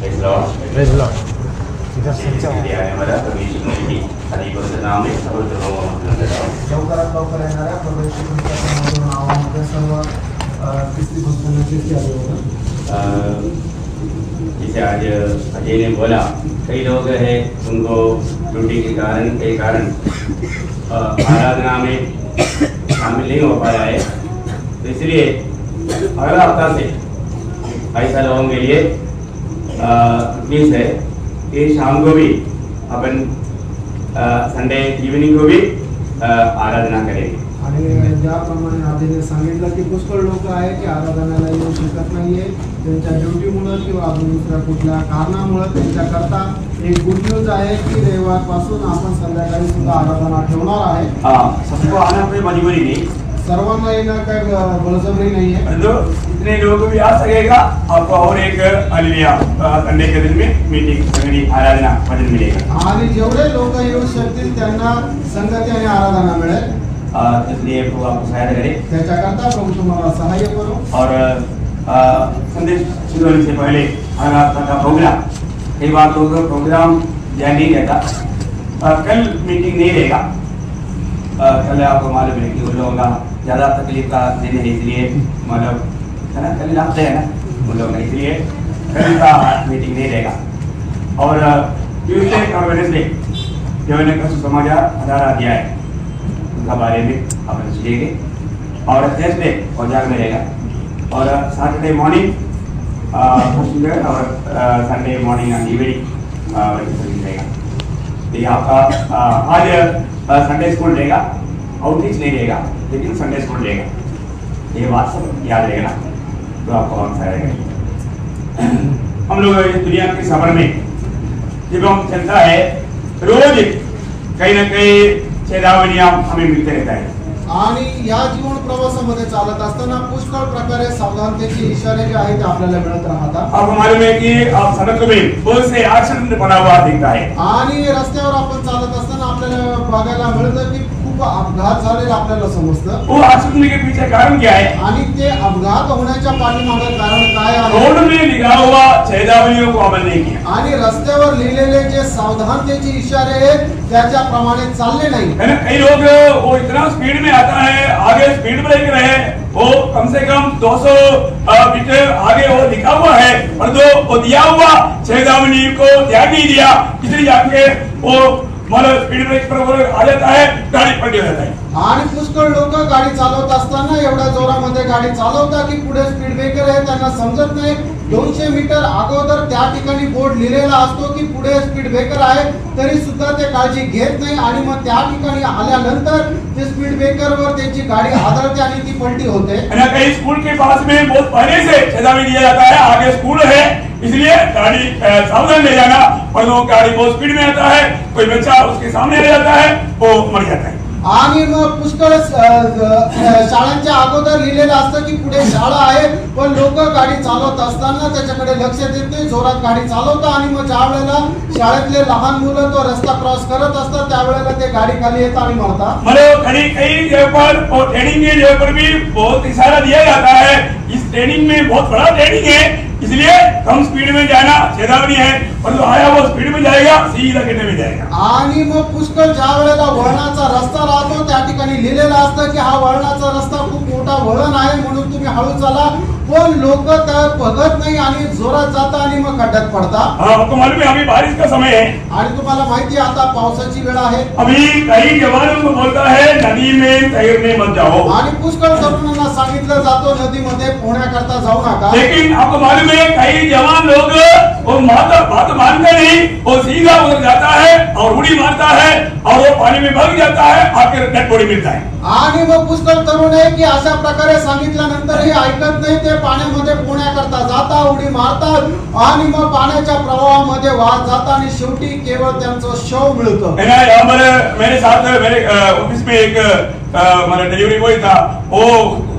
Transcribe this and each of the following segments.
Praise Lord. इधर सच्चा लवकरात लवकर येणाऱ्या प्रवेश नावामध्ये सर्व ख्रिस्ती भक्तांना जैसे आज अजय ने बोला, कई लोग हैं उनको ड्यूटी के कारण कई कारण आराधना में शामिल नहीं हो पा रहा है, तो इसलिए अगला हफ्ता से ऐसा लोगों के लिए प्लीज है कि शाम को भी अपन संडे इवनिंग को भी आराधना करेंगे। आणि ज्याप्रमाणे आधीने सांगितलं की पुष्कळ लोक आहे की आराधनाला येऊ शकत नाहीये, त्यांच्या ड्युटीमुळे किंवा अजून दुसऱ्या कुठल्या कारणामुळे त्यांच्याकरता एक गुड न्यूज आहे की रविवारपासून आपण संध्याकाळी सुद्धा आराधना ठेवणार आहे। सबको आना कोई मजबूरी नहीं, सर्वांना येणं काय बळजबरी नाहीये, तो इतने लोग भी आ सकेगा। आपको और एक हालेलुया संडे के दिन में मीटिंग संगति आराधना भजन मिलेगा, आणि जेवढे लोक येऊ शकतील त्यांना संगती आणि आराधना मिळेल। इसलिए प्रभु आपको सहायता करे, त्याच्याकरता प्रभु तुम्हाला सहाय्य करो। और संदेश शुरू होने से पहले हर हफ्ता का प्रोग्राम, कई बार लोग प्रोग्राम ध्यान नहीं रहता। कल मीटिंग नहीं रहेगा, कल आपको मालूम है कि उन लोगों का ज़्यादा तकलीफ का दिन है, इसलिए मतलब है ना, कल लाते हैं ना उन लोगों का, इसलिए कल का मीटिंग नहीं रहेगा। और ट्यूसडे और वेडनेसडे जो है ना समाचार आधार दिया है उनका बारे में अपन सीखेंगे, और थर्सडे और जाग में रहेगा, और सैटरडे मॉर्निंग और संडे मॉर्निंग एंड इवनिंग रहेगा। ये आपका आज संडे स्कूल रहेगा, आउटरीच नहीं रहेगा, लेकिन संडे स्कूल रहेगा, ये बात सब याद रहेगा तो आपको हम रहेगा। हम लोग इस दुनिया के सफर में जब हम चलता है, रोज कहीं ना कहीं चेतावनियां हमें मिलते रहता है, आणि या जीवन प्रवासामध्ये चालत असताना पुष्कळ प्रकारे सावधानतेचे इशारे जे आहेत ते आपल्याला मिळत राहतात। आपको मालूम है कि आप सड़क में बहुत से एक्सीडेंट बना हुआ दिखता है, आणि रस्त्यावर आपण चालत असताना आपल्याला बघायला मिळतं की खूप अपघात झालेला आपल्याला समजतं। वो एक्सीडेंट के पीछे कारण क्या है? आणि ते अपघात होण्याच्या पाठीमागे कारण काय आहे? रोड में लिखा हुआ चेतावनियों को अमल नहीं किया, आणि रस्त्यावर लिहिलेले जे सावधानतेचे इशारे आहेत त्याच्याप्रमाणे चालले नाही। है ना, कई लोग वो इतना स्पीड में आता है, आगे स्पीड ब्रेकर है, वो कम से कम 200 मीटर आगे वो लिखा हुआ है, और वो दिया हुआ चेतावनी को ध्यान नहीं दिया, इसलिए जाके वो मतलब स्पीड ब्रेकर पर आ जाता है, गाड़ी पलटी हो जाता है। आणि पुष्कळ लोक गाडी चालवत असताना एवढ्या जोरामध्ये गाडी चालवतात की पुढे स्पीड ब्रेकर आहे त्यांना समजत नाही, 200 मीटर अगोदर त्या ठिकाणी बोर्ड लिहिलेला असतो की पुढे स्पीड ब्रेकर आहे, तरी सुद्धा ते काळजी घेत नाही, आणि मग त्या ठिकाणी आल्यानंतर ते स्पीड ब्रेकर वर त्यांची गाडी आदळते आणि ती पलटी होते। कई स्कूल के पास में बहुत पहले से चेतावनी दिया जाता है, आगे स्कूल है, इसलिए गाड़ी सावधान ले जाना, और वो गाड़ी बहुत स्पीड में आता है, कोई बच्चा उसके सामने आ जाता है, वो मर जाता है। आणि मग पुष्कळ शाळांच्या अगोदर लिहिलेलं असतं की पुढे शाळा आहे, पण लोक गाडी चालवत असताना त्याच्याकडे लक्ष देत नाही, जोरात गाडी चालवतात, आणि मग ज्या वेळेला शाळेतले लहान मुलं तो रस्ता क्रॉस करत असतात त्यावेळेला ते गाडी खाली येतात आणि मरतात। मतलब कई जगह पर और ट्रेनिंग के जगह पर भी बहुत इशारा दिया जाता है, इस ट्रेनिंग में बहुत बड़ा ट्रेनिंग है, इसलिए कम स्पीड में जाना चेतावनी है, और जो आया वो स्पीड में जाएगा सीधा गिरने में जाएगा। आणि मग पुष्कळ ज्या वेळेला वळणाचा रस्ता राहतो त्या ठिकाणी लिहिलेलं असतं की हा वळणाचा रस्ता खूप मोठा वळण आहे म्हणून तुम्ही हळू चाला, पण लोक त्या बघत नाही आणि जोरात जातात आणि मग खड्ड्यात पडतात। आपको मालूम है अभी बारिश का समय है, आणि तुम्हाला माहिती आहे आता पावसाची वेळ आहे, अभी कई जवानों को बोलता है नदी में तैरने मत जाओ, आणि पुष्कळ तरुणांना सांगितलं जातो नदीमध्ये पोहण्याकरता जाऊ नका, लेकिन आपको मालूम है कई जवान लोग वो बात मानते नहीं, वो सीधा उधर जाता है और उड़ी मारता है, और वो पानी में भाग जाता है, आखिर डेड बॉडी मिलता है। आणि मग पुष्कळ तरुण आहे की अशा प्रकारे सांगितल्यानंतरही ऐकत नाही, ते पाण्यामध्ये पोहण्याकरता जातात, उडी मारतात, आणि मग पाण्याच्या प्रवाहामध्ये वाहत जातात, आणि शेवटी केवळ त्यांचं शव मिळतं। मेरे साथ मेरे ऑफिस में एक मेरा डिलीवरी बॉय था, वो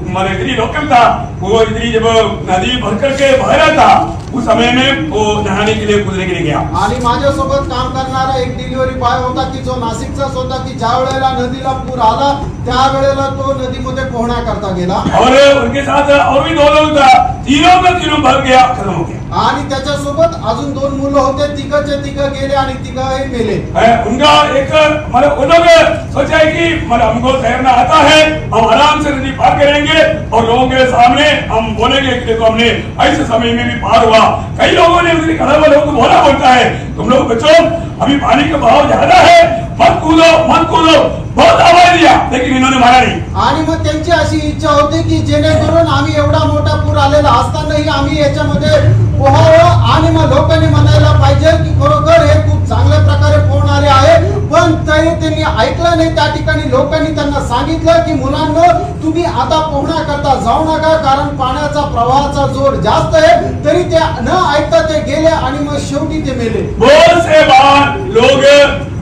मेरे इतनी लोकल था, वो इतनी जब नदी भर करके बह रहा था उस समय में वो नहाने के लिए कूदने के लिए गया। आणि माझ्यासोबत काम करणारा एक डिलिव्हरी बॉय होता की जो नाशिकचाच होता की ज्या वेळेला नदीला पूर आला त्या वेळेला तो नदीमध्ये पोहण्याकरता गेला, और उनके साथ और भी 2 लोग था, तीनों का तीनों भर गया, खत्म हो गया। आणि त्याच्यासोबत अजून 2 मुलं होते, तिघ गेले आणि तिघही मेले। उनका एक मतलब उन लोग सोचा है कि मतलब हमको तैरना आता है, हम आराम से नदी पार करेंगे और लोगों के सामने हम बोलेंगे कि देखो हमने ऐसे समय में भी पार हुआ। कई लोगों ने उनके खड़े हुए लोगों को बोलता है तुम लोग बच्चों अभी पानी का बहाव ज्यादा है, मत कूदो, बहुत आवाज दिया लेकिन इन्होंने मारा नहीं। आणि मग त्यांची अशी इच्छा होती की जेणेकरून आम्ही एवढा मोठा पूर आलेला असतानाही आम्ही याच्यामध्ये पोहावं आणि मग लोकांनी म्हणायला पाहिजे की खरोखर हे खूप चांगल्या प्रकारे पोहणारे आहे, पण तरी त्यांनी ऐकलं नाही। त्या ठिकाणी लोकांनी त्यांना सांगितलं की मुलांनो तुम्ही आता पोहण्याकरता जाऊ नका, कारण पाण्याचा प्रवाहाचा जोर जास्त आहे। तरी ते न ऐकता ते गेले आणि मग शेवटी ते मेले। बहुत से बार लोग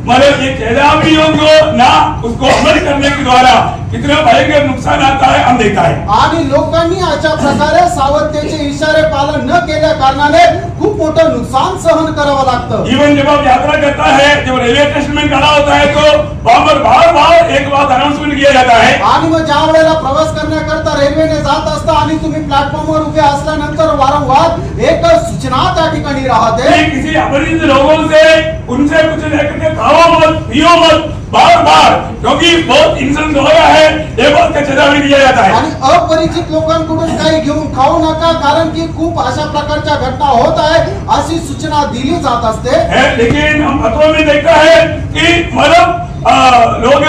मतलब ये चेतावनियों को ना उसको अमल करने के द्वारा कितना भयंकर नुकसान आता है हम देखता है। आणि लोकांनी अशा प्रकारे सावधतेचे इशारे पालन न केल्या कारणाने खूप मोठं नुकसान सहन करावं लागतं। इवन जब आप यात्रा करता है, जब रेलवे स्टेशन में खड़ा होता है तो वहां पर बार एक बात अनाउंसमेंट किया जाता है। आणि मग ज्या वेळेला प्रवास करण्याकरता रेल्वेने जात असता आणि तुम्ही प्लॅटफॉर्मवर उभे असल्यानंतर वारंवार एक सूचना त्या ठिकाणी राहते, किसी अपरिचित लोगों से उनसे कुछ लेकर के खाओ मत, पियो मत, बार क्योंकि बहुत इंसिडेंट हो रहा है, ये बात का चेतावनी दिया जाता है। आणि अपरिचित लोकांकडून काही घेऊन खाऊ नका, कारण की खूप अशा प्रकारच्या घटना होत आहे अशी सूचना दिली जात असते। लेकिन हम खतरों में देखता है कि मतलब लोग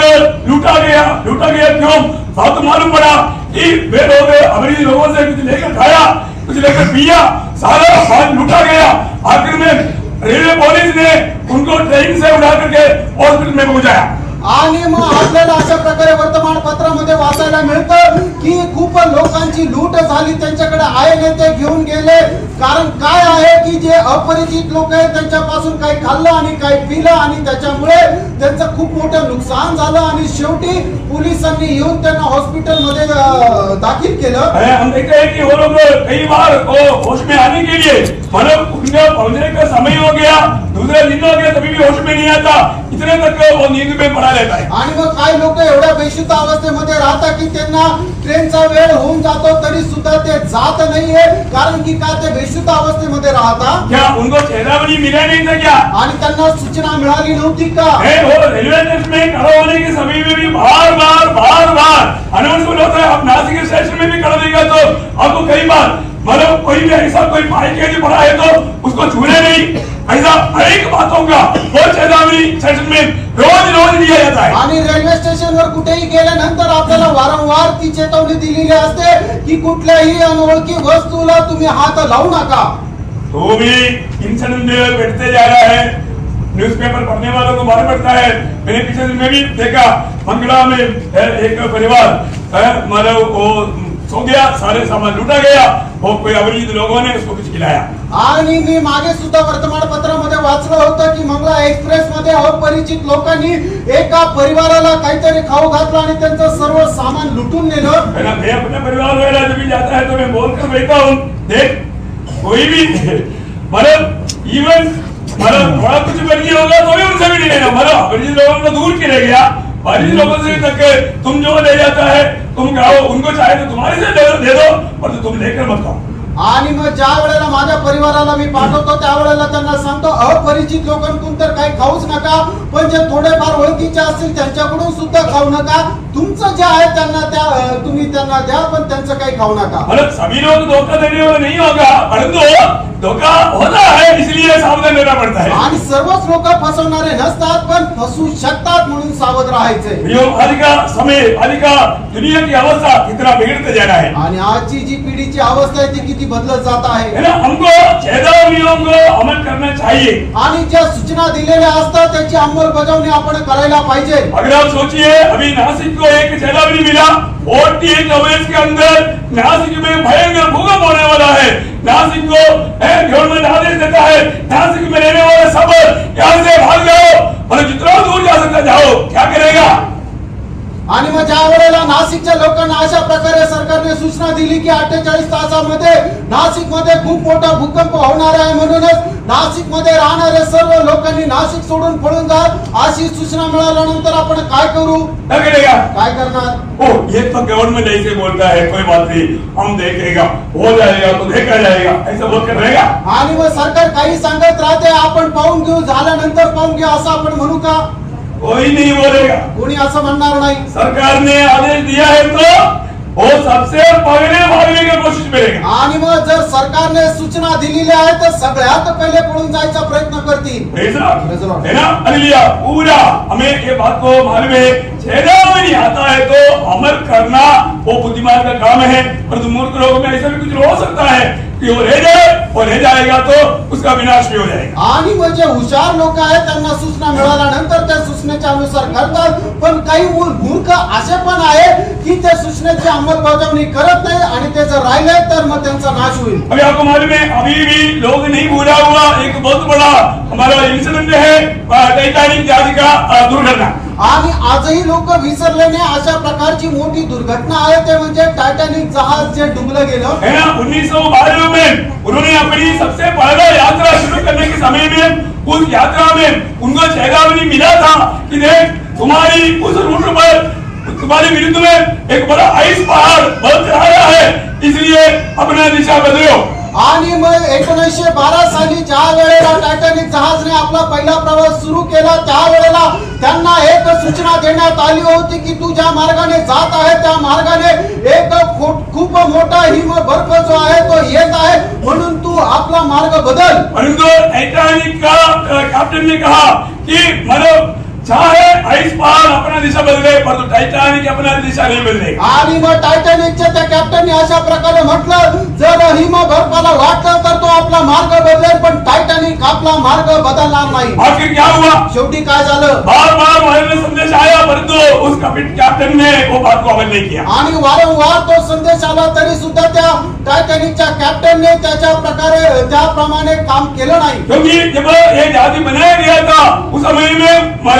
लूटा गया क्यों? बात मालूम पड़ा कि वे लोग अपरिचित लोगों से कुछ लेकर खाया, कुछ लेकर पिया, सारा सामान लूटा गया। आखिर में रेलवे पुलिस ने उनको ट्रेन से उठा करके हॉस्पिटल में पहुंचाया। आणि मग आपल्याला अशा प्रकारे वर्तमानपत्रामध्ये वाचायला मिळतं की खूप लोकांची लूट झाली, त्यांच्याकडे आले ते घेऊन गेले। कारण काय आहे की जे अपरिचित लोक आहेत त्यांच्यापासून काही खाल्लं आणि काही पिलं आणि त्याच्यामुळे त्यांचं खूप मोठं नुकसान झालं आणि शेवटी पोलिसांनी येऊन त्यांना हॉस्पिटलमध्ये दाखल केलं। हम देखते हैं कि वो लोग कई बार होश में आने के लिए मतलब उनका पहुंचने का समय हो गया, दूसरे दिन हो गया, तभी भी होश में नहीं आता, इतने तक वो नींद में पड़ा रहता है। आणि मग काही लोक एवढ्या बेशुद्ध अवस्थेमध्ये राहतात की त्यांना ट्रेनचा वेळ होऊन जातो तरी सुद्धा ते जात नाहीये, कारण की का ते बेशुद्ध अवस्थेमध्ये राहतात। क्या उनको चेतावनी मिला नहीं था क्या? आणि त्यांना सूचना मिळाली नव्हती का? वो रेलवे स्टेशन में खड़ा होने के समय में भी बार अनाउंसमेंट होता है। आप नासिक स्टेशन में भी खड़ा रहेगा तो आपको कई बार मतलब कोई भी ऐसा कोई पैकेज पड़ा है तो उसको छूने नहीं, ऐसा अनेक बातों का वो चेतावनी स्टेशन में रोज दिया जाता है। आणि रेल्वे स्टेशनवर कुठेही गेल्यानंतर आपल्याला वारंवार ती चेतावणी दिलेली असते की कुठल्याही अनोळखी वस्तूला तुम्ही हात लावू नका। तो भी इंसिडेंट बढ़ते जा रहा है, न्यूज़पेपर पढ़ने वालों को मालूम पड़ता है। मैंने पिछले दिन में भी देखा मंगला में एक परिवार मतलब वो सो गया, सारे सामान लूटा गया, वो कोई अपरिचित लोगों ने उसको कुछ खिलाया। आणि मी मागे सुद्धा वर्तमानपत्रामध्ये वाचलं होतं की मंगला एक्सप्रेस मध्ये अपरिचित लोकांनी एका परिवाराला काहीतरी खाऊ घातलं आणि त्यांचं सर्व सामान लुटून नेलं। मैं अपने परिवार वाला जब भी जाता है तो मैं बोलकर बैठा हूँ, देख कोई भी मतलब इवन मतलब थोड़ा कुछ मर्जी होगा तो भी उनसे भी नहीं लेना, मतलब अपरिचित लोगों को दूर किया गया, परिचित लोगों से तक तुम जो ले जाता है तुम खाओ, उनको चाहे तो तुम्हारे से दे दो पर तो तुम लेकर मत खाओ। आणि मग ज्या वेळेला माझ्या परिवाराला मी पाठवतो त्यावेळेला त्यांना सांगतो अपरिचित लोकांकडून तर काही खाऊच नका, पण जे थोडेफार ओळखीचे असतील त्यांच्याकडून सुद्धा खाऊ नका। तुमचं जे आहे त्यांना तुम्ही त्यांना द्या, पण त्यांचं काही खाऊ नका। मतलब सभी लोग धोखा देने वाले नहीं होगा, परंतु धोखा होता है इसलिए सावधान रहना पड़ता है। आणि सर्वच लोक फसवणारे नसतात, पण फसू शकतात म्हणून सावध राहायचे। आज का समय, आज का दुनिया की अवस्था कितना बिगड़ते जा रहा है। आणि आजची जी पिढीची अवस्था आहे ती किती बदलत जात आहे ना। हमको चेतावनियों को अमल करना चाहिए आणि ज्या सूचना दिलेल्या असतात त्याची अंमलबजावणी आपण करायला पाहिजे। अगर आप सोचिए अभी नासिक को एक चेतावनी मिला, 48 आवर्स के अंदर नासिक में भयंकर भूकंप होने वाला है। नासिक को गवर्नमेंट आदेश देता है नासिक में रहने वाले सब यहाँ से भाग जाओ, मतलब जितना दूर जा सकता जाओ, क्या करेगा? आणि मग ज्या वेळेला नाशिकच्या लोकांना अशा प्रकारे सरकारने सूचना दिली की 48 तासामध्ये नाशिक मध्ये खूप मोठा भूकंप होणार आहे, म्हणूनच नाशिक मध्ये राहणारे सर्व लोकांनी नाशिक सोडून पळून जा अशी सूचना मिळाल्यानंतर आपण काय करू? काय करणार? ओ ये तो गवर्नमेंट ऐसे बोलता है, कोई बात नहीं, हम देखेगा, हो जाएगा तो देखा जाएगा, ऐसा बोल कर रहेगा। आणि मग सरकार काही सांगत राहते, आपण पाहून घेऊ, झाल्यानंतर पाहून घेऊ असं आपण म्हणू का? कोई नहीं बोलेगा, कोणी असं म्हणणार नाही। सरकार ने आदेश दिया है तो वो सबसे पहले भागने की कोशिश करेगा। आणि मग जर सरकारने सूचना दिलेली आहे तर सगळ्यात पहिले पळून जायचा प्रयत्न करतील। है ना? हालेलुया। पूरा हमें ये बात को मालूम है, चेतावनी आता है तो अमल करना वो बुद्धिमान का काम है, परंतु मूर्ख लोगों में ऐसा भी कुछ हो सकता है कि वो रह जाए और रह जाएगा तो उसका विनाश भी हो जाएगा। आणि म्हणजे हुशार लोक आहेत त्यांना सूचना मिळाल्यानंतर त्या सूचनेच्या अनुसार करतात, पण काही मूर्ख असे पण आहेत की त्या सूचनेची अंमलबजावणी करत नाही आणि ते जर राहिले तर मग त्यांचा नाश होईल। अभी आपको मालूम है, अभी भी लोग नहीं भूला हुआ एक बहुत बड़ा हमारा इंसिडेंट है टाइटैनिक जहाज का दुर्घटना। आणि आजही लोक विसरले नाही अशा प्रकारची मोठी दुर्घटना आहे, ते म्हणजे टायटॅनिक जहाज जे डुबलं गेलं है ना। 1912 में उन्होंने अपनी सबसे पहला यात्रा शुरू करने के समय में उस यात्रा में उनको चेतावनी मिला था कि देख तुम्हारी उस रूट पर तुम्हारे विरुद्ध में एक बड़ा आइस पहाड़ बहुत आ रहा है, इसलिए अपना दिशा बदलो। आणि मग 1912 साली ज्या वेळेला टायटॅनिक जहाजने आपला पहिला प्रवास सुरू केला त्यावेळेला त्यांना एक सूचना देण्यात आली होती की तू ज्या मार्गाने जात आहे त्या मार्गाने एक खूप मोठा हिमबर्फ जो आहे तो येत आहे, म्हणून तू आपला मार्ग बदल। परंतु टाइटैनिक का कैप्टन ने कहा कि मतलब चाहे आइस पहाड़ अपना दिशा बदले परंतु टाइटैनिक अपना दिशा नहीं बदलेगा। आणि मग टायटॅनिकच्या त्या कॅप्टनने अशा प्रकारे म्हटलं, जर हिमबर्फाला वाटलं तर तो आपला मार्ग बदलेल पण टायटॅनिक आपला मार्ग बदलणार नाही। आखिर क्या हुआ? शेवटी काय झालं? बार बार वायरलेस संदेश आया परंतु उस कैप्टन ने वो बात को अमल नहीं किया। आणि वारंवार तो संदेश आला तरी सुद्धा त्या टायटॅनिकच्या कॅप्टनने त्याच्या प्रकारे त्याप्रमाणे काम केलं नाही। क्योंकि जब ये जहाज बनाया गया था उस समय में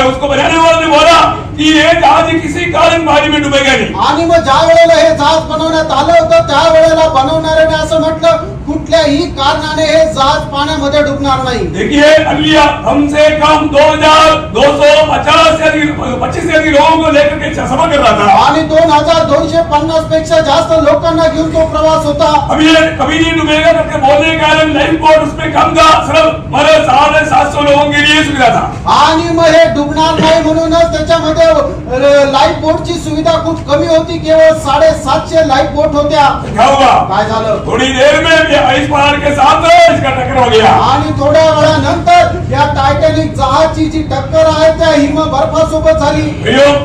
उसको बनाने वाले ने बोला कि ये जहाज किसी कारण पानी में डूबेगा नहीं। आणि मग ज्या वेळेला हे जहाज बनवण्यात आलं होतं त्या वेळेला बनवणाऱ्याने असं म्हटलं कुठल्याही कारणाने हे जहाज पाण्यामध्ये डुबणार नाही। देखिए हालेलुया, कम से कम 2250 से अधिक 25 से अधिक लोगों को लेकर के सफर कर रहा था आणि 2250 पेक्षा जास्त लोकांना घेऊन तो प्रवास होता। अभी ये कभी नहीं डूबेगा करके बोलने के कारण लाइफ बोट उसमें कम था, सिर्फ 750 लोगों के लिए सुविधा था। आणि मग हे डुबणार नाही म्हणूनच त्याच्यामध्ये लाईफ बोटची सुविधा खूप कमी होती, केवळ 750 लाईफ बोट होत्या। क्या हुआ? काय झालं? थोड़ी देर में ये आइस पहाड़ के साथ इसका टक्कर हो गया आणि थोड्या वेळानंतर या टायटॅनिक जहाजची जी टक्कर आहे त्या हिमबर्फासोबत झाली।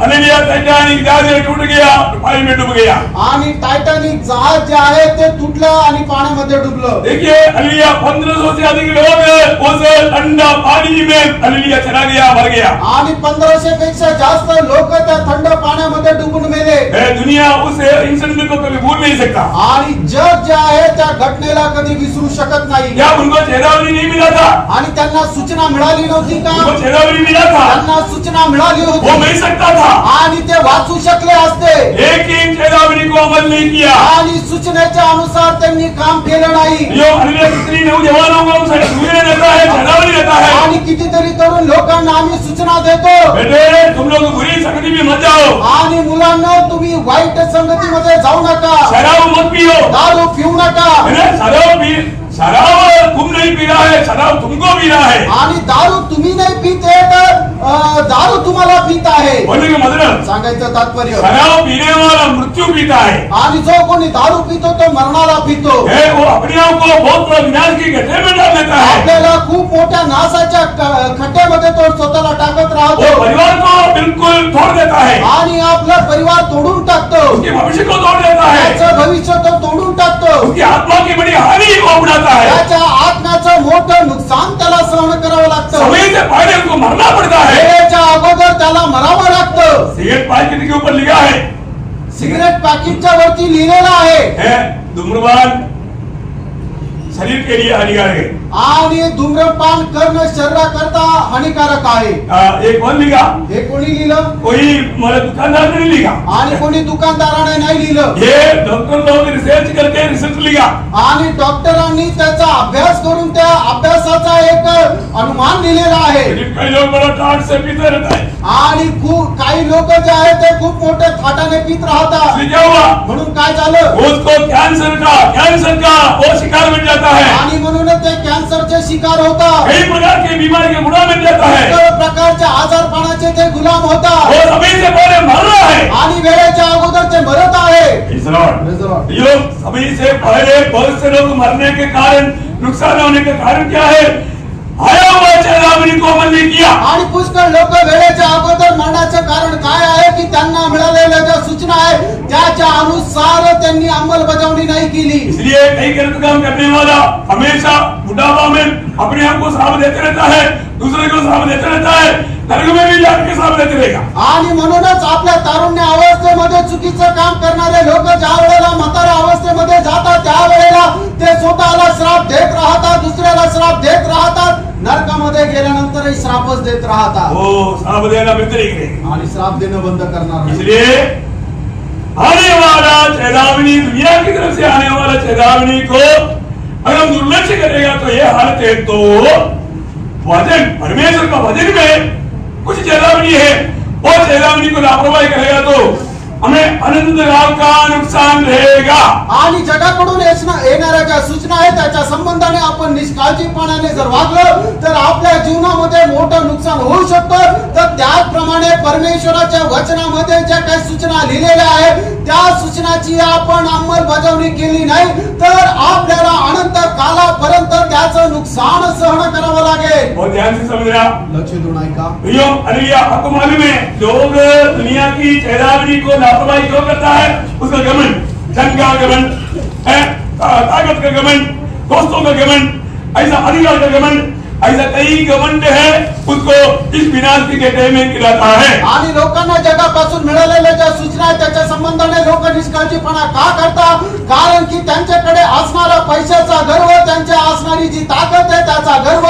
हालेलुया, टाइटैनिक जहाज टूट गया, पानी में डूब गया आणि टायटॅनिक जहाज जे आहे ते तुटलं आणि पाण्यामध्ये डुबलं। देखिए हालेलुया, 1500 से अधिक लोग उस ठंडा पानी में हालेलुया चला गया, मर गया। आणि 1500 पेक्षा जास्त लोक त्या थंड पाण्यामध्ये डुबून मेले। दुनिया उस इंसिडेंट को कभी भूल नहीं सकता आणि जग जे आहे त्या घटनेला कधी विसरू शकत नाही। क्या उनको चेतावनी नहीं मिला था? आणि त्यांना सूचना मिळाली नव्हती का? उनको चेतावनी मिला था, त्यांना सूचना मिळाली वो होती मिल सकता था आणि ते वाचू शकले असते, लेकिन चेतावनी को अमल नहीं किया। आणि सूचनेच्या अनुसार त्यांनी काम केलं नाही। यो हालेलुया, कितनी नौजवानों को सूचना देता है, चेतावनी देता है, आणि कितीतरी तरुण लोकांना आम्ही सूचना देतो, बेटे तुम लोग बुरी संगति में मत जाओ, आणि मुलांना तुम्ही वाईट संगतीमध्ये जाऊ नका, शराब मत पियो, दारू पिऊ नका। शराब तुम नहीं पी रहा है, शराब तुमको पी रहा है। आणि दारू तुम्ही नाही पिते तर दारू तुम्हाला पिता आहे। बोलने का मतलब सांगायचं तात्पर्य शराब पीने वाला मृत्यू पीता है, आणि जो कोणी दारू पितो तो मरणाला पितो। वो अपने आप को बहुत बड़ा विनाश की गड्ढे में डाल देता है, आपल्याला खूप मोठ्या नासाच्या खड्ड्यामध्ये तो स्वतःला टाकत वो राहतो परिवार को बिल्कुल तोड़ देता है, आणि आपला परिवार तोडून टाकतो, उसके भविष्य को तोड़ देता है, त्याचं भविष्य तो तोडून टाकतो, उसकी आत्मा की बड़ी हानि को उड़ाता है, त्याच्या आत्म्याचं मोठं नुकसान त्याला सहन करावं लागतं, समय से पहले उसको मरना पड़ता है। वेळेच्या अगोदर त्याला मरावं लागतं। सिगरेट पैकेट के ऊपर लिखा है, सिगरेट पॅकेटच्या वरती लिहिलेलं आहे धूम्रपान शरीर के लिए हानिकारक है। आणि धूम्रपान करणं शरीराकरता हानिकारक आहे. ये कौन लिखा? हे कोणी लिहिलं? कोई मतलब दुकानदार ने नहीं लिखा, आणि कोणी दुकानदाराने नाही लिहिलं. ये डॉक्टर लोग रिसर्च करके रिसर्च लिखा. आणि डॉक्टरांनी त्याचा अभ्यास करून त्या अभ्यासाचा एक अनुमान लिहिलेला आहे. लेकिन कई लोग बड़ा टाट से पीते रहता है. आणि काही लोक जे आहेत ते खूप मोठ्या थाटाने पित राहतात. इसलिए क्या हुआ? म्हणून काय झालं? उसको कैंसर का वो शिकार बन जाता है. आणि म्हणूनच ते कॅन्सरचे शिकार होतात. कई प्रकार की बीमारी के गुलाम बन जाता है. सर्व प्रकारच्या आजारपणाचे ते गुलाम होतात. वो अभी से पहले मर रहा है. आणि वेळेच्या अगोदर ते मरत आहे. Praise the Lord. ये अभी से पहले बहुत से लोग मरने के कारण, नुकसान होने के कारण क्या है? आया हुआ चेतावनी को अमल नहीं किया. आणि पुष्कळ लोक वेळेच्या अगोदर मरण्याचं कारण काय आहे की त्यांना मिळालेल्या ज्या सूचना आहे त्याच्या अनुसार त्यांनी अंमलबजावणी नाही केली. इसलिए कई गलत काम करने वाला हमेशा बुढ़ापा में अपने आप को श्राप देते रहता है, दूसरे को श्राप देते रहता है, नरक में भी जाकर श्राप देते रहेगा. आणि म्हणूनच आपल्या तारुण्य अवस्थेमध्ये चुकीचं काम करणारे लोक ज्या वेळेला म्हाताऱ्या अवस्थेमध्ये जातात त्यावेळेला ते स्वतःला श्राप देत राहतात, दुसऱ्याला श्राप देत राहतात, नरकामध्ये गेल्यानंतरही श्रापच देत राहतात. वो श्राप देना बिल्कुल नहीं करेगा. आणि श्राप देणं बंद करणार नाही. इसलिए आने वाला चेतावनी, दुनिया की तरफ से आने वाला चेतावनी को अगर हम दुर्लक्ष्य करेगा तो ये हालत है. तो वचन, परमेश्वर का वचन में कुछ चेतावनी है, वो चेतावनी को लापरवाही करेगा तो हमें अनंत काल का नुकसान रहेगा. आणि जगाकडून येणाऱ्या ज्या सूचना आहेत त्याच्या संबंधाने आपण निष्काळजीपणाने जर वागलं तर आपल्या जीवनामध्ये मोठं नुकसान होऊ शकतं. तर त्याचप्रमाणे परमेश्वराच्या वचनामध्ये ज्या काही सूचना लिहिलेल्या आहेत त्या सूचनाची आपण अंमलबजावणी केली नाही तर आपल्याला अनंत कालापर्यंत त्याचं नुकसान सहन करावं लागेल. बहुत ध्यान से समझना, लक्ष देऊन ऐका. हालेलुया. आपको मालूम है लोग दुनिया की चेतावनी को लापरवाही क्यों करता है? उसका घमंड, धन का घमंड, ताकत का घमंड, दोस्तों का घमंड, ऐसा अधिकार का घमंड, ऐसा कई घमंड है उसको इस विनाश के गड्ढे में गिराता है. आणि लोकांना जगापासून मिळालेल्या ज्या सूचना आहेत त्याच्या संबंधाने लोक निष्काळजीपणा का करतात? कारण की त्यांच्याकडे असणारा पैशाचा गर्व, त्यांच्या असणारी जी ताकद आहे त्याचा गर्व,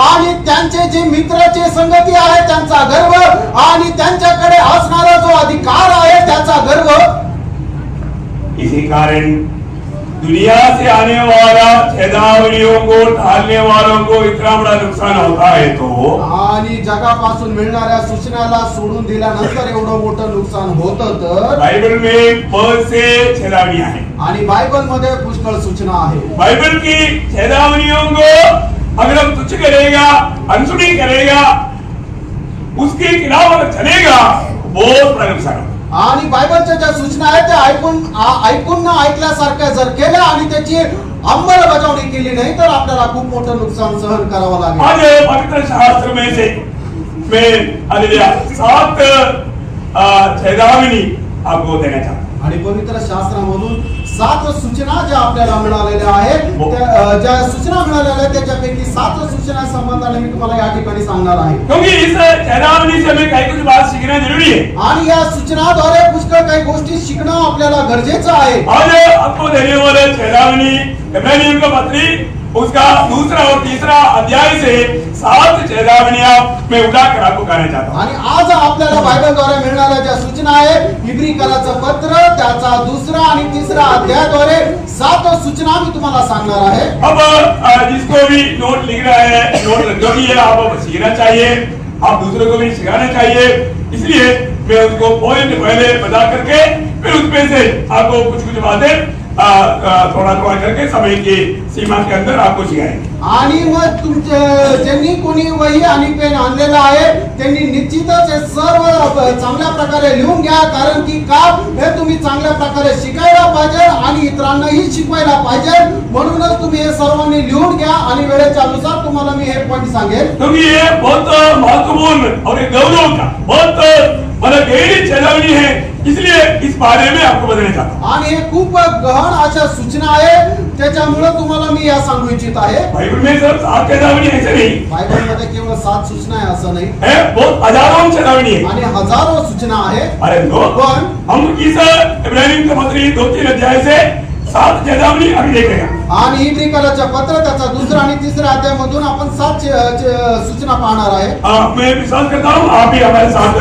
आणि त्यांचे जे मित्राची संगती आहे त्यांचा गर्व, आणि त्यांच्याकडे असणारा जो अधिकार आहे त्याचा गर्व. इसी कारण दुनिया से आने वाला चेतावनियों को टालने वालों को इतना बड़ा नुकसान होता है. तो आणि जगापासून मिळणाऱ्या सूचनाला सोडून दिल्यानंतर एवढं मोठं नुकसान होतं. तर बाइबल में बहुत से चेतावनियां हैं. आणि बायबल मध्ये पुष्कळ सूचना आहे. बाइबल की चेतावनियों को अगर हम तुच्छ करेगा, अनसुनी करेगा, उसके खिलाफ अगर चलेगा बहुत बड़ा नुकसान होगा. आणि बायबलच्या ज्या सूचना आहेत त्या ऐकून न ऐकल्यासारख्या जर केल्या आणि त्याची अंमलबजावणी केली नाही तर आपल्याला खूप मोठं नुकसान सहन करावं लागेल. आज पवित्र शास्त्र में से मैं हालेलुया 7 चेतावनी आपको देना चाहता हूं. आणि पवित्र शास्त्रामधून 7 सूचना ज्या आपल्याला मिळालेल्या आहेत ज्या सूचना मिळालेल्या आहेत त्याच्यापैकी 7 सूचना संबंधाने मी तुम्हाला या ठिकाणी सांगणार आहे. क्योंकि इस चेतावनी से हमें कई कुछ बात सीखना जरूरी है. आणि या सूचनाद्वारे पुष्कळ काही गोष्टी शिकणं आपल्याला गरजेचं आहे. आज आपको देने वाले चेतावनी इब्रानियों का पत्री उसका 2 और 3 अध्याय से 7 चेतावनियां मैं उठाकर आपको कहना चाहता हूं. आणि आज आपल्याला बायबलद्वारे मिळणाऱ्या ज्या सूचना आहे इब्रिकराचं पत्र त्याचा 2 आणि 3 अध्यायाद्वारे 7 सूचना मी तुम्हाला सांगणार आहे. अब जिसको भी नोट लिख रहा है, नोट जो भी है आप सीखना चाहिए, आप दूसरों को भी सिखाना चाहिए. इसलिए मैं उसको पॉइंट पहले बता करके फिर उसमें से आपको कुछ बातें थोड़ा करके समय की सीमा के अंदर आपको सिखाएंगे. आणि मग तुमचे ज्यांनी कोणी वही आणि पेन आणलेला आहे त्यांनी निश्चितच हे सर्व चांगल्या प्रकारे लिहून घ्या. कारण की का हे तुम्ही चांगल्या प्रकारे शिकायला पाहिजे आणि इतरांनाही शिकवायला पाहिजे. म्हणूनच तुम्ही हे सर्वांनी लिहून घ्या आणि वेळेच्या अनुसार तुम्हाला मी हे पॉइंट सांगेल. क्योंकि ये बहुत महत्वपूर्ण और एक गौरव का बहुत मतलब गहरी चेतावनी है. इसलिए इस बारे में आपको बताना चाहता हूं. आणि हे खूप गहन अशा सूचना आहे त्याच्यामुळे तुम्हाला मी या सांगू इच्छित आहे. बाइबल में सिर्फ 7 चेतावनी ऐसे नहीं, बायबल मध्ये केवळ 7 सूचना आहे असं नाही है बहुत हजारों चेतावनी है आणि हजारो सूचना आहे. अरे नो पण हम इस इब्रानियों का पत्री 2-3 अध्याय से 7 चेतावनी अभी देखेगा। आणि हिब्रीकराच्या पत्र त्याचा 2रा आणि 3रा अध्यायामधून आपण 7 सूचना पाहणार आहे। मैं विश्वास करता हूँ आप भी हमारे साथ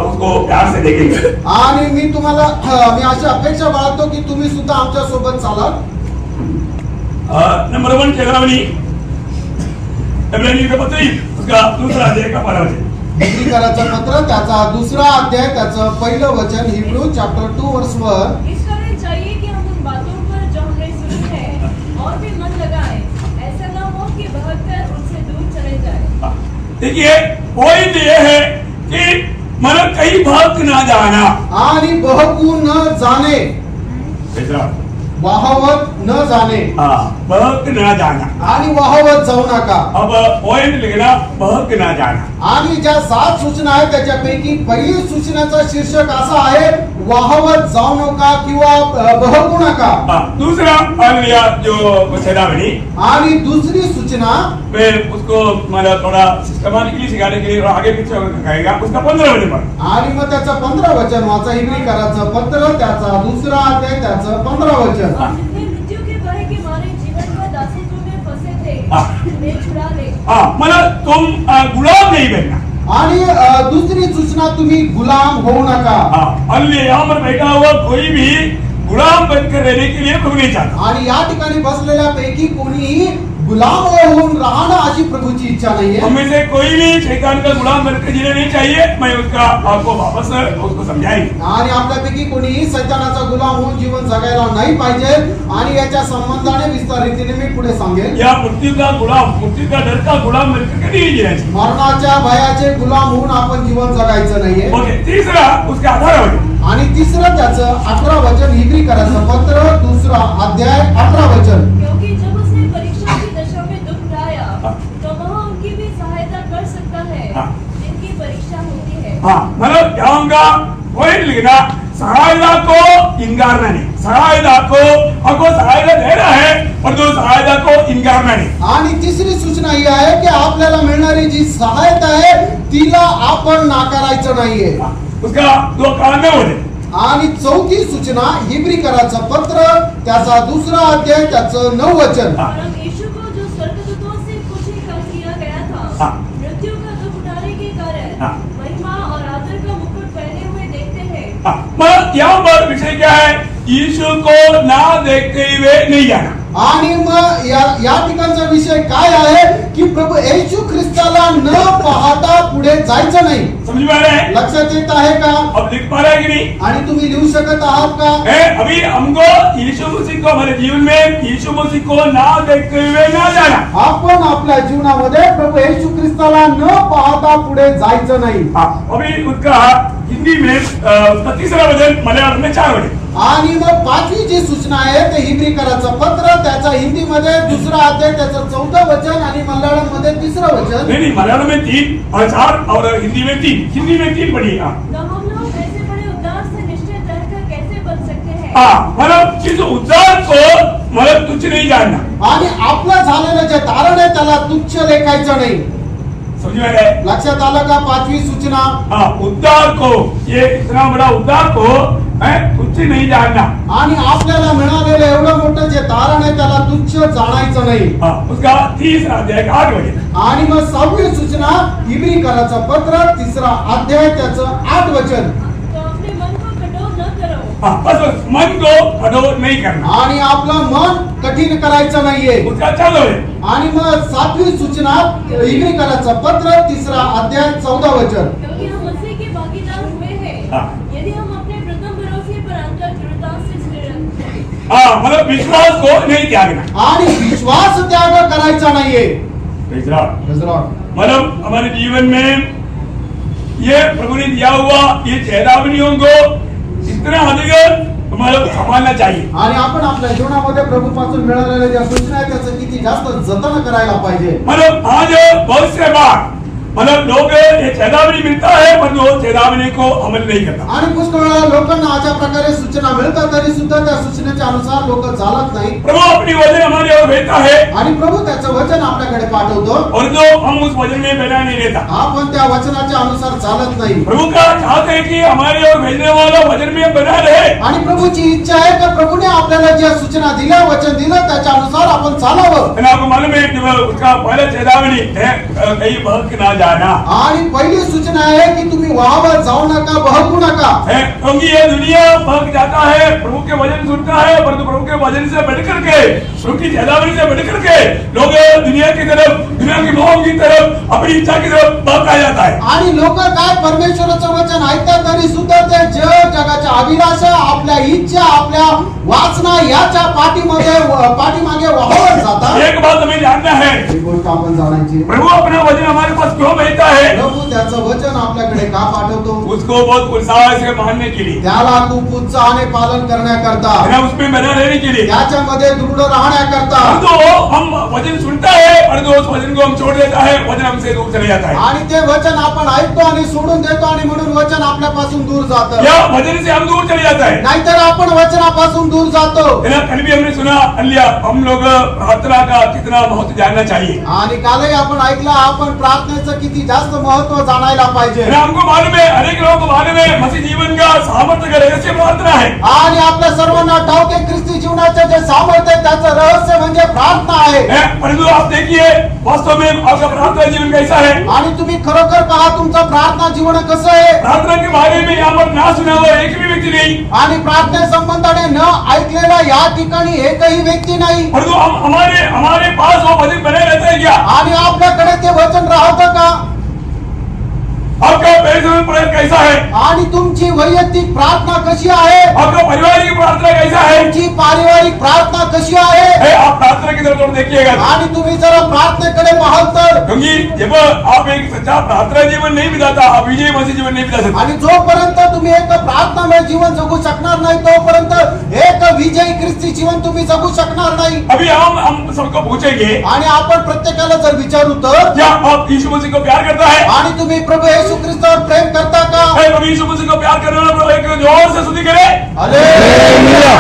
उसको प्यार से देखेंगे। आणि मी तुम्हाला मी अशी अपेक्षा बाळगतो की तुम्ही सुद्धा आमच्या सोबत चालाल। नंबर 1 चेतावनी इब्रानियों के पत्र उसका 2रा अध्याय का 12 वचन। हिब्रीकराचं पत्र त्याचा 2रा अध्याय त्याचं पहिलं वचन हिब्रू चॅप्टर 2 वर्स 1। इस कारण चाहिए कि हम उन बातों पर जो हमने सुनी है और भी मन लगाएं, ऐसा न हो कि बहककर उनसे दूर चले जाएं। देखिए पॉइंट ये है कि मन कहीं बहक ना जाना आणि बहकू न जाणे, वाहवत न जाणे। बहक ना जाना आणि वाहवत जाऊ नका। अब पॉइंट लिखना बहक ना जाना। आणि ज्या 7 सूचना आहेत त्याच्यापैकी पहिली सूचनाचा शीर्षक असा आहे वाहवत जाऊ नका किंवा बहकू नका। दूसरा अगला जो चेतावनी आणि दुसरी सूचना मैं उसको मतलब थोड़ा सिस्टमैटिकली सिखाने के लिए आगे पीछे कहेगा उसका 15 वचन पर। आणि मग त्याचं 15 वचन वाचा। हिब्रीकराचं पत्र त्याचा 2रा अध्याय त्याचं 15 वचन। जितने मृत्यु के भय के मारे जीवन का दासत्व में फंसे थे उन्हें छुड़ा ले। मतलब तुम गुलाम नहीं बनना। आणि दुसरी सूचना तुम्ही गुलाम होऊ नका। अन्य यहाँ पर बैठा हुआ कोई भी गुलाम बनकर रहने के लिए प्रभु नहीं चाहता। आणि या ठिकाणी बसलेल्या पैकी कोणीही गुलाम होऊन राहणं अशी प्रभूची इच्छा नाहीये। हम में से कोई भी शैतान का गुलाम बनकर जीना नहीं चाहिए। मैं उसका आपको वापस उसको समझाएंगे। आणि आपल्यापैकी कोणीही सैतानाचा गुलाम होऊन जीवन जगायला नाही पाहिजे आणि याच्या संबंधाने विस्तार रीतीने मी पुढे सांगेन। या मृत्यु का गुलाम, मृत्यु का डर का गुलाम बनकर कभी नहीं जीना चाहिए। मरणाच्या भयाचे गुलाम होऊन आपण जीवन जगायचं नाहीये। ओके, तीसरा उसका 18 वचन। आणि तिसरं त्याचं 18 वचन हिब्रीकराचं पत्र 2रा अध्याय 18 वचन। क्योंकि जब उसने परीक्षा की दशा में दुख उठाया तो वह उनकी भी सहायता कर सकता है जिनकी परीक्षा होती है। मतलब क्या होगा पॉइंट लिखना, सहायता को इंकारना नहीं, सहायता को हमको सहायता दे रहा है और जो सहायता को इंकारना नहीं। आणि तिसरी सूचना ही आहे की आपल्याला मिळणारी जी सहायता आहे तिला आपण नाकारायचं नाहीये। उसका 2 कारण होते। आणि चौथी सूचना हिब्रीकराचं पत्र त्याचा 2रा अध्याय त्याचं 9 वचन। परम यीशु को जो स्वर्गदूतों से कुछ ही कम किया गया था मृत्यु का दुख उठाने के कारण महिमा और आदर का मुकुट पहने हुए देखते हैं। मतलब यहाँ पर विषय क्या है, यीशु को ना देखते हुए नहीं जाना। आणि मग या ठिकाणचा विषय काय आहे की प्रभू येशू ख्रिस्ताला न पाहता पुढे जायचं नाही। समझ में आ रहा है? लक्षात येत आहे का? अब लिख पा रहा है कि नहीं? आणि तुम्ही लिहू शकत आहात का? अभी हमको यीशु मसीह को हमारे जीवन में यीशु मसीह को ना देखते हुए ना जाना। आपण आपल्या जीवनामध्ये प्रभू येशू ख्रिस्ताला न पाहता पुढे जायचं नाही। अभी उसका हिंदी में उसका 3रा वचन, मलयालम में 4 वचन। आणि मग 5वी जी सूचना आहे ते हिब्रीकराचं पत्र त्याचा हिंदीमध्ये 2रा अध्याय त्याचं 14 वचन आणि मल्याळम मध्ये 3रं वचन। नहीं, मलयालम में 3 और 4 और हिंदी में 3। हिंदी में 3 पढ़िए। तो हम लोग ऐसे बड़े उद्धार से निश्चित रहकर कैसे बन सकते हैं? मतलब इस उद्धार को मतलब तुच्छ नहीं जानना। आणि आपलं झालेलं जे तारण आहे त्याला तुच्छ लेखायचं नाही। समझ में आया? लक्षात आलं का? 5वी सूचना उद्धार को, ये इतना बड़ा उद्धार को तुच्छ नहीं जानना। आणि आपल्याला मिळालेलं एवढं मोठं जे तारण आहे त्याला तुच्छ जाणायचं नाही। उसका 3रा अध्याय 8 वचन। आणि मग 6वी सूचना हिब्रीकराचं पत्र 3रा अध्याय त्याचं 8 वचन। तो अपने मन को कठोर न करो। बस मन को कठोर नहीं करना। आणि आपलं मन कठीण करायचं नाहीये। उसका 14 वचन। आणि मग 7वी सूचना हिब्रीकराचं पत्र 3रा अध्याय 14 वचन। क्योंकि हम मसीह के भागीदार हुए हैं यदि हम अपने प्रथम भरोसे पर अंतर दृढ़ता से स्थिर रहें। मतलब विश्वास को नहीं त्यागना। आणि विश्वास त्याग करायचा नाहीये। Praise the Lord। मतलब हमारे जीवन में ये प्रभु ने दिया हुआ ये चेतावनियों को इतना अधिक तुम्हाला सांभाळना चाहिए। आणि आपण आपल्या जीवनामध्ये प्रभूपासून मिळालेल्या ज्या सूचना आहेत त्याचं किती जास्त जतन करायला पाहिजे। मतलब आज बहुत से बार मतलब लोग ये चेतावनी मिलता है पर वो चेतावनी को अमल नहीं करता. आणि पुष्कळ वेळा लोकांना अशा प्रकारे सूचना मिळतात तरी सुद्धा त्या सूचनेच्या अनुसार लोक चालत नाही. प्रभु अपनी वचन हमारे ओर भेजता है आणि प्रभु त्याचं वचन आपल्याकडे पाठवतो और जो हम उस वचन में बना नहीं रहता. आपण त्या वचनाच्या अनुसार चालत नाही. प्रभु का चाहते हैं कि हमारे ओर भेजने वाला वचन में बना रहे. आणि प्रभूची इच्छा आहे की प्रभूने आपल्याला ज्या सूचना दिल्या वचन दिलं त्याच्या अनुसार आपण चालावं. आपको मालूम है कि उसका पहला चेतावनी है कहीं बहक ना जाना. आणि पहिली सूचना आहे की तुम्ही वाहवत जाऊ नका, बहकू नका. क्योंकि ये दुनिया बहक जाता है, प्रभु के वचन सुनता है परंतु प्रभु के वचन से बढ़कर के, प्रभु की चेतावनी से बढ़कर के लोग दुनिया की तरफ, दुनिया की मोह की तरफ, अपनी इच्छा की तरफ बहका जाता है. आणि लोक काय परमेश्वराचं वचन ऐकतात तरी सुद्धा ते जगाच्या अभिलाषा, आपल्या इच्छा, आपल्या वासना याच्या पाठीमागे वाहवत जातात. एक बात हमें जानना है, ही गोष्ट आपण जाणायची. प्रभु अपना वचन हमारे पास क्यों भेजता है? प्रभू त्याचं वचन आपल्याकडे का पाठवतो? उसको बहुत उत्साह से मानने के लिए, त्याला खूप उत्साहाने पालन करण्याकरता, उसमें बना रहने के लिए. त्याच्यामध्ये दृढ राहण्याकरता. तो हम वचन सुनता है परंतु उस वचन को हम छोड़ देता है, वचन हमसे दूर चले जाता है. आणि ते वचन आपण ऐकतो आणि सोडून देतो आणि म्हणून वचन आपल्यापासून दूर जातं. या वचन से हम दूर चले जाता है. नाहीतर आपण वचनापासून दूर जातो. कल भी हमने सुना अलिया हम लोग प्रार्थना का कितना महत्व जानना चाहिए. आणि कालही आपण ऐकलं आपण प्रार्थनेचं किती जास्त महत्व जाणायला पाहिजे. हमको मालूम है, अनेक लोगों को मालूम है मसीह जीवन का सामर्थ्य का रहस्य प्रार्थना है. आणि आपल्या सर्वांना ठाऊक आहे ख्रिस्ती जीवनाचं जे सामर्थ्य आहे त्याचं रहस्य म्हणजे प्रार्थना आहे. परंतु आप देखिए वास्तव में आपका प्रार्थना जीवन कैसा है. आणि तुम्ही खरोखर पहा तुमचं प्रार्थना जीवन कसं आहे. प्रार्थना के बारे में यहाँ पर ना सुना हुआ एक भी व्यक्ति नहीं. आणि प्रार्थने संबंधाने न ऐकलेला या ठिकाणी एकही व्यक्ती नाही. परंतु हमारे पास वो वचन बने रहते हैं क्या? आणि आपल्याकडे ते वचन राहतं का? आपका पर्सनल प्रेयर कैसा है? आणि तुमची वैयक्तिक प्रार्थना कशी आहे? आपका पारिवारिक प्रार्थना कैसा है? तुमची पारिवारिक प्रार्थना कशी आहे? आप प्रार्थना की तरफ देखिएगा आणि तुम्ही जरा प्रार्थनेकडे पाहाल तर, क्योंकि जब आप एक सच्चा प्रार्थना जीवन नहीं बिताता आप विजय मसीह जीवन नहीं बिता सकते. आणि जोपर्यंत तुम्ही एक प्रार्थनामय जीवन जगू शकणार नाही तोपर्यंत एक विजयी ख्रिस्ती जीवन तुम्ही जगू शकणार नाही. अभी हम सबको पूछेंगे, आणि आपण प्रत्येकाला जर विचारू तर, क्या आप यीशु मसीह को प्यार करता है? आणि तुम्ही प्रभू येशू ख्रिस्तावर प्रेम करता का? प्रभु यीशु मसीह को प्यार करने वाला एक जोर से स्तुति करे. हालेलुया.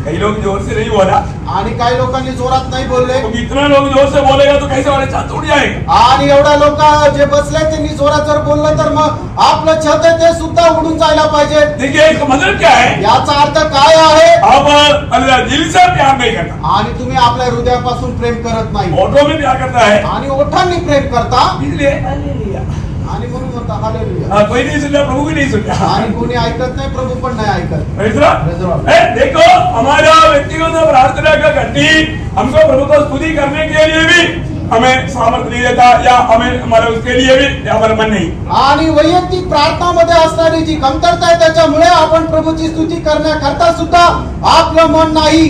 कई लोग जोर से नहीं बोला, आणि काही लोकांनी जोरात नाही बोलले. तो इतना लोग जोर से बोलेगा तो कैसे वाले छत उड़ जाएगा. आणि एवढा लोक जे बसले त्यांनी जोरात जर बोललं तर मग आपलं छत आहे ते सुद्धा उडून जायला पाहिजे. देखिए इसका मतलब क्या है? याचा अर्थ काय आहे? आप अल्लाह दिल से प्यार नहीं करता, आणि तुम्ही आपल्या हृदयापासून प्रेम करत नाही ऑटो में प्यार करता है, आणि ओठांनी प्रेम करता. इसलिए हालेलुया. आणि म्हणून म्हणता हालेलुया. कोई नहीं सुनता, प्रभु भी नहीं सुनता. आणि कोणी ऐकत नाही, प्रभु पण नाही ऐकत. Praise the Lord. देखो हमारा व्यक्तिगत प्रार्थना का घंटी हमको प्रभु को स्तुति करने के लिए भी हमें सामर्थ्य नहीं देता, या हमें हमारे उसके लिए भी हमारा मन नहीं. आणि वैयक्तिक प्रार्थनामध्ये असणारी जी कमतरता आहे त्याच्यामुळे आपण प्रभूची स्तुती करण्याकरता सुद्धा आपलं मन नाही.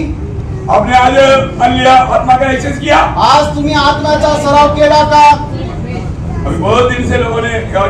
आपने आज अलिया आत्मा का एक्सरसाइज किया? आज तुम्ही आत्म्याचा सराव केला का? अभी बहुत दिन से लोगों ने क्या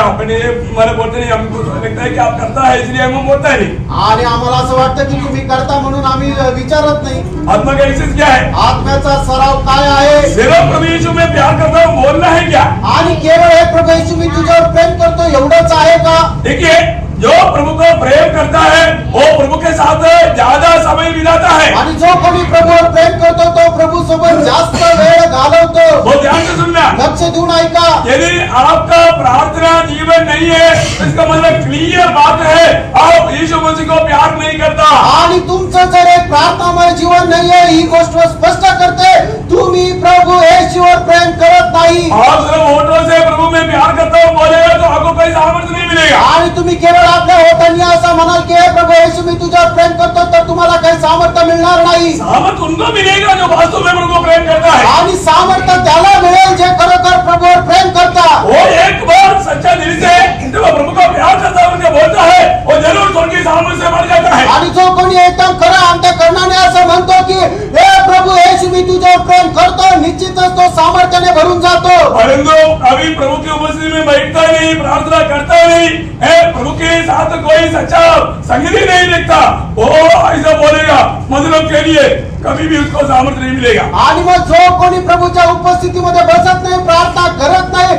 अपने हमारे बोलते नहीं, हमको लगता है कि आप करता है इसलिए हम बोलता है नहीं. आणि आम्हाला असं वाटतं की तुम्ही करता म्हणून आम्ही विचारत नाही. आत्मा का एक्सरसाइज क्या है? आत्म्याचा सराव काय आहे? सिर्फ प्रभु यीशु में प्यार करता हूँ बोलना है क्या? आणि केवळ हे प्रभू येशू मी तुझ्यावर प्रेम करतो एवढंच आहे का? देखिए जो प्रभु को प्रेम करता है वो प्रभु के साथ ज्यादा समय बिताता है. आणि जो कोणी प्रभूवर प्रेम करतो तो प्रभू सोबत जास्त वेळ घालवतो. वो ध्यान से सुनना, लक्ष देऊन ऐका. यदि आपका प्रार्थना जीवन नहीं है इसका मतलब क्लियर बात है आप यीशु मसीह को प्यार नहीं करता. आणि तुमचं जर एक प्रार्थनामय जीवन नाहीये ही गोष्ट स्पष्ट करते तुम्ही प्रभू येशूवर प्रेम करत नाही. आप सिर्फ होठों से प्रभु में प्यार करता हूँ बोलेगा तो आपको कोई सामर्थ्य नहीं मिलेगा. आणि तुम्ही केवळ आपल्या होठांनी असं म्हणाल की हे प्रभू येशू मी तुझ्यावर प्रेम करतो तर तुम्हाला काही सामर्थ्य मिळणार नाही. सामर्थ्य उनको मिलेगा जो वास्तव में प्रभु को प्रेम करता है. आणि सामर्थ्य त्याला मिळेल जे खरोखर प्रभूवर प्रेम करता. वो एक बार सच्चा दिल से जब प्रभु को प्यार करता है उनके बोलता है वो जरूर उनकी सामर्थ्य से बढ़ जाता है. आणि जो कोणी एकदम खरा अंतःकरणाने असं म्हणतो की हे प्रभू येशू मी तुझ्यावर प्रेम करतो निश्चितच तो सामर्थ्याने भरून जातो. परंतु अभी प्रभु की उपस्थिति में बैठता नहीं, प्रार्थना करता नहीं है, प्रभु के साथ कोई सच्चा संगति नहीं देखता, वो ऐसा बोलेगा मतलब के लिए कभी भी उसको सामर्थ्य नहीं मिलेगा. आणि मग जो कोणी प्रभूच्या उपस्थितीमध्ये बसत नाही, प्रार्थना करत नाही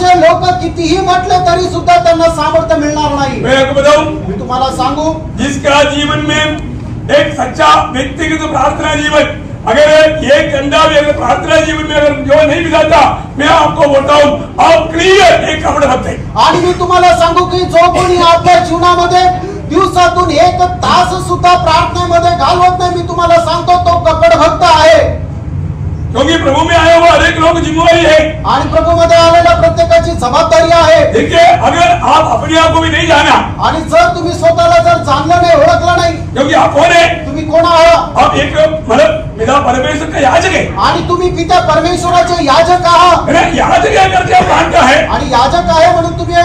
असे लोक कितीही म्हटले तरी सुद्धा त्यांना सामर्थ्य मिळणार नाही। मैं आपको बताऊं, मी तुम्हाला सांगू, जिसका जीवन में एक सच्चा व्यक्तिगत प्रार्थना जीवन, अगर एक घंटा भी अगर प्रार्थना जीवन में अगर जो नहीं बिताता, मैं आपको बताऊं, आप क्लियर एक कपड़े बनते। आणि मी तुम्हाला सांगू की जो कोणी आपल्या जीवनामध्ये दिवसातून 1 तास सुद्धा प्रार्थनेमध्ये घालवत नाही, मी तुम्हाला सांगतो तो कपड भक्त आहे। क्योंकि प्रभु में आया हुआ हर एक लोग जिम्मेवारी है, आणि प्रभू मध्ये आलेल्या प्रत्येकाची जबाबदारी आहे। देखिए अगर आप अपने आप को भी नहीं जाना, आणि जर तुम्ही स्वतःला जर जाणलं नाही, ओळखलं नाही, क्योंकि आप कौन है, तुम्ही कोण आहात, आप एक मतलब पिता परमेश्वर का याजक है। आणि तुम्ही पिता परमेश्वराचे याजक आहात, अरे याजक है करके आप मानता है, आणि याजक आहे म्हणून तुम्ही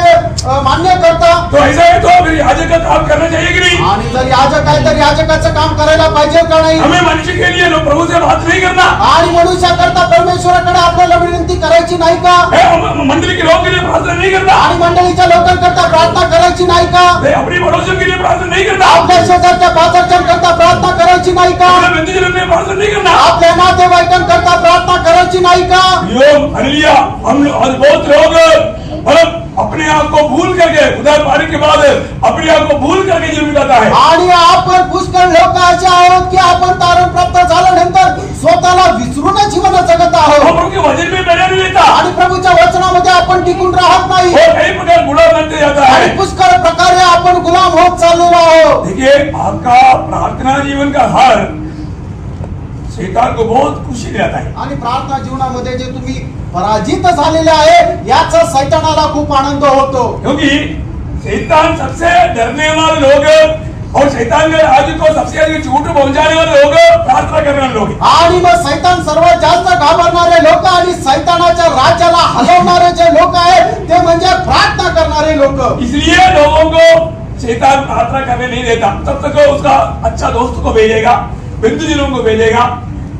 मान्य करता, तो ऐसा है तो फिर याजक का काम करना चाहिए कि नहीं? आणि जर याजक आहे तर याजकाचं काम करायला पाहिजे का नाही? हमें मनुष्य के लिए लोग प्रभु से बात नहीं करना आणि मनुष्याकरता परमेश्वराकडे आपल्याला विनंती करायची नाही का? है, मंदिर के लोगों के लिए प्रार्थना नहीं करना, आणि मंडळीच्या लोकांकरता प्रार्थना करायची नाही का? है, अपनी पड़ोसियों के लिए प्रार्थना नहीं करना, आपल्या शेजारच्या पाजारच्यांकरता प्रार्थना करायची नाही का? अपने बंधुजनों के लिए प्रार्थना नहीं करना। आपल्या नातेवाईकांकरता प्रार्थना करायची नाही का? योग हालेलुया, हम आज बहुत लोग मतलब अपने आप को भूल करके उधर पाने के बाद अपने आप को भूल करके जीवन बिताता है। आणि आपण पुष्कळ लोक असे आहोत की आपण तारण प्राप्त झाल्यानंतर स्वतःला विसरून जीवन जगत हम आहोत, प्रभु के वचन में बने नहीं रहता आणि प्रभूच्या वचनामध्ये आपण टिकून राहत नाही, और कई प्रकार गुलाम बनते जाता आणि है। पुष्कळ प्रकारे आपण गुलाम होत चाललेलो आहोत। देखिए आपका प्रार्थना जीवन का हार शैतान को बहुत खुशी दिलाता है, आणि प्रार्थना जीवनामध्ये जे तुम्ही पराजित झालेले आहे याचा शैतानाला खूप आनंद होतो, क्योंकि शैतान सबसे डरने वाले लोग और शैतान के राज्य को सबसे अधिक झूठ पहुंचाने वाले लोग प्रार्थना करने वाले लोग हैं। आणि मग शैतान सर्वात जास्त घाबरणारे लोक आणि शैतानाच्या राज्याला हलवणारे जे लोक आहेत ते म्हणजे प्रार्थना करणारे लोक। इसलिए लोगों को शैतान प्रार्थना करने नहीं देता, तब तक वो उसका अच्छा दोस्त को भेजेगा, बंधुजनों को भेजेगा,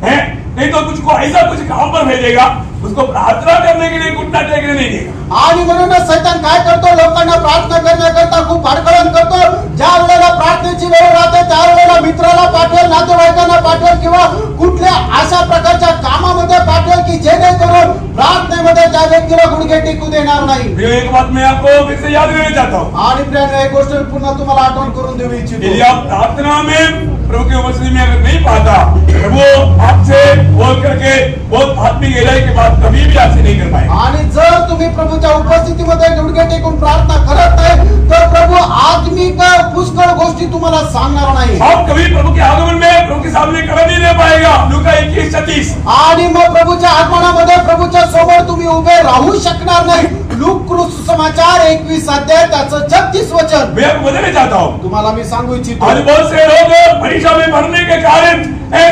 है नहीं तो कुछ को ऐसा कुछ काम पर भेजेगा, उसको प्रार्थना करने के लिए घुटना टेकने नहीं देगा। आणि म्हणूनच शैतान काय करतो, लोकांना प्रार्थना करण्याकरता खूप अडकळण करतो। ज्या वेळेला प्रार्थनेची वेळ राहते त्या वेळेला मित्राला पाठवेल, नातेवाईकांना पाठवेल किंवा कुठल्या अशा प्रकारच्या कामामध्ये पाठवेल की जेणेकरून प्रार्थनेमध्ये त्या व्यक्तीला गुडघे टेकू देणार नाही। एक बात मैं आपको फिर से याद देना चाहता हूँ, आणि प्रियांनो, एक गोष्ट पुन्हा तुम्हाला आठवण करून देऊ यदि इच्छितो, आप प्रार्थना में प्रभु की उपस्थिति में अगर नहीं पाता, प्रभु आपसे बोल करके बहुत आत्मिक गहराई के बाद कभी भी आपसे नहीं कर पाएगा। आणि जर तुम्ही प्रभूच्या उपस्थितीमध्ये गुडघे टेकून प्रार्थना करत नाही तर प्रभू आत्मिक पुष्कळ गोष्टी तुम्हाला सांगणार नाही। आप कभी प्रभु के आगमन में प्रभु के सामने खड़ा नहीं रह पाएगा। लूका 21:36। आणि मग प्रभूच्या आगमनामध्ये प्रभूच्या समोर तुम्ही उभे राहू शकणार नाही। लूका सुसमाचार 21 अध्याय त्याचं 36 वचन मैं आपको बताना चाहता हूँ, तुम्हाला मी सांगू इच्छितो, आज बहुत से लोग परीक्षा में पढ़ने के कारण,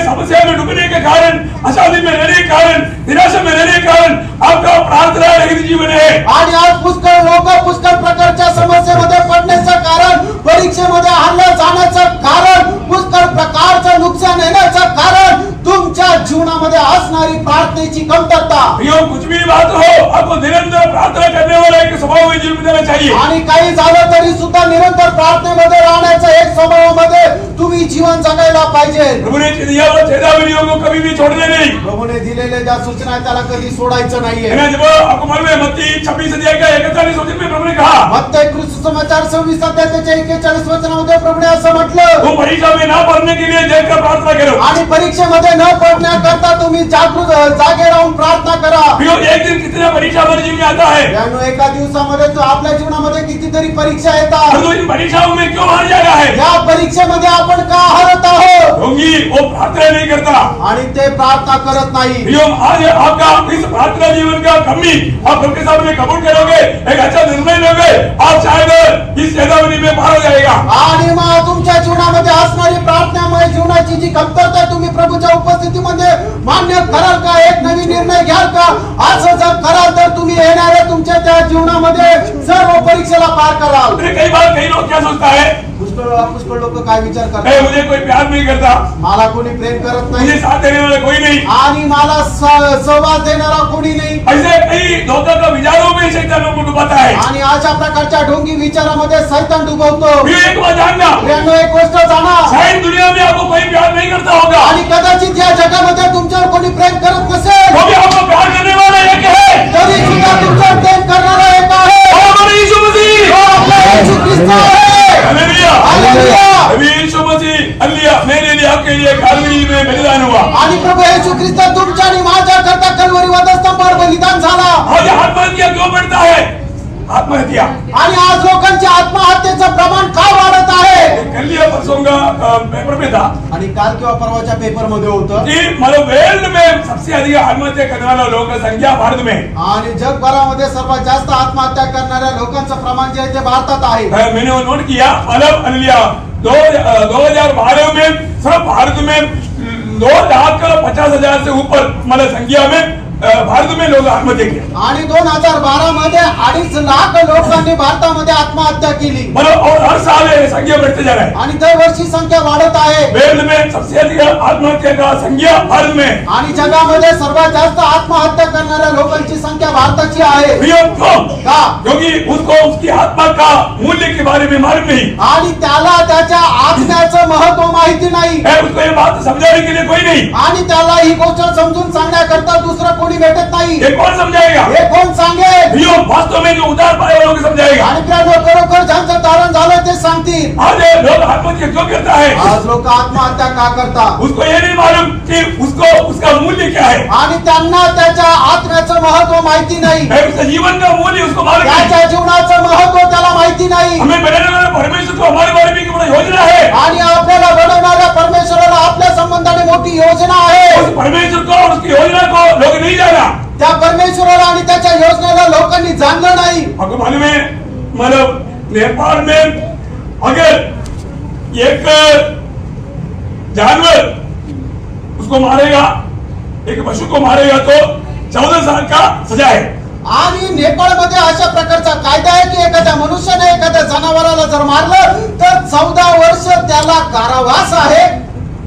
समस्या में डूबने के कारण, अशांति में रहने के कारण, निराशा में रहने के कारण आपका प्रार्थना रहित जीवन है। आणि आज पुष्कळ लोक पुष्कळ प्रकारच्या समस्येमध्ये पडण्याचं कारण, परीक्षेमध्ये हारलं जाण्याचं कारण, पुष्कळ प्रकारचं नुकसान येण्याचं कारण तुमच्या जीवनामध्ये असणारी प्रार्थनेची कमतरता। प्रियो, कुछ भी बात हो, आपको निरंतर प्रार्थना करने वाला एक स्वभाव में जीवन देना चाहिए। आणि काही झालं तरी सुद्धा निरंतर प्रार्थनेमध्ये राहण्याचं एक स्वभावामध्ये तुम्ही जीवन जगायला पाहिजे। प्रभु ने दिया हुआ चेतावनियों को कभी भी छोड़ने नहीं। प्रभूने दिलेल्या ज्या सूचना आहेत त्याला कधी सोडायचं नाहीये। है ना, जब आपको मालूम है मत्ती 26 अध्याय का 41 वचन में प्रभु ने कहा, मत्ती सुसमाचार 26 अध्याय त्याच्या 41 वचनामध्ये प्रभूने असं म्हटलं, वो परीक्षा में ना पढ़ने के लिए जग कर प्रार्थना करो। आणि परीक्षेमध्ये न पडण्याकरता तुम्ही जागे राहून प्रार्थना करा। प्रियो, एक दिन कितना परीक्षा हमारे जीवन में आता है, यानो एका दिवसामध्ये तो आपल्या जीवनामध्ये कितीतरी परीक्षा येतात। तो इन परीक्षाओं में क्यों हार जा रहा है? या परीक्षेमध्ये आपण का हारत आहोत? क्योंकि वो प्रार्थना नहीं करता। आणि ते प्रार्थना करत नाही। प्रियो, आज आपका इस प्रार्थना जीवन का कमी आप प्रभु के सामने कबूल करोगे, एक अच्छा निर्णय लोगे, आप शायद इस चेतावनी में पार हो जाएगा। आणि मग तुमच्या जीवनामध्ये असणारी प्रार्थनामुळे जीवनाची जी कमतरता आहे तुम्ही प्रभूच्या उपस्थितीमध्ये मान्य कराल का? एक नवीन निर्णय घ्याल का? असं जर कराल तर तुम्ही येणाऱ्या तुमच्या त्या जीवनामध्ये सर्व परीक्षेला पार कराल। कई बार कई लोग क्या सोचता है, पुष्कळ लोक काय विचार "ए, करतात, मुझे कोई प्यार नहीं करता, मला कोणी प्रेम करत मुझे नाही साथ देने वाला कोई नहीं।" आणि मला सहवास देणारा कोणी नाही। ऐसे कई धोखा का विचारों में शैतान को डुबाता है। आणि अशा प्रकारच्या ढोंगी विचारामध्ये शैतान डुबवतो। प्रियो, एक बात जानना, प्रियांनो, एक गोष्ट जाणा, शायद दुनिया में आपको कोई प्यार नहीं करता होगा, आणि कदाचित या जगामध्ये तुमच्यावर कोणी प्रेम करत नसेल क्योंकि आपको प्यार करने वाला एक है। तरी सुद्धा तुमच्यावर प्रेम करणारा आत्महत्या आणि आज लोकांच्या आत्महत्येचं प्रमाण का वाढत आहे? कल या परसों का पेपर में था आणि काल किंवा परवाच्या पेपर मध्ये होतं कि मतलब वर्ल्ड में सबसे अधिक आत्महत्या करने वाला लोगों की संख्या भारत में आणि जगभरामध्ये सर्वात जास्त आत्महत्या करणाऱ्या लोकांचं प्रमाण जे आहे ते भारतात आहे. मैंने वो नोट किया मतलब लिया 2012 में सिर्फ भारत में 2,50,000 से ऊपर मतलब संख्या में भारत में लोग आत्महत्या किया आणि 2012 मध्ये 2.5 लाख लोकांनी भारतामध्ये आत्महत्या केली. मतलब और हर साल ये संख्या बढ़ते जा रहा है. आणि दरवर्षी संख्या वाढत आहे. वर्ल्ड में सबसे अधिक आत्महत्या का संख्या भारत में आणि जगामध्ये सर्वात जास्त आत्महत्या करणाऱ्या लोकांची संख्या भारताची आहे. का? क्योंकि उसको उसकी आत्मा का मूल्य के बारे में मालूम नहीं आणि त्याला त्याच्या आत्म्याचं महत्व माहिती नाही है. उसको ये बात समझाने के लिए कोई नहीं. आणि त्याला ही गोष्ट समजून सांगण्याकरता दुसरं कोणी भेटत नाही. ये कौन समझाएगा? हे कोण सांगेल? वास्तव में जो उधार पाए वालों को समझाएगा. आणि त्या खरोखर ज्यांचं तारण झालं ते सांगतील. आज लोग आत्महत्या क्यों करता है? आज लोक आत्महत्या का करतात? उसको ये नहीं मालूम कि उसको उसका मूल्य क्या है. आणि त्यांना त्याच्या आत्म्याचं महत्व माहिती नाही. उसका जीवन का मूल्य उसको मालूम नहीं. त्याच्या जीवनाचं महत्व त्याला माहिती नाही. हमें बनाने वाले परमेश्वर को हमारे बारे में क्या योजना है. आणि आपल्याला बनवणाऱ्या परमेश्वराला आपल्या संबंधाने मोठी योजना आहे. उस परमेश्वर को और उसकी योजना को लोग नहीं जाना. त्या परमेश्वराला आणि त्याच्या योजनेला लोकांनी जाणलं नाही. आपको मालूम है मतलब नेपाल में अगर एक जानवर उसको मारेगा, एक पशु को मारेगा तो 14 साल का सजा है. आणि नेपाळमध्ये अशा प्रकारचा कायदा आहे की एखाद्या मनुष्याने एखाद्या जनावराला जर मारलं तर 14 वर्ष त्याला कारावास आहे.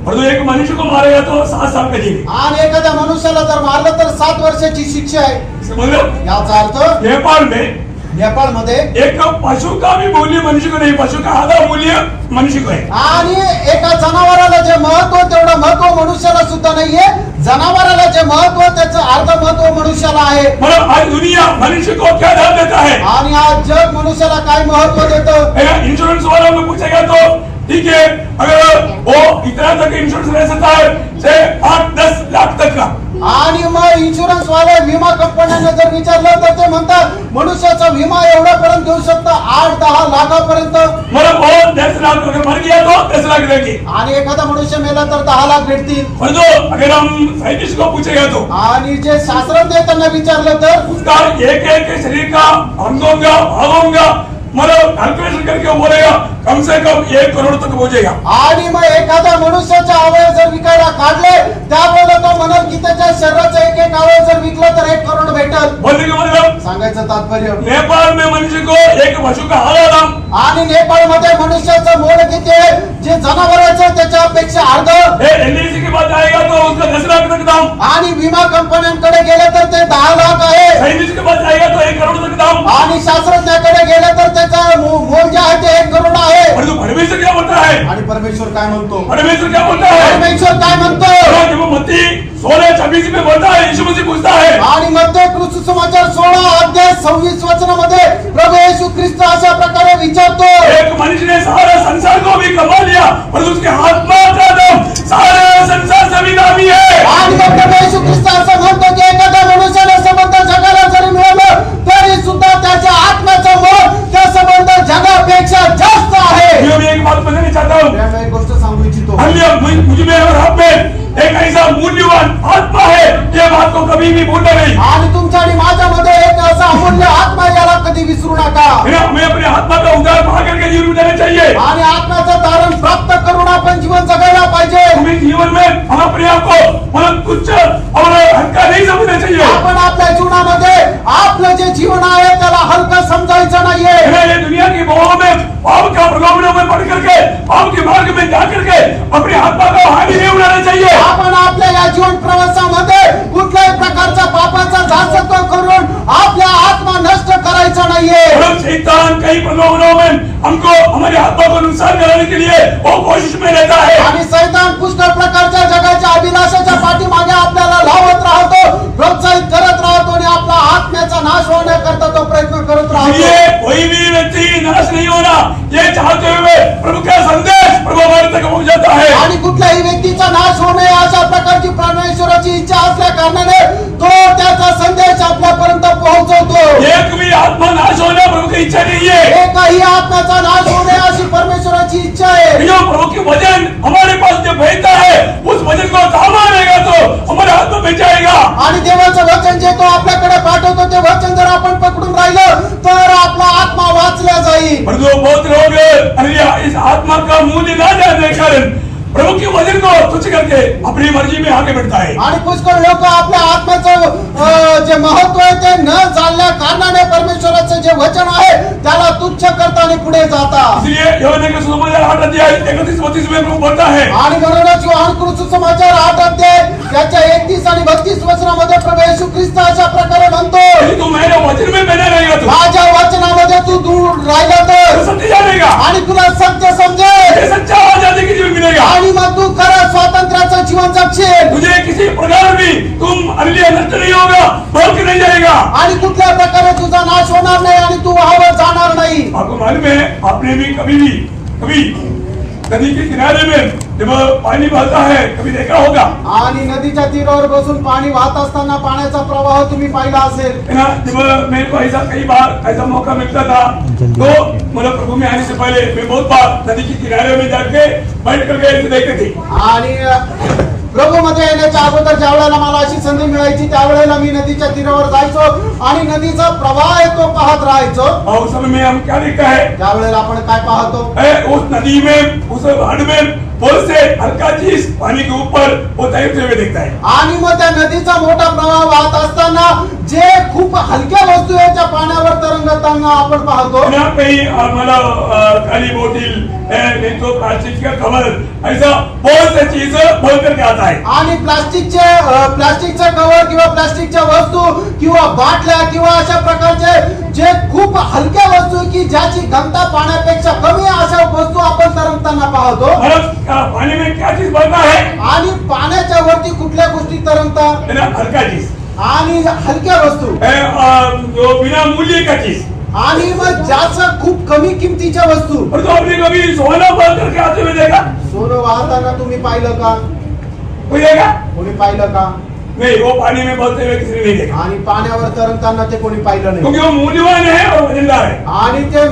और तो एक मनुष्य को मारेगा तो 7 साल का जेल. आणि एखाद्या मनुष्याला जर मारलं तर 7 वर्षाची शिक्षा आहे. मतलब याचा अर्थ नेपाल में नेपाळमध्ये एक पशु का भी मूल्य मनुष्य को नहीं, पशु का आधा मूल्य मनुष्य को है. आणि एका जनावराला जे महत्व तेवढं महत्व मनुष्याला सुद्धा नाहीये. जनावराला जे महत्व त्याचं अर्ध महत्व मनुष्याला आहे. मतलब आज दुनिया मनुष्य को क्या दान देता है. आणि आज जग मनुष्याला काय महत्व देतं. इंश्योरेंस वाला में पूछेगा तो ठीक है, अगर वो इतना तक इंश्योरेंस ले सकता है से 8-10 लाख तक का. आणि मग इन्शुरन्स वाले विमा कंपन्यांना जर विचारलं तर ते म्हणतात मनुष्याचा विमा एवढ्यापर्यंत घेऊ शकतो 8-10 लाखापर्यंत. मतलब वो 10 लाख अगर मर गया तो 10 लाख देंगे. आणि एखादा मनुष्य मेला तर 10 लाख भेटतील. और जो अगर हम साइंटिस्ट को पूछेगा तो आणि जे शास्त्रज्ञ त्यांना विचारलं तर उसका एक शरीर का अंगों का भागों का मतलब कैलकुलेशन करके वो बोलेगा कम से कम 1 करोड़ तक पहुंचेगा. आणि मग एखाद्या मनुष्याचे अवयव जर विकायला काढले त्यावेळेला तो म्हणेल की त्याच्या शरीराचा एक अवयव जर विकला तर 1 करोड भेटल. बोलने का मतलब सांगायचं तात्पर्य नेपाल में मनुष्य को एक पशु का आधा दाम. आणि नेपाळमध्ये मनुष्याचं मोल किती आहे जे जनावरांचं त्याच्यापेक्षा अर्ध. एलआईसी के पास जाएगा तो उसका 10 लाख तक दाम. आणि विमा कंपन्यांकडे गेले तर ते 10 लाख आहे. साइंटिस्ट के पास जाएगा तो 1 करोड़ तक दाम. आणि शास्त्रज्ञाकडे गेले तर त्याचा मोल जे आहे ते 1 करोड आहे. और तो परमेश्वर क्या बोलता है. आणि परमेश्वर काय म्हणतो. परमेश्वर क्या बोलता है. परमेश्वर काय म्हणतो. जब मत्ती 16:26 में बोलता है, यीशु मसीह पूछता है. आणि मत्ती सुसमाचार 16 अध्याय 26 वचनामध्ये प्रभू येशू ख्रिस्त अशा प्रकारे विचारतो. एक मनुष्य ने सारा संसार को भी कमा लिया पर उसके आत्मा का दाम सारे संसार से भी दामी है. आणि मग प्रभू येशू ख्रिस्त असं म्हणतो की एखाद्या मनुष्याने संबंध जगाला जरी मिळवलं तरी सुद्धा त्याच्या आत्म्याचं मोल त्या संबंध जगापेक्षा जास्त आहे. मैं एक बात बताना चाहता हूँ. मैं एक गोष्ट सांगू इच्छितो. मुझ में और आप में एक ऐसा मूल्यवान आत्मा है, ये बात को कभी भी भूलना नहीं. आणि तुमच्या आणि माझ्यामध्ये एक असा अमूल्य आत्मा याला कधी विसरू नका. हमें अपने आत्मा का उद्धार पा करके जीवन देना चाहिए. आणि आत्म्याचं तारण प्राप्त करून आपण जीवन जगायला पाहिजे. हमें जीवन में हम अपने आप को मतलब तुच्छ और हल्का नहीं समझना चाहिए. आपण आपल्या जीवनामध्ये आपलं जे जीवन आहे त्याला हलकं समजायचं नाहीये. ये दुनिया की मोह में पाप का प्रलोभनों में पड़ करके पाप के मार्ग में जा करके अपनी आत्मा को हानि नहीं उड़ाना चाहिए. आपण आपल्या या जीवन प्रवासामध्ये कुठल्याही प्रकारचा पापाचा दासत्व करून आपल्या आत्मा नष्ट करायचा नाहीये. शैतान कई प्रलोभनों में हमको हमारी आत्मा को नुकसान कराने के लिए वो कोशिश में रहता है. आणि शैतान पुष्कळ प्रकारच्या जगाच्या अभिलाषाच्या पाठीमागे आपल्याला लावत राहतो, प्रोत्साहित करत राहतो आणि आपला आत्म्याचा नाश होण्याकरता तो प्रयत्न करत राहतो. ये कोई भी व्यक्ति नाश नहीं होना ये चाहते हुए प्रभु का संदेश प्रभु हमारे तक पहुंच जाता है. आणि कुठल्याही व्यक्तीचा नाश होणे अशा प्रकारची परमेश्वराची इच्छा असल्या कारणाने तो त्याचा संदेश आपल्यापर्यंत पोहोचवतो. एक भी आत्मा नाश होने आत्म्याचा नाश होणे अशी परमेश्वराची इच्छा आहे। जो प्रभु के वचन हमारे पास जो भेजता है उस वचन को थामाएगा तो हमारा आत्मा बचाएगा। आणि देवाचं वचन जे तो आपल्याकडे पाठवतो ते वचन जर आपण पकडून राहिलं तर आपला आत्मा वाचला जाईल। पर जो बहुत लोग इस आत्मा का मूल्य ना जानने के कारण प्रभु के वचन को तुच्छ करके अपनी मर्जी में आगे बढ़ता है। आणि पुष्कळ लोक आपल्या आत्म्याचं जे महत्व आहे ते न जाणल्या कारणाने परमेश्वराचं जे वचन आहे त्याला तुच्छ करता आणि पुढे जातात। इसलिए यूहन्ना के सुसमाचार 8 अध्याय 31-32 में प्रभु बोलता है। आणि म्हणूनच यूहन्ना सुसमाचार 8 अध्याय त्याच्या 31 आणि 32 वचनामध्ये प्रभू येशू ख्रिस्त अशा प्रकारे म्हणतो, यदि तू मेरे वचन में बना रहेगा तो माझ्या वचनामध्ये तू दूर राहिला तर सत्य जानेगा आणि तुला सत्य समजेल, ये सच्चा आजादी की जीवन मिलेगा। आणि मग तू खरं स्वातंत्र्याचं जीवन जगशील। तुझे किसी प्रकार भी तुम अन्य नष्ट नहीं होगा, भटक नहीं जाएगा। आणि कुठल्या प्रकारे तुझा नाश होणार नाही आणि तू वाहवर जाणार नाही। आपको मालूम है आपने भी कभी नदी के किनारे में जब पानी बहता है कभी देखा होगा आणि नदीच्या तीरावर बसून पाणी वाहत असताना पाण्याचा प्रवाह तुम्ही पाहिला असेल है ना। जब मेरे को ऐसा कई बार ऐसा मौका मिलता था तो मतलब प्रभु में आने से पहले मैं बहुत बार नदी के किनारे में जाके बैठ करके ऐसे देखते थे। आणि प्रभू मध्ये येण्याच्या अगोदर ज्या वेळेला मला अशी संधी मिळायची त्यावेळेला मी नदीच्या तीरावर जायचो आणि नदीचा प्रवाह आहे तो पाहत राहायचो। और उस समय में हम क्या देखता है, त्यावेळेला आपण काय पाहतो, उस नदी में उस हड में बहुत से हल्का चीज पानी के ऊपर वो तैरते हुए देखता है। आणि मग त्या नदीचा मोठा प्रवाह वाहत असताना जे खूप हलक्या वस्तू आहेत त्या पाण्यावर तरंगताना आपण पाहतो। कहीं मतलब काली बोतल नहीं तो प्लास्टिक का कवर ऐसा बहुत सी चीजें भर करके आता है। आणि प्लास्टिकचं कवर किंवा प्लास्टिकच्या वस्तू किंवा बाटल्या किंवा अशा प्रकारचे जे खूप हलक्या वस्तू की ज्याची घनता पाण्यापेक्षा कमी अशा वस्तू आपण तरंगताना पाहतो। पानी में क्या चीज बनता है, आणि पाण्याच्या वरती कुठल्या गोष्टी तरंगतात, हल्का चीज आणि हलक्या वस्तू जो बिना मूल्य का चीज, आणि मग जास्त खूप कमी किमतीच्या वस्तू। और तो आपने कभी सोना भर करके आते हुए देखा, सोनं वाहताना तुम्ही पाहिलं का, कोई देखा कोणी पाहिलं का, नहीं, वो पानी में बहते हुए किसी ने नहीं देखा। आणि पाण्यावर तरंगताना ते कोणी पाहिलं नाही, क्योंकि वो मूल्यवान है और वजनदार है। आणि ते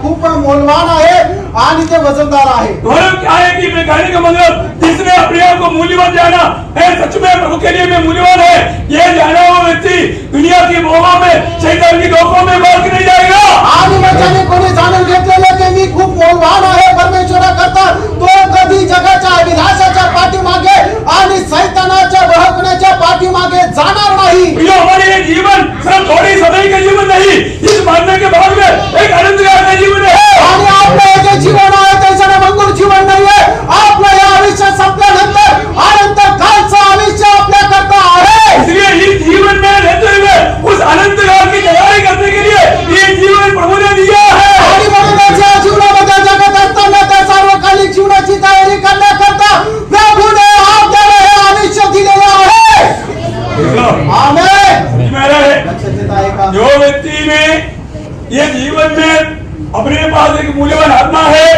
खूप मौल्यवान आहे आणि ते वजनदार आहे। मतलब क्या है कि मैं कहने का मतलब जिसने अपने आप को मूल्यवान जाना है, सच में प्रभु के लिए मैं मूल्यवान है, ये जाना हुआ व्यक्ति दुनिया की भोगों में शैतान की धोखों में बह नहीं जाएगा। आणि मग ज्याने कोणी जाणून घेतलेलं की मी खूप मौल्यवान आहे परमेश्वराकरता, तो कधी जगाच्या अभिलाषाच्या पाठीमागे आणि शैतानाच्या बहकण्याच्या पाठीमागे जाणार नाही। ये हमारे लिए जीवन सिर्फ थोड़ी समय का जीवन नहीं, इस मरने के बाद में एक अनंतकाल का जीवन है। आणि आपलं जे जीवन आहे ते क्षणभंगुर जीवन नाहीये, आपलं हे आयुष्य संपल्यानंतर अनंत कालचं आयुष्य आपल्याकरता आहे। इसलिए इस जीवन में रहते हुए उस अनंत काल की तैयारी करने के लिए ये जीवन प्रभु ने दिया है। आणि म्हणूनच या जीवनामध्ये जगत असताना त्या सार्वकालिक जीवनाची तयारी करण्याकरता प्रभूने आपल्याला हे आयुष्य दिलेलं आहे। आमेन। लक्षात येत आहे का? जो व्यक्ति में ये जीवन में अपने पास एक मूल्यवान आत्मा है,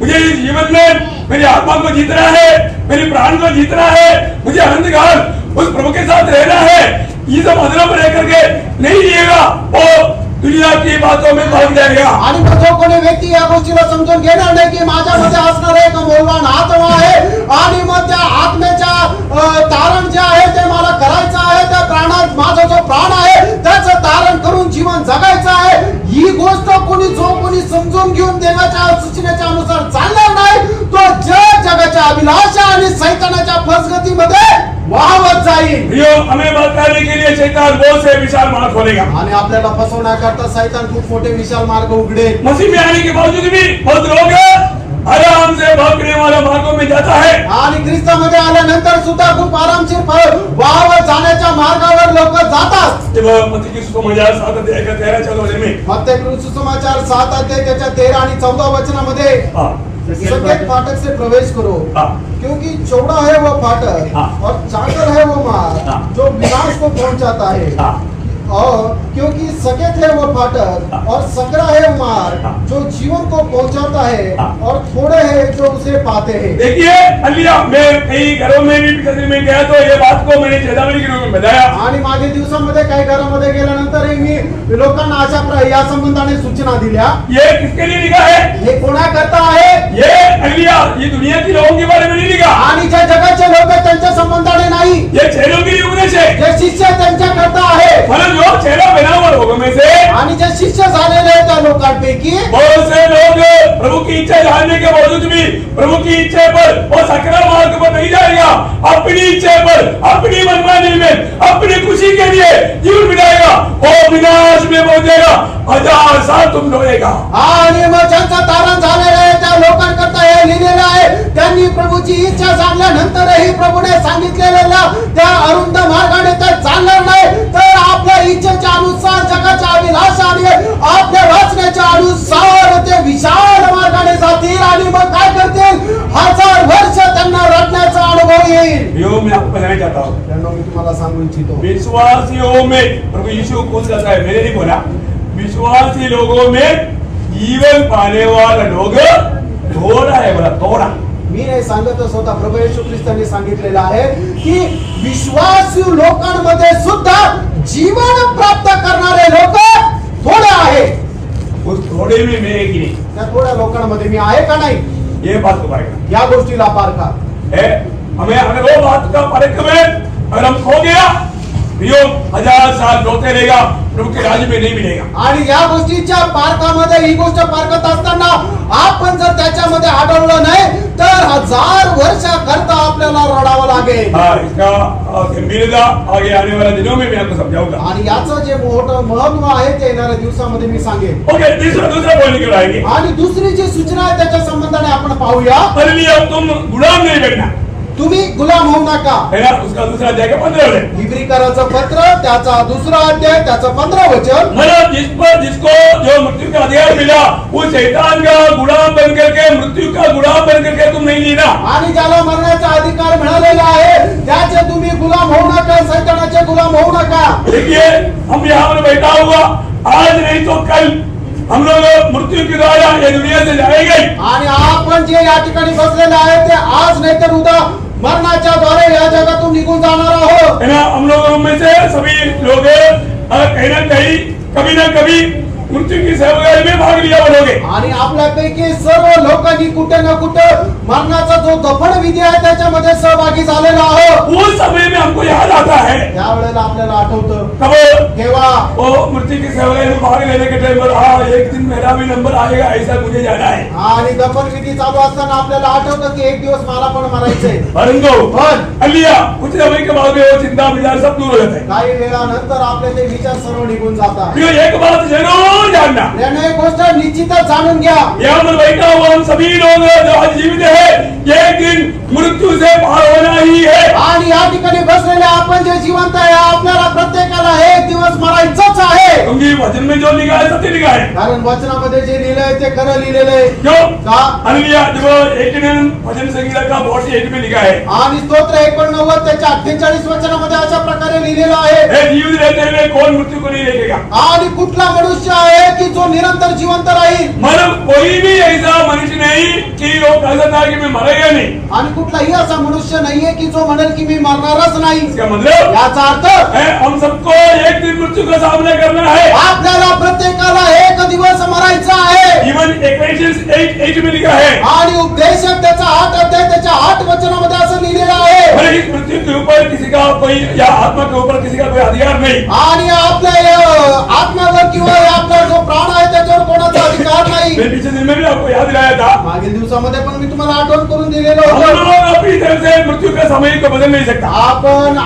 मुझे इस जीवन में मेरी आत्मा को जीतना है, मेरी प्राण को जीतना है, मुझे अनंत काल उस प्रभु के साथ रहना है, ये सब अधूरा पर रह करके नहीं जिएगा वो दुनिया की बातों में भाग जाएगा। आणि मग जो कोणी व्यक्ती या गोष्टीला समजून घेणार नाही की माझ्यामध्ये असणारा एक मौल्यवान आत्मा आहे आणि मग त्या आत्म्याच्या तारण जे आहे ते मला करायचं आहे, त्या प्राणात माझा जो प्राण आहे त्याचं तारण करून जीवन जगायचं आहे, ही गोष्ट कोणी समजून घेऊन देवाच्या सूचनेच्या अनुसार चालणार नाही, तो जगाच्या अभिलाषा आणि शैतानाच्या फसगतीमध्ये वाहवत जाईल। हमें बचाने के लिए शैतान बहुत से विशाल मार्ग खोलेगा आणि आपल्याला फसवण्याकरता शैतान खूप मोठे विशाल मार्ग उघडेल। मसीह में आने के बावजूद भी बहुत लोग आराम से भागने वाले मार्गों में जाता है। आणि ख्रिस्तामध्ये आल्यानंतर सुद्धा खूप आरामशीर वाहवत जाण्याच्या मार्गावर लोक जातात। जब मत्ती की सुसमाचार 7 अध्याय का 13-14 वचन में मत्ती सुसमाचार 7 अध्याय त्याच्या 13 आणि 14 वचनामध्ये सफेद फाटक से प्रवेश करो क्योंकि चौड़ा है वो फाटक और चाकर है वो मार्ग जो विनाश को पहुंचाता है और क्योंकि सके थे वो फाटक और सकरा है मार जो जीवन को पहुंचाता है और थोड़े हैं जो उसे पाते हैं। देखिए अलिया, मैं कई घरों में भी पिछले में गया तो ये बात को मैंने चेतावनी के रूप में बताया। आणि मागील दिवसांमध्ये काही घरामध्ये गेल्यानंतर मी लोकांना या संबंधाने सूचना दिल्या। ये किसके लिए लिखा है? हे कोणा करता आहे? ये अलिया, ये दुनिया के लोगों के बारे में नहीं लिखा। आणि ज्या जगाचे लोक आहेत त्यांच्या संबंधाने नाही, ये चेलों के लिए उपदेश है। जे शिष्य त्यांच्या करता आहे। मतलब जो चेला बना हुआ लोगों में से आणि जे शिष्य झालेले आहेत त्या लोकांपैकी बहुत से लोग प्रभु की इच्छा जानने के बावजूद भी प्रभु की इच्छा पर और सकरा मार्ग पर नहीं जाएगा, अपनी इच्छा पर, अपनी मनमानी में, अपनी खुशी के लिए जीवन बिताएगा, वो विनाश में पहुंचेगा, 1000 साल तुम रोएगा। आणि मग ज्यांचा तारण झालेला आहे त्या लोकांकरता हे लिहिलेलं आहे, त्यांनी प्रभूची इच्छा जाणल्यानंतरही प्रभूने सांगितलेल्या त्या अरुंद मार्गाने ते चालणार नाही, तर आपल्या इच्छेच्या अनुसार जगाच्या अभिलाषाने आपल्या वाचण्याच्या अनुसार ते विशाल मार्गाने जातील आणि मग काय करतील? 1000 वर्ष त्यांना रडण्याचा अनुभव येईल। यो मैं आपको बताना चाहता हूँ, मी तुम्हाला सांगू इच्छितो, विश्वासियों में प्रभु यीशु खुद कहता है, मैंने नहीं बोला, विश्वासी लोगों में जीवन पाने वाला लोग थोड़ा है, बोला थोड़ा। मी हे सांगतच होता, प्रभू येशू ख्रिस्तांनी सांगितलेलं आहे की विश्वासू लोकांमध्ये सुद्धा जीवन प्राप्त करणारे लोक थोडे आहेत। उस थोड़े में मैं एक ही नहीं, त्या थोड्या लोकांमध्ये मी आहे का नाही? ये बात को पाएगा या गोष्टीला पारखा है। हमें अगर वो बात का परख में अगर हम खो गया, यो 1000 साल रोते रहेगा, प्रभु के राज्य में नहीं मिलेगा। आणि या गोष्टीच्या पारखामध्ये ही गोष्ट पारखत असताना आपण जर त्याच्यामध्ये आढळलो नाही तर 1000 वर्षाकरता आपल्याला रडावं लागेल। हाँ, इसका गंभीरता आगे आने वाले दिनों में मैं आपको समझाऊंगा। आणि याचं जे मोठं महत्व आहे ते येणाऱ्या दिवसामध्ये मी सांगेन। ओके, दूसरा बोलने के आएंगे। आणि दुसरी जी सूचना आहे त्याच्या संबंधाने आपण पाहूया। हालेलुया, तुम गुलाम नहीं बनना, तुम्ही गुलाम होऊ नका, है ना। उसका दूसरा अध्याय का 15 है। इब्रिकराचं पत्र त्याचा दुसरा अध्याय त्याचं 15 वचन। मतलब जिसको जो मृत्यू का अधिकार मिला वो शैतान का गुलाम बन करके, मृत्यू का गुलाम बन करके तुम नहीं लेना। आणि ज्याला मरण्याचा अधिकार मिळालेला आहे त्याचे तुम्ही गुलाम होऊ नका, शैतानाचे गुलाम होऊ नका। देखिए, हम यहाँ पर बैठा हुआ आज नहीं तो कल हम लोग मृत्यू के द्वारा ये दुनिया से जाएंगे। आणि आपण जे या ठिकाणी बसलेले आहे ते आज नाही तर उद्या मरणाच्या द्वारे या जगातून निघून जाणार आहोत। है ना। हम लोगों में से सभी लोग कहीं ना कहीं, कभी ना कभी मृत्यू की सेवागारी में भाग लिया बनोगे। आणि आपल्यापैकी सर्व लोकांनी कुठे ना कुठे मरणाचा जो दफन विधी आहे त्याच्यामध्ये सहभागी झालेला आहोत। उस समय में हमको याद आता है, त्यावेळेला आपल्याला आठवतं कब केव्हा वो मृत्यु की सेवागारी में भाग लेने के टाइम पर, हाँ एक दिन मेरा भी नंबर आएगा, ऐसा मुझे जाना है। आणि दफन विधी चालू असताना आपल्याला आठवतं की एक दिवस मला पण मरायचंय। परंतु पण अलिया कुछ समय के बाद में वो चिंता विचार सब दूर हो जाते हैं। काही वेळानंतर आपले ते विचार सर्व निघून जातात। ये एक बात जरूर जानना, याने एक गोष्ट निश्चितच जाणून घ्या, यहाँ पर बैठा हुआ हम सभी लोग जो आज जीवित है, एक दिन मृत्यू से पार होना ही है। आणि या ठिकाणी बसलेले आपण जे जिवंत आहे आपल्याला प्रत्येकाला एक दिवस मरायचंच आहे। क्योंकि वचन में जो लिखा है सत्य लिखा है। कारण वचनामध्ये जे लिहिलंय ते खरं लिहिलेलं आहे। क्यों? का? हालेलुया, जब 89 भजन संगीता का 48 में लिखा है, आणि स्तोत्र 89 त्याच्या 48 वचनामध्ये अशा प्रकारे लिहिलेलं आहे, हे जीवित रहते हुए कौन मृत्यू को नहीं देखेगा। आणि कुठला मनुष्य आहे की जो निरंतर जिवंत राहील। मतलब कोई भी ऐसा मनुष्य नहीं कि वो कह सकता है कि मैं मरेगा नहीं। आणि कुठलाही असा मनुष्य नाहीये की जो म्हणेल की मी मरणारच नाही। इसका मतलब याचा अर्थ है हम सबको एक दिन मृत्यू का सामना करना है। आपल्याला प्रत्येकाला एक दिवस मरायचं आहे। इवन इक्वेशंस 8 में लिखा है, आणि उपदेशक त्याचा 8 अध्याय त्याच्या 8 वचनामध्ये असं लिहिलेलं आहे, और इस मृत्यु के ऊपर किसी का कोई, या आत्मा के ऊपर किसी का कोई अधिकार नहीं। आणि आपल्या आत्म्यावर किंवा आपला जो प्राण आहे त्याच्यावर कोणाचा अधिकार नाही। मैं पिछले दिन में भी आपको याद दिलाया था, मागील दिवसामध्ये पण मी तुम्हाला आठवण करून दिलेलं हम होतं। लोग अपनी तरफ से मृत्यू का समय को बदल नहीं सकता। आपण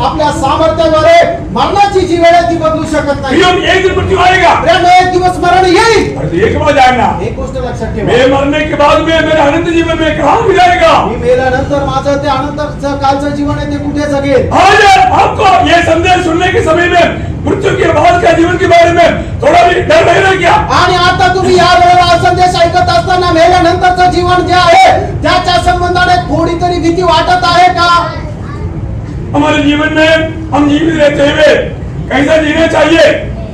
आपल्या सामर्थ्याद्वारे मरणाची जी वेळ आहे ती बदलू शकत नाही। हम एक दिन मृत्यू आएगा, प्रियांनो, एक दिवस मरण येईल। और एक बात जानना, एक गोष्ट लक्षात ठेवा, मैं मरने के बाद में मेरा अनंत जीवन में कहाँ मिलाएगा। मी मेल्यानंतर माझं ते अनंतरचं कालचं जीवन आहे ते कुठे जगेल। आज आपको ये संदेश सुनने के समय में मृत्यू के बाद का जीवन के बारे में थोड़ा भी डर लग रहा क्या? आणि आता तुम्ही या वेळेला संदेश ऐकत असताना मेल्यानंतरचं जीवन जे आहे त्याच्या संबंधाने थोडी तरी भीती वाटत आहे का? हमारे जीवन में हम जीवित रहते हुए कैसा जीना चाहिए,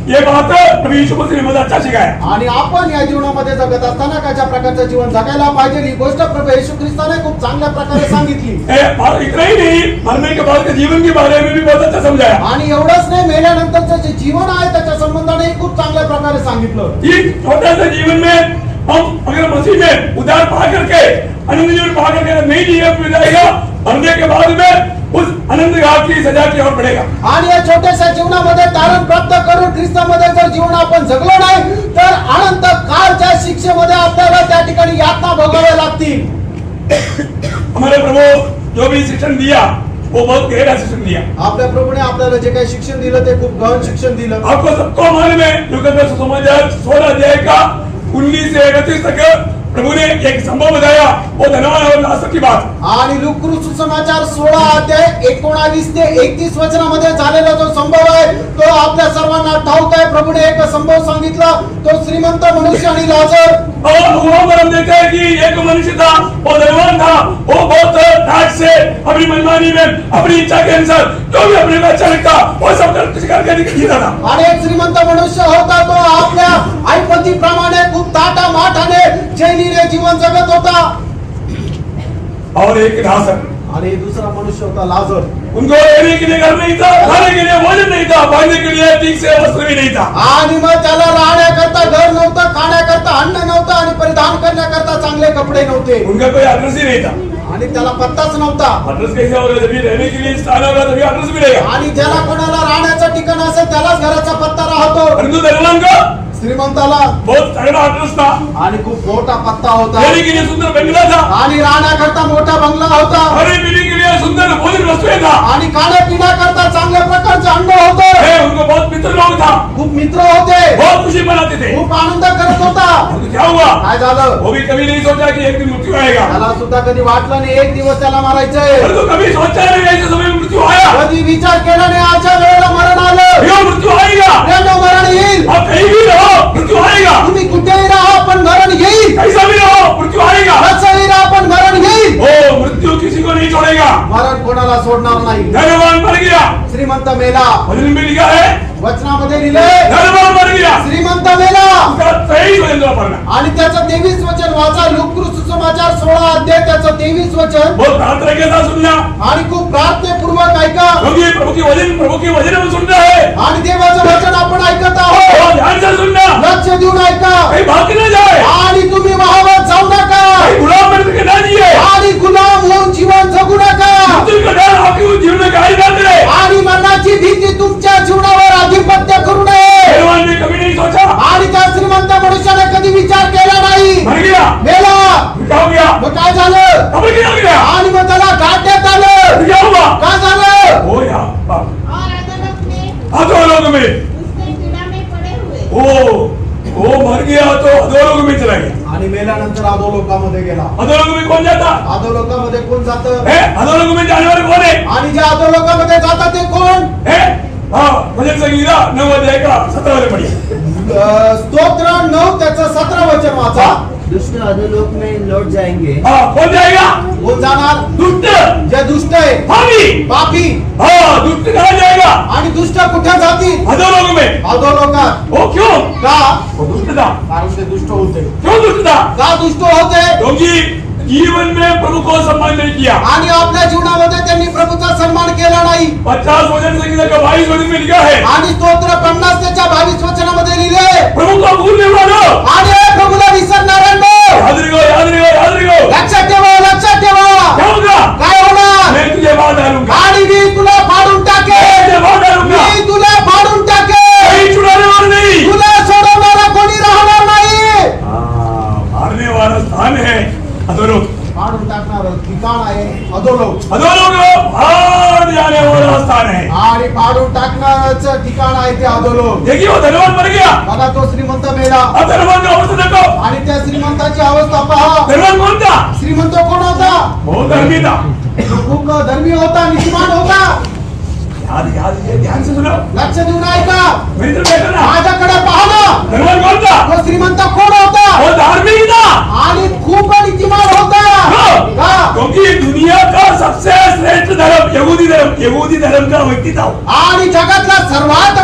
ये बात प्रभु यीशु मसीह ने बहुत अच्छा सिखाया। आणि आपण या जीवनामध्ये जगत असताना कशा प्रकारचं जीवन जगायला पाहिजे ही गोष्ट प्रभू येशू ख्रिस्ताने खूप चांगल्या प्रकारे सांगितली। और इतना ही नहीं, मरने के बाद के जीवन के बारे में भी बहुत अच्छा समझाया। आणि एवढंच नाही, मेल्यानंतरचं जे जीवन आहे त्याच्या संबंधाने खूप चांगल्या प्रकारे सांगितलं। इस छोटा सा जीवन में हम अगर मसीह में उद्धार पा करके अनंत जीवन पा करके नहीं जीवन मिल जाएगा, मरने के बाद में उस अनंत घात की सजा की ओर बढ़ेगा। आणि या छोट्याशा जीवनामध्ये तारण प्राप्त करून ख्रिस्तामध्ये जर जीवन आपण जगलो नाही तर अनंत काळच्या शिक्षेमध्ये आपल्याला त्या ठिकाणी यातना भोगाव्या लागतील। हमारे प्रभु जो भी शिक्षण दिया वो बहुत गहरा शिक्षण दिया। आपल्या प्रभूने आपल्याला जे काही शिक्षण दिलं ते खूप गहन शिक्षण दिलं। आपको सबको मालूम है लूका का सुसमाचार 16 अध्याय का 19 से 31 तक प्रभु ने एक संभव बताया, वो धनवान और लाजर की बात। आणि लूका सुसमाचार 16 अध्याय 19 ते 31 वचनामध्ये झालेला जो संभव आहे तो आपल्या सर्वांना ठाऊक आहे। प्रभूने एक संभव सांगितला, तो श्रीमंत मनुष्य आणि लाजर। और वहां पर हम देखते हैं कि एक मनुष्य था, वो धनवान था, वो बहुत ठाट से अपनी मनमानी में अपनी इच्छा के अनुसार जो भी अपने को अच्छा लगता वो सब करके जीता था। आणि एक श्रीमंत मनुष्य होता, तो आपल्या ऐपती प्रमाणे खूप ताटा माठाने जैनीने जीवन जगत होता। और एक लाजर, आणि दूसरा मनुष्य होता लाजर। उनको रहने के लिए घर नहीं था, खाने के लिए भोजन नहीं था, पहनने के लिए ठीक से वस्त्र भी नहीं था। आणि मग त्याला राहण्याकरता घर नव्हतं, खाण्याकरता अन्न नव्हतं आणि परिधान करण्याकरता चांगले कपडे नव्हते। उनका कोई एड्रेस ही नहीं था। आणि त्याला पत्ताच नव्हता। एड्रेस कैसे होगा, जब रहने के लिए स्थान होगा तभी एड्रेस मिलेगा। आणि ज्याला कोणाला राहण्याचं ठिकाण असेल त्यालाच घराचा पत्ता राहतो। परंतु धनवान का श्रीमंताला बहुत तगड़ा एड्रेस था, आणि खूप मोठा पत्ता होता। रहने के लिए सुंदर बंगला था, आणि राहण्याकरता मोठा बंगला होता। खाने पीने के लिए सुंदर भोजन वस्तुएं था, आणि खाण्यापिण्याकरता चांगल्या प्रकारचं अन्न होतं। उनको बहुत मित्र लोग था, खूप मित्र होते, बहुत खुशी मनाते थे। खूप आनंद करत होता। तो क्या हुआ, काय झालं, वो भी कभी नहीं सोचा कि एक दिन मृत्यू आएगा। त्याला सुद्धा कधी वाटलं नाही एक दिवस त्याला मारायचंय। परंतु कभी सोचा नहीं ऐसे समय में मृत्यू आया, कधी विचार केला नाही अशा वेळेला मरण आलं। यो मृत्यू आएगा, प्रेम मरण येईल। आप कहीं भी रहो मृत्यू आएगा, तुम्ही कुठेही राहा पण मरण येईल। कैसा भी रहो मृत्यू आएगा। कसंही राहा पण मरण येईल। ओ मृत्यू किसी को नहीं छोड़ेगा। मरण कोणाला सोडणार नाही। धनवान मर गया, श्रीमंत मेला, वचन में लिखा है वचनामध्ये लिहिले धनवान मर गया, श्रीमंत मेला। उसका 23 वचन दो पढ़ना। आणि त्याचं 23 वचन वाचा, लूका सुसमाचार 16 अध्याय त्याचं 23 वचन। बहुत प्रार्थना के साथ सुनना, आणि खूप प्रार्थनेपूर्वक ऐका, क्योंकि प्रभु के वचन हम सुन रहे हैं। आणि देवाचं वचन आपण ऐकत आहोत। बहुत ध्यान से सुनना, लक्ष देऊन ऐका, कहीं भाग न जाए, आणि तुम्ही वाहवत जाऊ नका, कहीं गुलाम बन के ना जिए, आणि गुलाम होऊन जीवन जगू नका, मृत्यु का डर आपके जीवन में गाड़ी ना करे, आणि मरणाची भीती तुमच्या जीवनावर अधिपत्य करू नये। धनवान ने कभी नहीं सोचा, आणि त्या श्रीमंत मनुष्याने कधी विचार केला नाही। मर गया, मेला, क्या हो गया, मग काय झालं, कब्र में आ गया, आणि मग त्याला गाठण्यात आलं। क्या हुआ, काय झालं, हो या और अदालत में अधोलोक में, उसने पीड़ा में पड़े हुए वो मर गया तो अधोलोक में चला गया। आणि मेल्यानंतर अधोलोकामध्ये गेला। अधोलोक में कौन जाता अधोलोकामध्ये कोण जातं, है, अधोलोक में जाने वाले कौन है, आणि ज्या अधोलोकामध्ये जातात ते कोण, है? हाँ, भजन संगीता 9 अध्याय का 17 वाले पढ़िए। स्तोत्र 9 त्याचं 17 वचन वाचा। दुष्ट अधोलोक में लौट जाएंगे। हाँ, कौन जाएगा, कोण जाणार, दुष्ट, जे दुष्ट आहे, पापी, पापी। हाँ, दुष्ट कहाँ जाएगा, आणि दुष्ट कुठे जातील, अधोलोक में। अधोलोकात। वो क्यों, का, वो दुष्ट था, कारण ते दुष्ट होते। क्यों दुष्ट था, का दुष्ट होते, क्योंकि जीवन में प्रभु को सम्मान नहीं किया। आणि आपल्या जीवनामध्ये त्यांनी प्रभूचा सन्मान केला नाही। 50 वचन संगीता का 22 वचन में लिखा है, आणि स्तोत्र 50 त्याच्या 22 वचनामध्ये लिहिले, प्रभु को भूलने वालों, आणि प्रभूला विसरणाऱ्यांनो याद रखो, याद रखो, याद रखो, लक्षात ठेवा, लक्षात ठेवा। क्या होगा, काय होणार, मैं तुझे मार डालूंगा, आणि मी तुला फाडून टाके, मैं तुझे मार डालूंगा, मी तुला फाडून टाके, कहीं छुड़ाने वाला नहीं, तुला सोडवणारा कोणी राहणार नाही। मारने वाला स्थान है अधोलोक, फाडून टाकणारं ठिकाण आहे अधोलोक, अधोलोक भाग जाने वाला स्थान है। आणि फाडून टाकणारचं ठिकाण आहे ते अधोलोक। देखिए वो धनवान मर गया, बघा तो श्रीमंत मेला, अब धनवान का अवस्था देखो, आणि त्या श्रीमंताची अवस्था पहा। धनवान कौन था, श्रीमंत कोण होता, बहुत धर्मी था। तो खूप धर्मी होता, नीतिमान होता। याद याद ये ध्यान से सुनो, लक्ष देऊन ऐका, मेरी तरफ देखो ना, माझ्याकडे पहा ना। धनवान कौन था, तो श्रीमंत कोण होता, वो धार्मिक था, आणि खूप नीतिमान होता। का, क्योंकि दुनिया का सबसे श्रेष्ठ धर्म यहूदी धर्म का व्यक्ति था। आणि जगातला सर्वात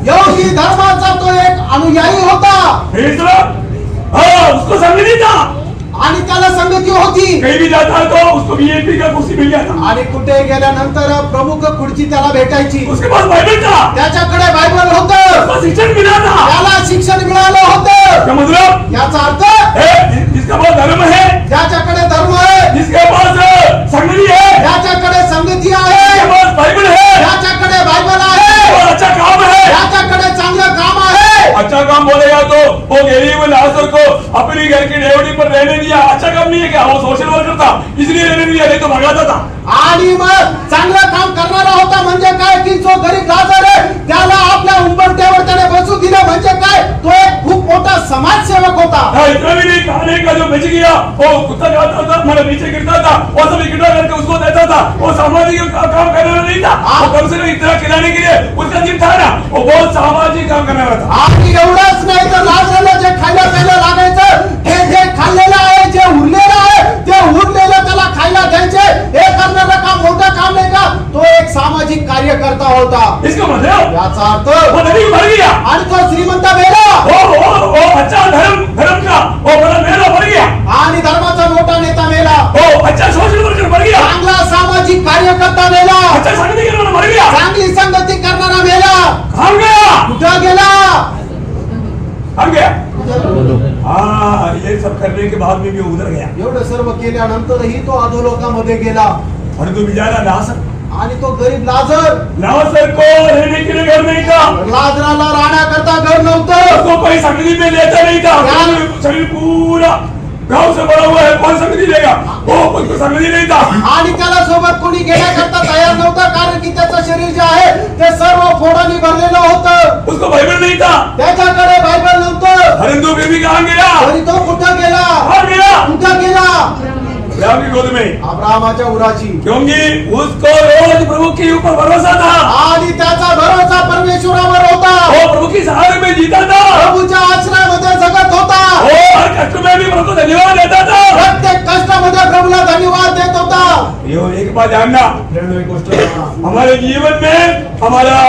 योगी धर्माचा तो एक अनुयायी होता, उसको संग नहीं था, आणि त्याला संगती होती. कहीं भी जाता तो उसको वीआईपी का कुर्सी मिल जाता, आणि कुठे गेल्यानंतर प्रमुख खुर्ची त्याला भेटायची. उसके पास बाइबल था, त्याच्याकडे बायबल होतं, उसको शिक्षण मिला था. त्याला शिक्षण मिळालं होतं. क्या मतलब? याचा अर्थ जिसके पास धर्म है, ज्याच्याकडे धर्म आहे, जिसके पास संगति है, ज्याच्याकडे संगती आहे, जिसके पास बाइबल है, ज्याच्याकडे बायबल आहे, और अच्छा काम है, ज्याच्याकडे चांगलं काम आहे. अच्छा काम बोलेगा तो वो गरीब लाजर को अपनी घर की डेवड़ी पर रहने दिया. अच्छा काम नहीं है क्या? वो सोशल वर्कर था इसलिए रहने दिया, नहीं तो भगाता था. आणि मग चांगलं काम करणारा होता म्हणजे काय की जो गरीब लाजर आहे त्याला आपल्या उंबरठ्यावर त्याने बसू दिलं म्हणजे काय, तो एक खूप मोठा समाजसेवक होता. इतना भी नहीं, खाने का जो बच गया वो कुत्ता खाता था, मतलब नीचे गिरता था, वो सब इकट्ठा करके उसको देता था. वो सामाजिक काम करने वाला नहीं था, वो कम से कम इतना खिलाने के लिए उसका जिम था ना, वो बहुत सामाजिक काम करने वाला था. आणि एवढंच नाही तर लाजरला जे खायला प्यायला लागायचं हे जे खाल्लेलं आहे, जे उरलेलं आहे ते उरलेलं त्याला खायला द्यायचे. हे करणारं काम मोठं काम नाही का, तो एक सामाजिक कार्यकर्ता होता. इसका मतलब याचा अर्थ वो नदी मर गया, आणि तो श्रीमंत मेला, वो अच्छा धर्म का वो बड़ा मेला मर गया, आणि धर्माचा मोठा नेता मेला, वो अच्छा सोशल वर्कर मर गया, चांगला सामाजिक कार्यकर्ता मेला, अच्छा संगति करने वाला मर गया. चांगली संगती करणारा मेला. कहाँ गया? कुठं गेला? कहाँ गया? हाँ, ये सब करने के बाद में भी वो उधर गया. एवढं सर्व केल्यानंतरही तो अधोलोकामध्ये गेला. और तो बिचारा लाजर, आणि तो गरीब लाजर को रहने के लिए घर नहीं था, लाजराला राहण्याकरता घर नव्हतं. उसको कोई संगति में लेता नहीं था. शरीर पूरा गांव से बड़ा हुआ है, कौन संगति लेगा? वो उसको संगति नहीं था. आणि त्याला सोबत कोणी घेण्याकरता तयार नव्हतं, कारण की त्याचं शरीर जे आहे ते सर्व फोडांनी भरलेलं होतं. उसको बाइबल नहीं था, त्याच्याकडे बायबल नव्हतं. परंतु बेबी कहाँ गया? तरी तो कुठं गेला? कहाँ गया? कुठं गेला? अब्राहम की गोद में, अब्राहमाच्या उराची. क्योंकि उसको रोज प्रभु के ऊपर भरोसा था. आणि त्याचा भरोसा परमेश्वरावर होता. वो प्रभु की सहारे में जीता था. प्रभूच्या आश्रयामध्ये जगत होता. वो हर कष्ट में भी प्रभु को धन्यवाद देता था. प्रत्येक कष्टामध्ये प्रभूला धन्यवाद देत होता. यो एक बात जानना, हमारे जीवन में हमारा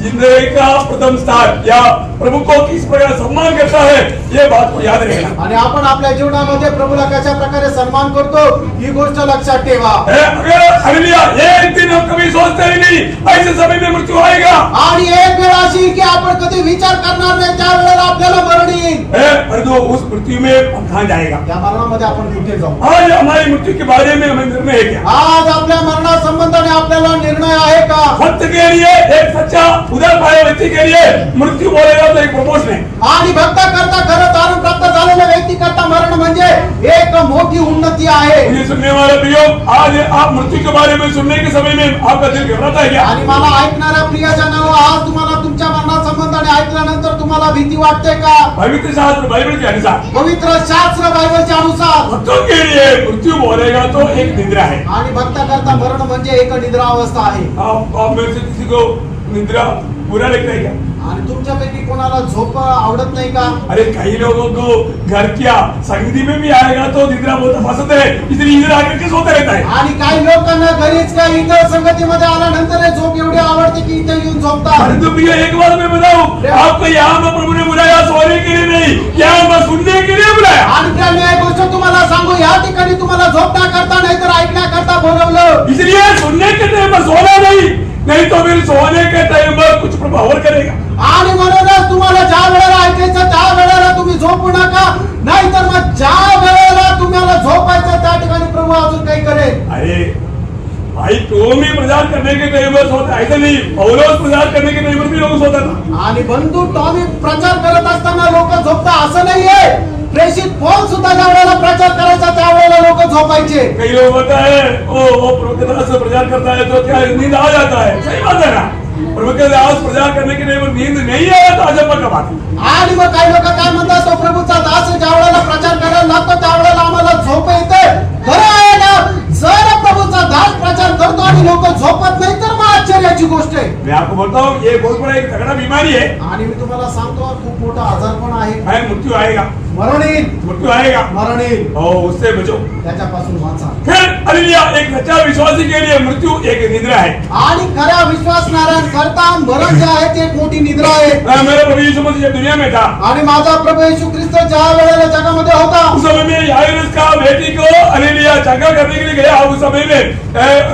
जिंदगी का प्रथम स्थान या प्रभु को किस प्रकार सम्मान करता है, ये बात को याद रखना. आणि आपण आपल्या जीवनामध्ये प्रभूला कशा प्रकारे सन्मान करतो ही गोष्ट लक्षात ठेवा. अगर एक दिन हम कभी सोचते ही नहीं ऐसे समय में मृत्यू आएगा. आणि एक वेळ अशी की आपण कधी विचार करणार नाही त्या वेळेला आपल्याला मरण येईल. परंतु उस मृत्यू में हम कहाँ जाएगा? त्या मरणामध्ये आपण कुठे जाऊ? आज हमारी मृत्यू के बारे में हमें निर्णय है क्या? आज आपल्या मरणासंबंधाने आपल्याला निर्णय आहे का? भक्त के लिए, एक सच्चा उदार पाया व्यक्ति के लिए मृत्यू बोलेगा तो एक प्रमोशन है. आणि भक्ता करता खरं तारण प्राप्त झालेल्या व्यक्ती करता मरण म्हणजे एक मोठी उन्नती आहे. मुझे सुनने वाले प्रियो, आज आप मृत्यू के बारे में सुनने के समय में आपका दिल घबराता है क्या? आणि मला ऐकणाऱ्या प्रियजनांनो, आज तुम्हाला तुमच्या मरणासंबंधाने ऐकल्यानंतर तुम्हाला भीती वाटते का? पवित्र शास्त्र बाइबल के अनुसार, पवित्र शास्त्र बायबलच्या अनुसार भक्तों के लिए मृत्यू बोलेगा तो एक निद्रा है. आणि भक्ता करता मरण म्हणजे एक निद्रावस्था आहे. आप में से किसी को निद्रा बुरा लगता है क्या? आणि तुमच्यापैकी कोणाला झोप आवडत नाही का? अरे कई लोगों को घर क्या संगति में भी आएगा तो निद्रा बहुत पसंद है, इसलिए इधर आकर के सोता रहता है. आणि काही लोकांना घरीच काय इतर संगतीमध्ये आल्यानंतर झोप एवढी आवडते की इथे येऊन झोपतात. परंतु प्रिय एक बात मैं बताऊं, आपको यहाँ पर प्रभु ने बुलाया सोने के लिए नहीं, यहाँ पर सुनने के लिए बुलाया. आणि त्या मी एक गोष्ट तुम्हाला सांगू, या ठिकाणी तुम्हाला झोपता करता नाही तर ऐकण्याकरता बोलवलं. इसलिए सुनने के टाइम पर सोना नहीं तो फिर सोने के टाइम पर कुछ प्रभाव करेगा. आणि म्हणूनच तुम्हाला ज्या वेळेला ऐकायचं त्या वेळेला तुम्ही झोपू नका, नाहीतर मग ज्या वेळेला तुम्हाला झोपायचं त्या ठिकाणी प्रभू अजून काही करेल. अरे भाई, टोमी प्रचार करने के टाइम पर सोता, ऐसा नहीं पौलोस प्रचार करने के टाइम पर भी लोग सोता था. आणि बंधू टॉमी प्रचार करत असताना लोक झोपता असं नाहीये. प्रेषित पौल सुद्धा ज्या वेळेला प्रचार करायचा त्या वेळेला लोक झोपायचे. कई लोग होता है वो प्रभु से प्रचार करता है तो क्या नींद आ जाता है. सही बात है ना? प्रभु के दास प्रचार करने के टाइम नींद नहीं आया तो अजब का बात. आणि मग काही लोक काय म्हणतात, तो प्रभूचा दास ज्या वेळेला प्रचार करायला लागतो त्या वेळेला आम्हाला झोप येते. खरं आहे ना? जर प्रभूचा दास प्रचार करतो आणि लोक झोपत नाही तर मग आश्चर्याची गोष्ट आहे. मैं आपको बोलता हूँ ये बहुत बड़ा एक तगड़ा बीमारी है. आणि मी तुम्हाला सांगतो खूप मोठा आजारपण आहे. मृत्यू आएगा. मरण येईल, मृत्यु आएगा मरण येईल, और उससे बचो। त्याच्यापासून वाचा। फिर हालेलुया, एक सच्चा विश्वासी के लिए मृत्यु एक निद्रा है। आणि खऱ्या विश्वासणाऱ्यांकरता मरण जे आहे ते एक मोठी निद्रा आहे। मेरा प्रभु यीशु मसीह जब दुनिया में था, आणि माझा प्रभु येशू ख्रिस्त ज्या वेळेला जगामध्ये होता, उस समय में याइरस का बेटी को हालेलुया चंगा करने के लिए गया। उस समय में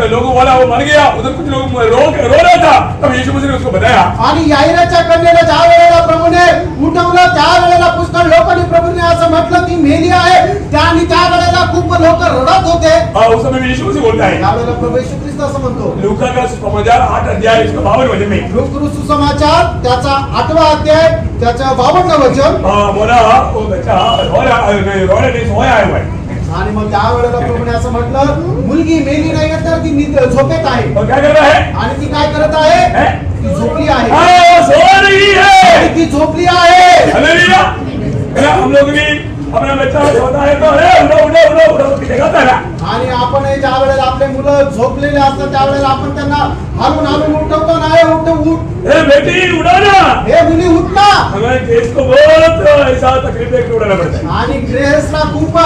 लोगों बोला वो मर गया, उधर कुछ लोग रो रहा था, तब यीशु मसीह ने उसको बताया। आणि याइराच्या कन्येला ज्या वेळेला प्रभूने उठवलं त्या वेळेला पुष्कळ लोकांनी प्रभूने असं म्हटलं ती मेली आहे, आणि त्या वेळेला खूप लोक रडत होते। उस समय में यीशु मसीह बोलता है, त्यावेळेला प्रभू येशू ख्रिस्त असं म्हणतो, लूका का सुसमाचार 8 अध्याय इसका 52 वचन में, लूका सुसमाचार त्याचा 8वां अध्याय त्याचा 52 वचन, बोला वो बच्चा रोने नहीं सोया है। आणि मग त्या वेळेला प्रभूने असं म्हटलं मुलगी मेली नाही तर ती झोपेत आहे। और क्या कर रहा है? आणि ती काय करत आहे? ती झोपली आहे, सो रही है, ती झोपली आहे। हालेलुया। हम लोग भी अपना बच्चा सोता है तो उठो उठो उठो उठो जगाता है। आणि आपण ज्या वेळेला आपले मुलं झोपलेले असतात त्यावेळेला आपण त्यांना हालून हालून उठवतो, नाही उठ, ए बेटी उठो ना, हे मुली उठ ना। हमें देश को बहुत ऐसा तकलीफ देकर उठाना पड़ता है। आणि ग्रेसला खूप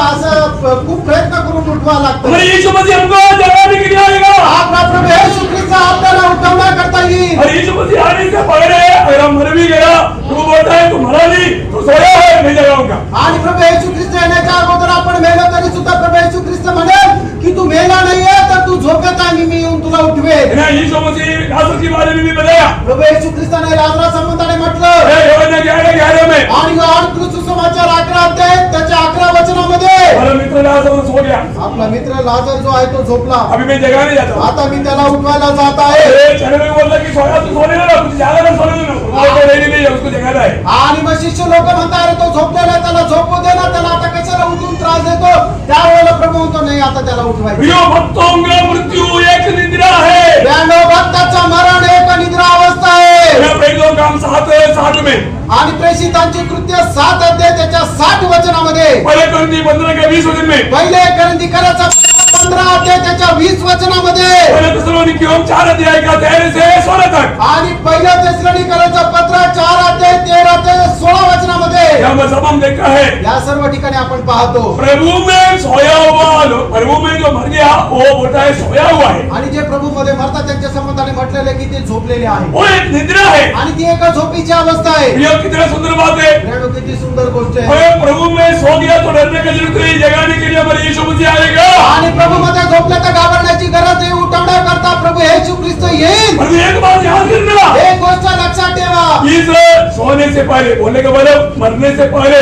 प्रयत्न करून उठवा लागतं। हमारे यीशु मसीह हमको जगाने के लिए आएगा। आपला प्रभू येशू ख्रिस्त आपल्याला उठवण्या करता येईल। और यीशु मसीह आने से पहले अगर हम मर भी गया तो वो बोलता है तू मरा नहीं, तू सोया है, मैं जगाऊंगा। आणि प्रभू येशू ख्रिस्त येण्याच्या अगोदर आपण मेलो तरी सुद्धा प्रभू येशू ख्रिस्त म्हणेल की तू मेला नाहीये तर तू झोपेत आहे, मी येऊन तुला उठवेल। यीशु मसीह लाजर के बारे में भी बताया। प्रभू येशू ख्रिस्ताने लाजरा संबंधाने म्हटलं, यूहन्ना 11:11 में, आणि आणि सुसमाचार 11 अध्याय त्याच्या 11 वचनामध्ये, हमारा मित्र लाजर सो गया, आपला मित्र लाजर जो आहे तो झोपला, अभी मैं जगाने जाता हूँ। आता मी त्याला उठवायला जात आहे। चेहरे में बोलता कि सोया तो सोने देना, कुछ ज्यादा ना सोने देना, वो नहीं उसको जगाना है। आणि मग शिष्य लोक म्हणतात अरे तो झोपलेला आहे, त्याला झोपू दे ना, त्याला आता कशाला उठून त्रास देतो? त्यावेळेला प्रभू म्हणतो नाही, आता त्याला उठवायचं। भक्तों का मृत्यु एक निद्रा है, भक्ताचा मरण एक निद्रा अवस्था आहे। प्रेरितों काम 7:60 में, आणि प्रेषितांची कृत्य 7 अध्याय त्याच्या 60 वचनामध्ये, पहले कोरिन्थी 15:20 वचन में, पहिले कोरिन्थीकराचा 15 अध्याय त्याच्या 20 वचनामध्ये, पहले थिस्सलुनीकियों 4 अध्याय का 13 से 16 तक, आणि पहिल्या थिस्सलुनीकराचा पत्र 4 अध्याय 13 ते 16 वचनामध्ये यहाँ सब हम देखा है। या सर्व ठिकाणी आपण पाहतो प्रभु में सोया हुआ, प्रभु में जो मर गया वो बोलता है सोया हुआ है, आणि जे प्रभु मध्ये मरतात त्यांच्या संबंधाने म्हटलेले की ते झोपलेले आहे, वो एक निद्रा है। आणि ती एक झोपीची अवस्था आहे। ये कितना सुंदर बात है। प्रेम किती सुंदर गोष्ट आहे। अरे प्रभु में सो गया तो डरने की जरूरत नहीं, जगाने के लिए हमारे यीशु मसीह आएगा। आणि प्रभु मध्ये झोपले तर घाबरण्याची गरज नाही, उठवण्या करता प्रभु येशू ख्रिस्त येईल। और एक बात याद रखना, एक गोष्ट लक्षात ठेवा, इस सोने से पहले, बोलने के बाद मरने से पहले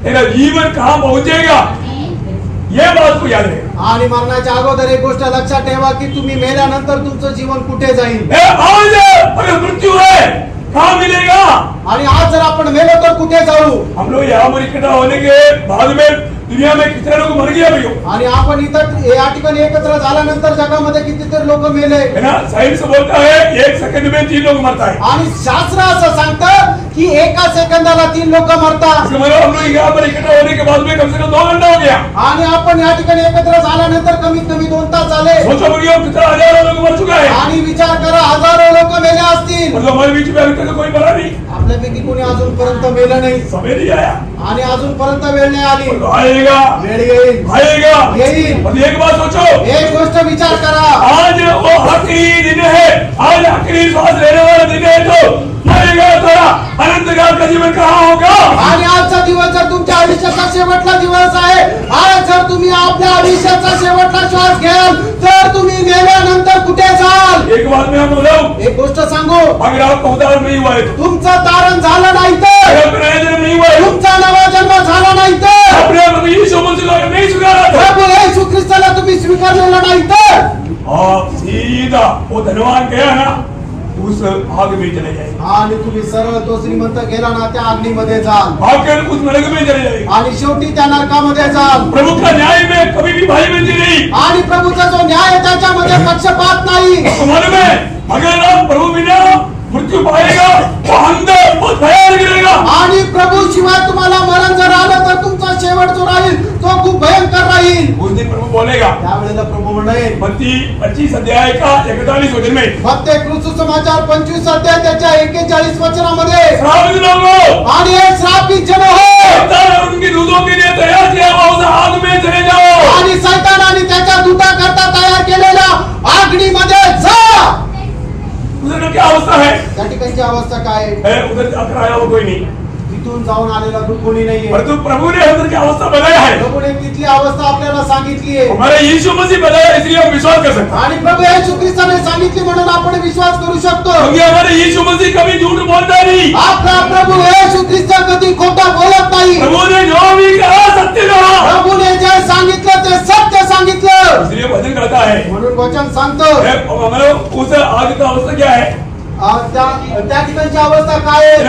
तेरा जीवन कहाँ पहुंचेगा, ये बात को याद रखेगा। आणि मरण्याच्या अगोदर एक गोष्ट लक्षात ठेवा की तुम्ही मेल्यानंतर तुमचं जीवन कुठे जाईल। आज अगर मृत्यु है कहाँ मिलेगा, आणि आज जर आपण मेलो तर कुठे जाऊ। हम लोग यहाँ पर इकट्ठा होने के बाद में दुनिया में कितने लोग मर गया भैया, आणि आपण इथं या ठिकाणी एकत्र झाल्यानंतर जगामध्ये कितीतरी लोक मेले है ना। साइंस बोलता है 1 सेकंड में 3 लोग मरता है। आणि शास्त्र असं सांगतं की एका सेकंदाला 3 लोक मरतात। इसका मतलब हम लोग यहाँ पर इकट्ठा होने के बाद में कम से कम 2 घंटा हो गया। आणि आपण या ठिकाणी एकत्र झाल्यानंतर कमीत कमी 2 तास झाले। सोचो भैया कितना हजारों लोग मर चुका है। आणि विचार करा हजारो लोक मेले असतील। मतलब हमारे बीच में अभी तक कोई मरा नहीं, आपल्यापैकी कोणी अजूनपर्यंत मेलं नाही, समय नहीं आया, आणि अजूनपर्यंत वेळ नाही आली। तो आएगा वेळ येईल, आएगा। येईल। और एक बात सोचो, एक गोष्ट विचार करा, आज वो आखिरी दिन है, आज आखिरी श्वास लेने वाला दिन है, तो मरेगा तेरा अनंत काल का जीवन कहाँ होगा। आणि आजचा दिवस जर तुमच्या आयुष्याचा शेवटला दिवस आहे, आज जर तुम्ही आपल्या आयुष्याचा शेवटला श्वास घ्याल तर तुम्ही मेल्यानंतर कुठे जाल। एक बात में हम बोलूं, एक गोष्ट सांगू, अगर आपका उद्धार नहीं हुआ है तो, तुमचं तारण झालं नाही तर, अगर आपका नया जन्म नहीं हुआ है तो, तुमचा नवा जन्म झाला नाही तर, अपने प्रभु यीशु मसीह को नहीं स्वीकारा तो, प्रभू येशू ख्रिस्ताला तुम्ही स्वीकारलेलं नाही तर, आप सीधा वो धनवान गया ना उस आग में चले जाएंगे, आणि तुम्ही सरळ तो श्रीमंत गेला ना त्या अग्नीमध्ये जाल, आकर उस नरक में चले जाएंगे। आणि शेवटी त्या नरकामध्ये जाल। प्रभु का न्याय में कभी भी भाई बंदी नहीं। आणि प्रभूचा जो न्याय आहे त्याच्यामध्ये पक्षपात नाही। मन में अगर आप प्रभु बिना मृत्यू पाएगा तो अंदर बहुत भयानक रहेगा। आणि प्रभू शिवाय तुम्हाला मरण जर आलं तर तुमचा शेवट जो राहील तो खूप भयंकर राहील। उस दिन प्रभु बोलेगा, त्यावेळेला प्रभू म्हणेल, मत्ती 25 अध्याय का 41 वचन में, मत्ती सुसमाचार 25 अध्याय त्याच्या 41 वचनामध्ये, श्रापित लोगों आणि हे श्रापित जन हो, शैतान और उनके दूतों क्या अवस्था है? त्या ठिकाणची अवस्था काय आहे? उधर जाकर आया हो कोई नहीं, तिथून जाऊन आलेला कोणी नाहीये. परंतु प्रभु ने उधर की अवस्था बनाया है. प्रभूने तिथली अवस्था आपल्याला सांगितली आहे. हमारा यीशु मसीह बताया, इसलिए हम विश्वास कर सकते हैं. आणि प्रभू येशू ख्रिस्ताने सांगितले म्हणून आपण विश्वास करू शकतो. क्योंकि हमारे यीशु मसीह कभी झूठ बोलता नहीं. आपला प्रभू येशू ख्रिस्त कधी खोटा बोलत नाही. प्रभु ने जो भी कहा सत्य कहा. प्रभूने जे सांगितलं ते सत्य सांगितलं. इसलिए वचन कहता है, म्हणून वचन सांगतो. हमारा उस आग का अवस्था क्या है? त्या ठिकाणची अवस्था काय आहे?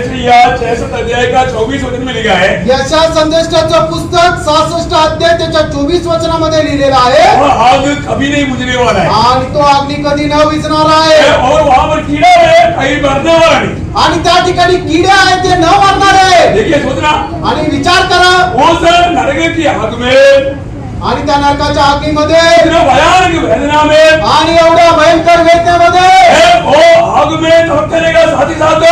66 अध्याय का 24 वचन में लिखा है, यशा संदेशाचं पुस्तक 66 अध्याय त्याच्या 24 वचनामध्ये लिहिलेलं आहे. वह आग कभी नहीं बुझने वाला है. आणि तो अग्नी कधी न विझणार आहे. और वहां पर कीड़ा है, कहीं मरने वाला नहीं. आणि त्या ठिकाणी किडे आहेत ते न मरणार आहे. देखिए सोचना, आणि विचार करा, उस नरक की आग में, आणि त्या नरकाच्या अग्नीमध्ये इतना भयानक वेदना में, आणि एवढ्या भयंकर वेदनेमध्ये वो आग में तड़पते रहेगा, साथ ही साथ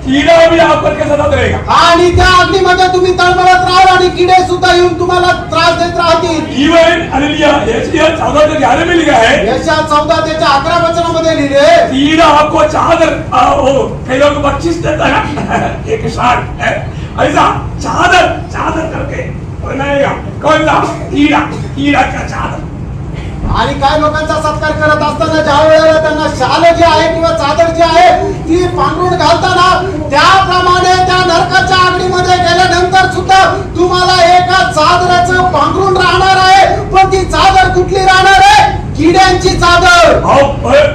कीड़ा भी आप करके सताते रहेगा. आणि त्या अग्नीमध्ये तुम्ही तळमळत राहाल आणि किडे सुद्धा येऊन तुम्हाला त्रास देत राहतील. इवन हालेलुया, यशायाह 14 के 11 में लिखा है, यशा 14 त्याच्या 11 वचनामध्ये लिहिले, कीड़ा आपको चादर, कई लोग बख्शिश देता है ना, एक शाल है, ऐसा चादर चादर करके बनाएगा. कौन सा? कीड़ा, कीड़ा का चादर. आणि काय लोकांचा सत्कार करत असताना ज्या वेळेला त्यांना शाल जे आहे किंवा चादर जी आहे ती पांघरून घालताना, त्याप्रमाणे त्या नरकाच्या अग्नीमध्ये गेल्यानंतर सुद्धा तुम्हाला एका चादराचं पांघरून राहणार आहे. पण ती चादर कुठली राहणार आहे? कीड्यांची चादर.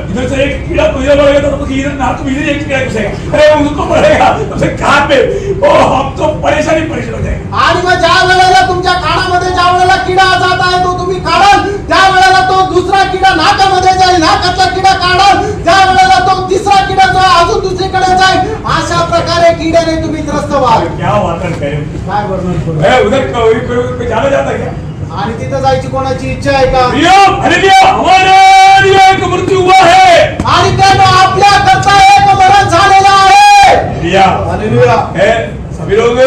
इधर से एक कीड़ा तो इधर बढ़ेगा, तो इधर ना, तो इधर एक कीड़ा घुसेगा, अरे उसको बढ़ेगा, तो कान में, ओ हम तो परेशान हो जाएंगे. आणि मग ज्या वेळेला तुमच्या कानामध्ये ज्या वेळेला किडा जात आहे तो तुम्ही काढाल, त्या वेळेला तो दुसरा किडा नाकामध्ये जाईल, नाकातला किडा काढाल, त्या वेळेला तो तिसरा किडा जो अजून दुसरीकडे जाईल. अशा प्रकारे किड्याने तुम्ही त्रस्त व्हाल. क्या वाटण करें? काय वर्णन करू? उधर कोई जाना जाता है क्या? आणि तिथं जायची कोणाची इच्छा आहे का? हमारे लिए एक मृत्यू हुआ है. आणि त्यानं आपल्या करता एक मरण झालेलं आहे. हालेलुया. सभी लोग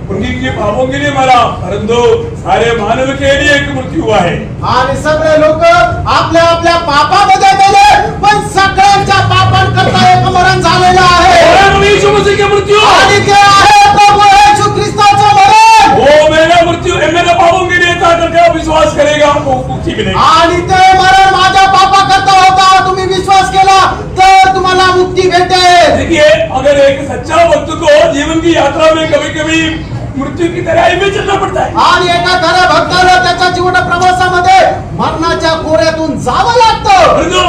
उनकी पापों के लिए मरा, परंतु सारे मानव के लिए एक मृत्यू हुआ है. आणि सगळे लोक आपल्या आपल्या पापामध्ये गेले, पण सगळ्यांच्या पापांकरता एक मरण झालेलं आहे. यीशु मसीह की मृत्यू, आणि ते आहे प्रभू येशू ख्रिस्ताचं मरण. वो मेरा मृत्यू मेरे पापों के लिए था, करके विश्वास करेगा आपको मुक्ति मिलेगी. आणि ते मरण माझ्या पापाकरता होता, तुम्ही विश्वास केला तर तुम्हाला मुक्ती भेटेल. देखिए, अगर एक सच्चा भक्त को जीवन की यात्रा में कभी कभी मृत्यू की तराई में चलना पड़ता है. आणि एका खऱ्या भक्ताला त्याच्या जीवन प्रवासामध्ये मरणाच्या खोऱ्यातून जावं लागतं. परंतु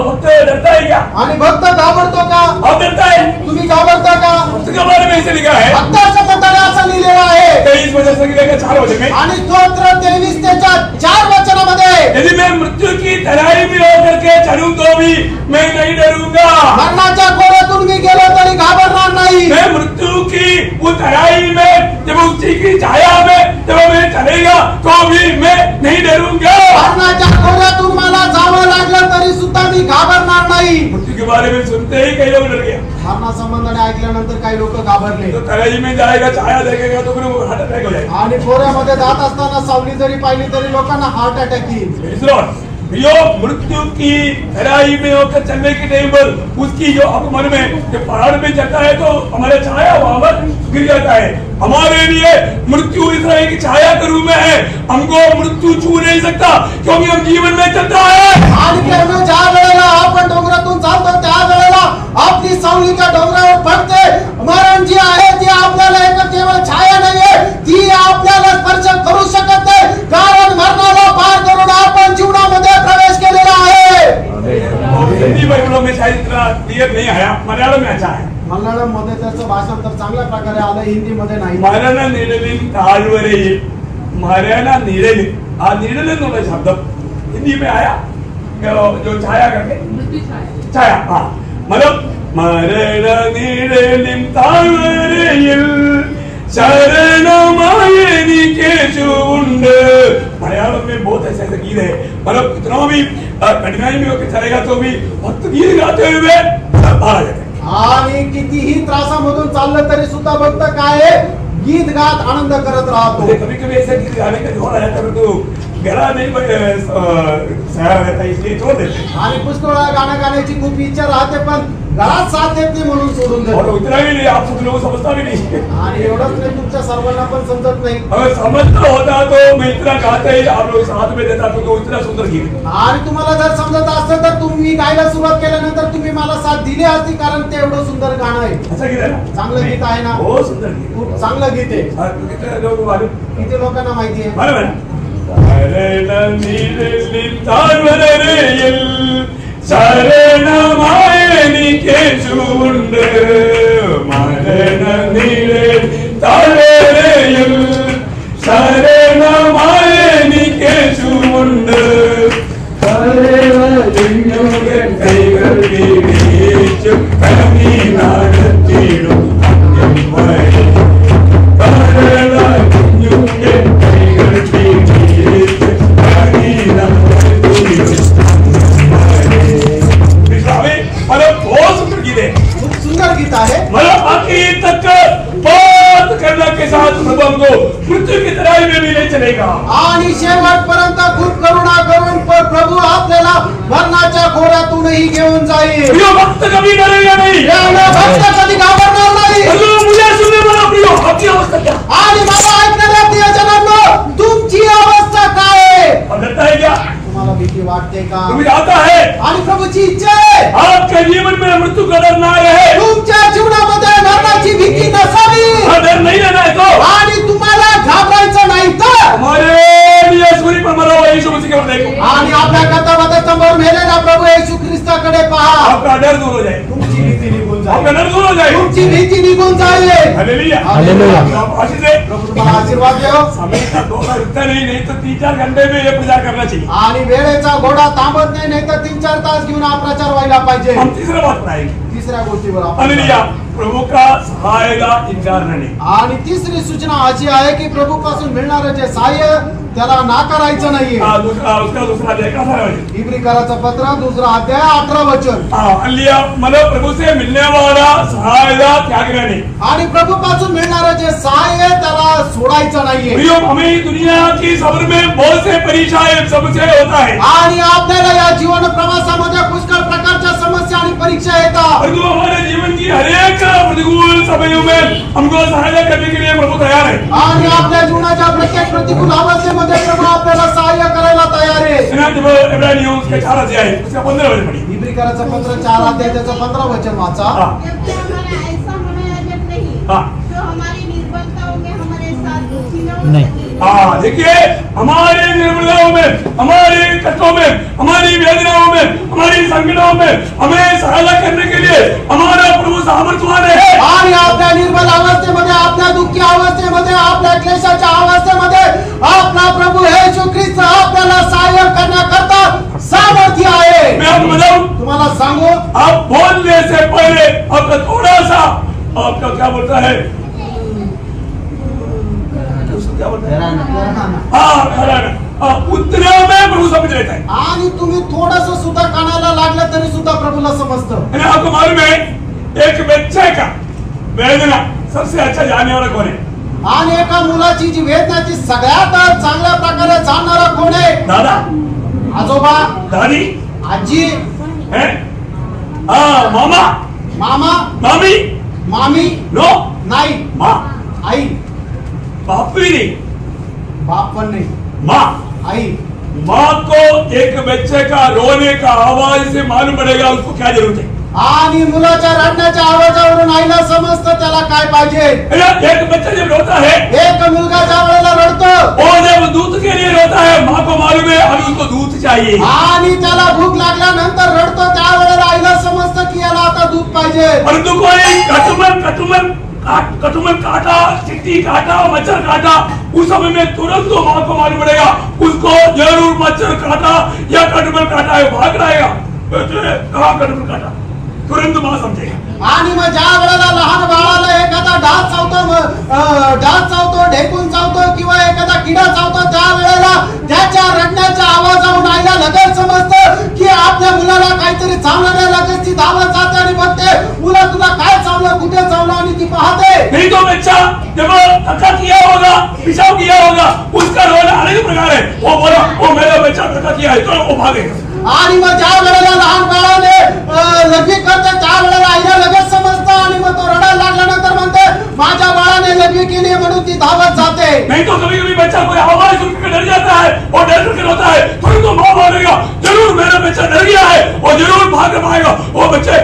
भक्त डरता है क्या? आणि भक्त घाबरतो का? आप डरता है? तुम्ही घाबरता का? भक्त के बारे में ऐसे लिखा है, भक्ताच्या बद्दल असं लिहिलेलं आहे. 23 वचन से लेकर 4 वचन में, आणि स्तोत्र 23 त्याच्या 4 वचनामध्ये, यदि मैं मृत्यू की तराई में होकर के चलूं तो भी मैं नहीं डरूंगा. मरणाच्या खोऱ्यातून मी गेलो तरी घाबरणार नाही. मैं मृत्यू की उस तराई में, जब उसी की छाया में जब मैं चलेगा तो भी मैं नहीं डरूंगा. मरणाच्या खोऱ्यातून मला जावं लागलं तरी सुद्धा मी घाबरणार नाही. मृत्यू के बारे में सुनते ही कई लोग डर गए. मरणासंबंधाने ऐकल्यानंतर काही लोक घाबरले. तो तराई में जाएगा, छाया देखेगा तो फिर वो हार्ट अटैक हो जाएगा. आणि खोऱ्यामध्ये जात असताना सावली जरी पाहिली तरी लोकांना हार्ट अटॅक येईल. यो मृत्यू की तराई में होकर चलने के टाइम पर उसकी जो मन में जो पहाड़ में चलता है तो हमारे छाया वहां पर गिर जाता है. हमारे लिए मृत्यु इस्राएल की छाया के रूप में है. हमको मृत्यू छू नहीं सकता क्योंकि हम जीवन में चलता है. आणि त्यामुळे ज्या वेळेला आपण डोंगरातून चालतो त्या वेळेला आपली सावली त्या डोंगरावर पडते. मरण जी आहे ती आपल्याला एक केवळ छाया नाहीये, ती आपल्याला स्पर्श करू शकत नाही, कारण मरणाला पार करून आपण जीवनामध्ये प्रवेश केलेला आहे. हिंदी बाइबलों में शायद इतना क्लियर नहीं आया, मलयालम में अच्छा है. मल्याळम मध्ये त्याचं भाषांतर चांगल्या प्रकारे आलं, हिंदी मध्ये नाही. മരണ നിഴലിൽ താഴ്വരയിൽ, മരണ നിഴലിൽ, ആ നിഴൽ എന്നുള്ള ശബ്ദം हिंदी में आया जो छाया करके, छाया, हाँ, मतलब മരണ നിഴലിൻ താഴ്വരയിൽ शरणमाय निकेशुंड. मलयालम में बहुत ऐसे ऐसे गीत है, मतलब इतना भी कठिनाई में होकर चलेगा तो भी भक्त गीत गाते हुए बाहर आ जाते हैं. आणि कितीही त्रासामधून चाललं तरी सुद्धा भक्त काय गीत गात आनंद करत राहतो. कभी कभी ऐसा गीत गाने का जोर आ जाता है तो गला नहीं सहारा रहता इसलिए छोड़ देते। आणि पुष्कळ वेळा गाणं गाण्याची खूप इच्छा राहते पण गळात साथ देत नाही म्हणून सोडून और देतो. उतना भी नहीं, आप सब लोगों को समझता भी नहीं। आणि एवढंच नाही तुमच्या सर्वांना पण समजत नाही. अगर समझता होता तो मैं इतना गाता ही आप लोग साथ में देता तो इतना सुंदर गीत। आणि तुम्हाला जर समजत असतं तर तुम्ही गायला सुरुवात केल्यानंतर तुम्ही मला साथ दिली असती कारण ते एवढं सुंदर गाणं आहे. अच्छा गीत है ना, चांगलं गीत आहे ना, बहुत सुंदर गीत। खूप चांगलं गीत आहे. हाँ, तो कितने लोग मालूम? किती लोकांना माहिती आहे? मालूम है ना? ശരണമായനിക്ക് ചൂണ്ട് മരണനിലെ താഴെയിൽ ശരണമായനിക്ക് ചൂണ്ട് കൈകൾ വീഴിച്ചു കലമി നടത്തിടും खूप सुंदर गीत आहे. मला आखिर तक बात करने के साथ प्रभु हमको मृत्यु की तराई में भी ले चलेगा। आणि शेवटपर्यंत खूप करुणा करून प्रभु आपल्याला मरणाच्या घोड्यातूनही घेऊन जाईल. प्रियो भक्त कभी डरेगा नहीं। भक्त कधी घाबरणार नाही. मुझे सुनने वाला प्रियो आपकी अवस्था क्या? आणि मला ऐकणाऱ्या प्रियजनांनो तुमची अवस्था काय आहे? डरता है क्या? तुम्हाला भीती वाटते का? तुम्हें आता है आणि प्रभूची इच्छा आहे आपके जीवन में मृत्यू का डर ना रहे। तुमच्या जीवनामध्ये मरणाची भीती नसावी. डर नहीं रहना है तो आणि तुम्हाला घाबरायचं नाही तर हमारे लिए सूर्य पर मरा हुआ यीशु मसीह को देखो। आणि आपल्या कथामध्ये समोर मेलेला प्रभू येशू ख्रिस्ताकडे पहा. आपका डर दूर हो जाए, तुमची भीती निघून आपका जाईल. डर दूर हो जाए। तुमची भीती निघून जाईल. हालेलुया। हालेलुया. आप आशीष दे। प्रभू तुम्हाला आशीर्वाद देव. समय का दोषा रुकता नहीं तो 3-4 घंटे में ये पूजा करना चाहिए। आणि वेळेचा घोडा थांबत नाही तर 3-4 तास घेऊन हा प्रचार व्हायला पाहिजे. हम तीसरा बात बनाएंगे। तिसऱ्या गोष्टीवर आपण हालेलुया। प्रभु का सहाय का इनकार न नहीं। आणि तिसरी सूचना अशी आहे की प्रभू पासून मिळणारं जे सहाय्य त्याला नाकारायचं नाहीये. उसका दूसरा अध्याय का सारा वचन। इब्रिकाराचं पत्र 2 अध्याय 18 वचन. हालेलुया। मतलब प्रभु से मिलने वाला सहाय का त्याग नहीं। आणि प्रभू पासून मिळणारं जे सहाय्य त्याला सोडायचं नाहीये. प्रियो हमें दुनिया की सफर में बहुत से परीक्षाएं सबसे होता है। आणि आपल्याला या जीवन प्रवासामध्ये पुष्कळ प्रकारच्या समस्या आणि परीक्षा येतात. परंतु हमारे जीवन की हर एक प्रतिकूल समयों में हमको सहायता करने के लिए प्रभु तैयार है। आणि आपल्या जीवनाच्या प्रत्येक प्रतिकूल अवस्थेमध्ये प्रभू आपल्याला सहाय्य करायला तयार आहे. इब्रानियों उसके 4 अध्याय उसका 15 वचन पढ़िए। इब्रिकाराचं पत्र 4 अध्याय त्याचं 15 वचन वाचा. जबकि हमारा ऐसा मनोरंजन नहीं हाँ। जो हमारी निर्बलताओं में हमारे साथ दुखियों नहीं। हाँ, देखिए हमारे निर्बलताओं में, हमारे कष्टों में, हमारी वेदनाओं में, हमारी संकटों में हमें सहायता करने के लिए हमारा प्रभु सामर्थ्यवान है। आणि आपल्या निर्बल अवस्थेमध्ये, आपल्या दुःखी अवस्थेमध्ये, आपल्या क्लेशाच्या अवस्थेमध्ये आपला प्रभू येशू ख्रिस्त आपल्याला सहाय्य करण्याकरता सामर्थ्य आहे. मैं आपको बताऊं, तुम्हाला सांगू, आप बोलने से पहले आपका थोड़ा सा आपका क्या बोलता है, क्या बोलता है, हाँ घराना, उतने में प्रभु समझ लेता है। आणि तुम्ही थोडस सुद्धा कानाला लागलं तरी सुद्धा प्रभूला समजतं. आपको मालूम है एक बच्चे का वेदना सबसे अच्छा जानने वाला कौन है? आणि एका मुलाची जी वेदना ती सगळ्यात चांगल्या प्रकारे जाणणारा कोण आहे? दादा, आजोबा, दादी, आजी, हैं? हाँ, मामा, मामा, मामी, मामी, नो, नाही, माँ, आई, बाप भी नहीं, बाप पण नाही, माँ। आई. माँ को एक बच्चे का रोने का आवाज से मालूम पड़ेगा उसको क्या जरूरत है। आणि मुलाच्या रडण्याच्या आवाजावरून आईला समजतं त्याला काय पाहिजे. एक बच्चा जब रोता है, एक मुलगा ज्या वेळेला रडतो वो जब दूध के लिए रोता है, माँ को मालूम है अभी उसको दूध चाहिए। आणि त्याला भूक लागल्यानंतर रडतो त्या वेळेला आईला समजतं की याला आता दूध पाहिजे. परंतु कोई कटुमन काटा, चिट्टी काटा, मच्छर काटा, उस समय में तुरंत तो माँ को मालूम पड़ेगा उसको जरूर मच्छर काटा या कटुमन काटा है, भाग रहेगा। कहाँ कटुमन काटा, तुरंत माँ समझेगा। आणि मग ज्या वेळेला लहान बाळाला एखादा डास चावतो, ढेकून चावतो किंवा एखादा किडा चावतो त्या वेळेला त्याच्या रडण्याच्या आवाजावरून आईला लगेच समजतं की आपल्या मुलाला काहीतरी चावलं नाही. लगेच ती धावत जाते आणि बघते मुला तुला काय चावलं, कुठे चावलं आणि ती पाहते. नहीं तो बच्चा जब थका किया होगा पेशाब किया होगा, उसका रोना अलग प्रकार है। वो बोला वो मेरा बच्चा धक्का किया है तो वो भागेगा। आणि मग ज्या वेळेला लहान बाळाने लघवी करते त्या वेळेला आईला लगेच समजतं आणि मग तो रडायला लागल्यानंतर म्हणते माझ्या बाळाने लघवी केली म्हणून ती धावत जाते। नहीं तो कभी कभी बच्चा कोई आवाज सुनकर डर जाता है और डर कर होता है तुरंत तो मां बोलेगा जरूर मेरा बच्चा डर गया है और जरूर भाग पाएगा। वो बच्चे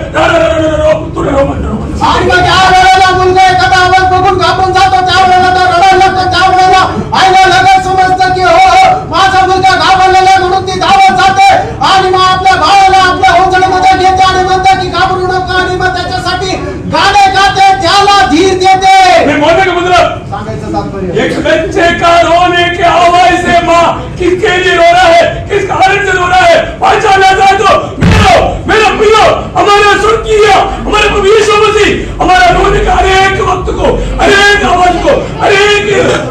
आणि मग ज्या वेळेला मुलगा एखादा आवाज बघून घाबरून जातो त्या वेळेला तो रडायला लागतो, त्या वेळेला आईला लगेच समजतं की हो माझा मुलगा घाबरलेला आहे म्हणून ती धावत जाते आणि मग आपल्या बाळाला आपल्या ओंजळीमध्ये घेते आणि म्हणते की घाबरू नका आणि मग त्याच्यासाठी गाणे गाते, त्याला धीर देते। मैं बोलने का मतलब सांगायचं तात्पर्य एक बच्चे का रोने के आवाज से माँ किसके लिए रो रहा है, किस कारण से रो रहा है पहचाना जाए तो मेरा प्रियो हमारे स्वर्गीय हमारे प्रभु यीशु मसीह हमारा रोने का हरेक वक्त को हरेक आवाज को हरेक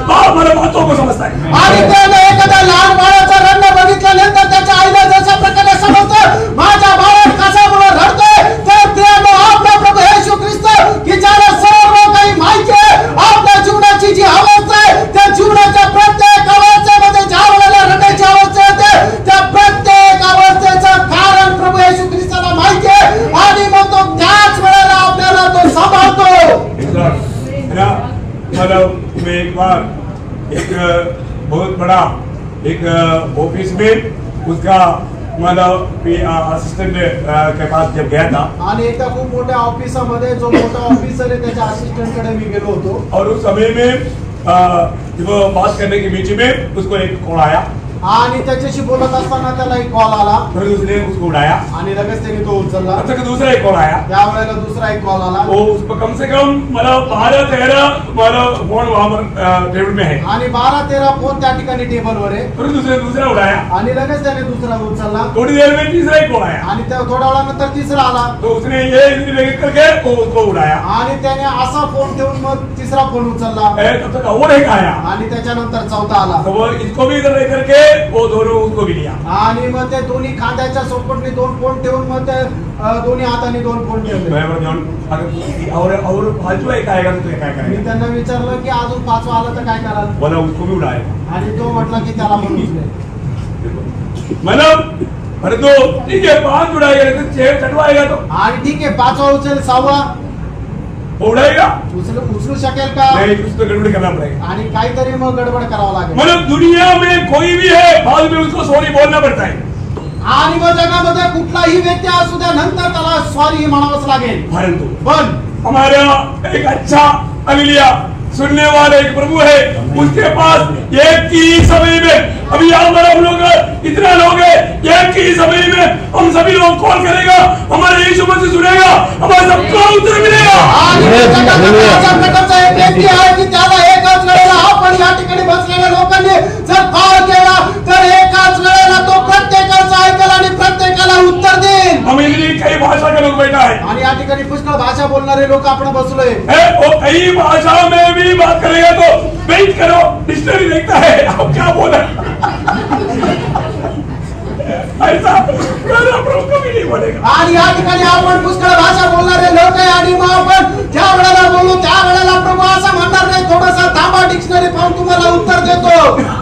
हमारे बातों को समझता है। आणि त्याने एखाद्या लहान बाळाचा रडणं बघितल्यानंतर त्याच्या आईला जशा प्रकारे समजतं माझ्या बाळा कशामुळे रडतोय तर प्रेम आपला प्रभू येशू ख्रिस्त की ज्याला सर्व काही माहिती आहे आपल्या जीवनाची जी अवस्था आहे त्या जीवनाच्या प्रत्येक अवस्थेमध्ये ज्या वेळेला रडायची अवस्था येते त्या प्रत्येक अवस्थेचं कारण प्रभू येशू ख्रिस्ताला माहिती आहे आणि मग तो त्याच वेळेला आपल्याला तो सांभाळतो। मतलब मैं एक बार एक बहुत बड़ा एक ऑफिस में उसका मतलब असिस्टेंट के पास जब गया था आणि एका खूप मोठ्या ऑफिसमध्ये जो मोठा ऑफिसर आहे त्याच्या असिस्टंट कडे मी गेलो होतो और उस समय में जब बात करने के बीच में उसको एक कॉल आया आणि त्याच्याशी बोलत असताना त्याला एक कॉल आला फिर उसने उसको उठाया आणि लगेच त्याने तो उचलला। तब तक दूसरा एक कॉल आया त्यावेळेला दुसरा एक कॉल आला वो उस पर कम से कम मतलब 12-13 मतलब फोन वहां पर टेबल में है आणि 12-13 फोन त्या ठिकाणी टेबलवर आहे फिर दूसरा उठाया आणि लगेच त्याने दुसरा उचलला थोड़ी देर में तीसरा एक कॉल आया आणि त्या थोड्या वेळानंतर तिसरा आला तो उसने ये लेकर करके वो उसको उठाया आणि त्याने असा फोन ठेवून मग तिसरा फोन उचलला तब तक और एक आया आणि त्याच्यानंतर चौथा आला तो वो इसको भी इधर लेकर के वो दोनों उसको भी लिया आणि मग ते दोन्ही खांद्याच्या सोपटने दोन फोन ठेवून मग ते दोन्ही हाताने दोन फोन ठेवले। मैं बोला जॉन और फालतू एक आएगा तो क्या मी करेगा त्यांना विचारलं की अजून पाचवा आला तर काय कराल बोला उसको भी उठाएगा आणि तो म्हटला की त्याला पण उचले। मतलब अरे तो ठीक है 5 उड़ाएगा लेकिन 6 चटवाएगा तो आणि ठीक आहे पाचवा उचल सहावा उड़ाएगा उचलू शकेल का नहीं कुछ तो गड़बड़ करना पड़ेगा आणि काहीतरी मग गडबड करावं लागेल। मतलब दुनिया में कोई भी है बाद में उसको सॉरी बोलना पड़ता है आणि मग जगामध्ये कुठलाही व्यक्ती असू द्या नंतर त्याला सॉरी म्हणावंच लागेल। परंतु पण हमारा एक अच्छा अलिया सुनने वाले एक प्रभु है उसके पास एक ही समय में अभी यहाँ पर हम लोग इतना लोग हैं एक ही समय में हम सभी लोग कॉल करेगा हमारे यीशु मसीह सुनेगा हमारे सबको उत्तर मिलेगा। आणि जगामध्ये अशा प्रकारचा एक व्यक्ती आहे की त्याला एकाच वेळेला आपण या ठिकाणी बसलेल्या लोकांनी जर कॉल केला तर एकाच वेळेला तो प्रत्येकाचं ऐकेल आणि प्रत्येकाला उत्तर देईल। हम इतनी कई भाषा के लोग बैठा है आणि या ठिकाणी पुष्कळ भाषा बोलणारे लोक आपण बसलोय वो कई भाषा में भी बात करेगा तो वेट करो डिक्शनरी देखता है आप क्या बोला ऐसा प्रभु कभी नहीं बोलेगा। आणि या ठिकाणी आपण पुष्कळ भाषा बोलणारे लोक आहे आणि मग आपण ज्या वेळेला बोलू त्या वेळेला प्रभू असं म्हणणार नाही थोडंसं थांबा डिक्शनरी पाहून तुम्हाला उत्तर देतो।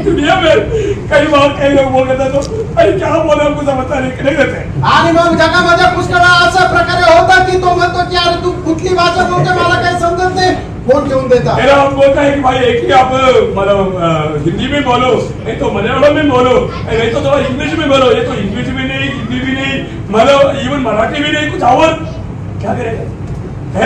दुनिया में कई बार कई लोग बोल रहे तो अरे क्या बोला हमको समझता नहीं रहते आणि मग जगामध्ये पुष्कळ अशा प्रकारे होता की तो म्हणतो की अरे तू कुठली भाषा बोलते मला काही समजत नाही फोन ठेवून देता। मेरा हम बोलता है कि भाई एक ही आप मतलब हिंदी में बोलो नहीं तो मलयालम में बोलो नहीं तो थोड़ा इंग्लिश में बोलो ये तो इंग्लिश भी नहीं हिंदी भी नहीं मतलब इवन मराठी भी नहीं कुछ और क्या करेगा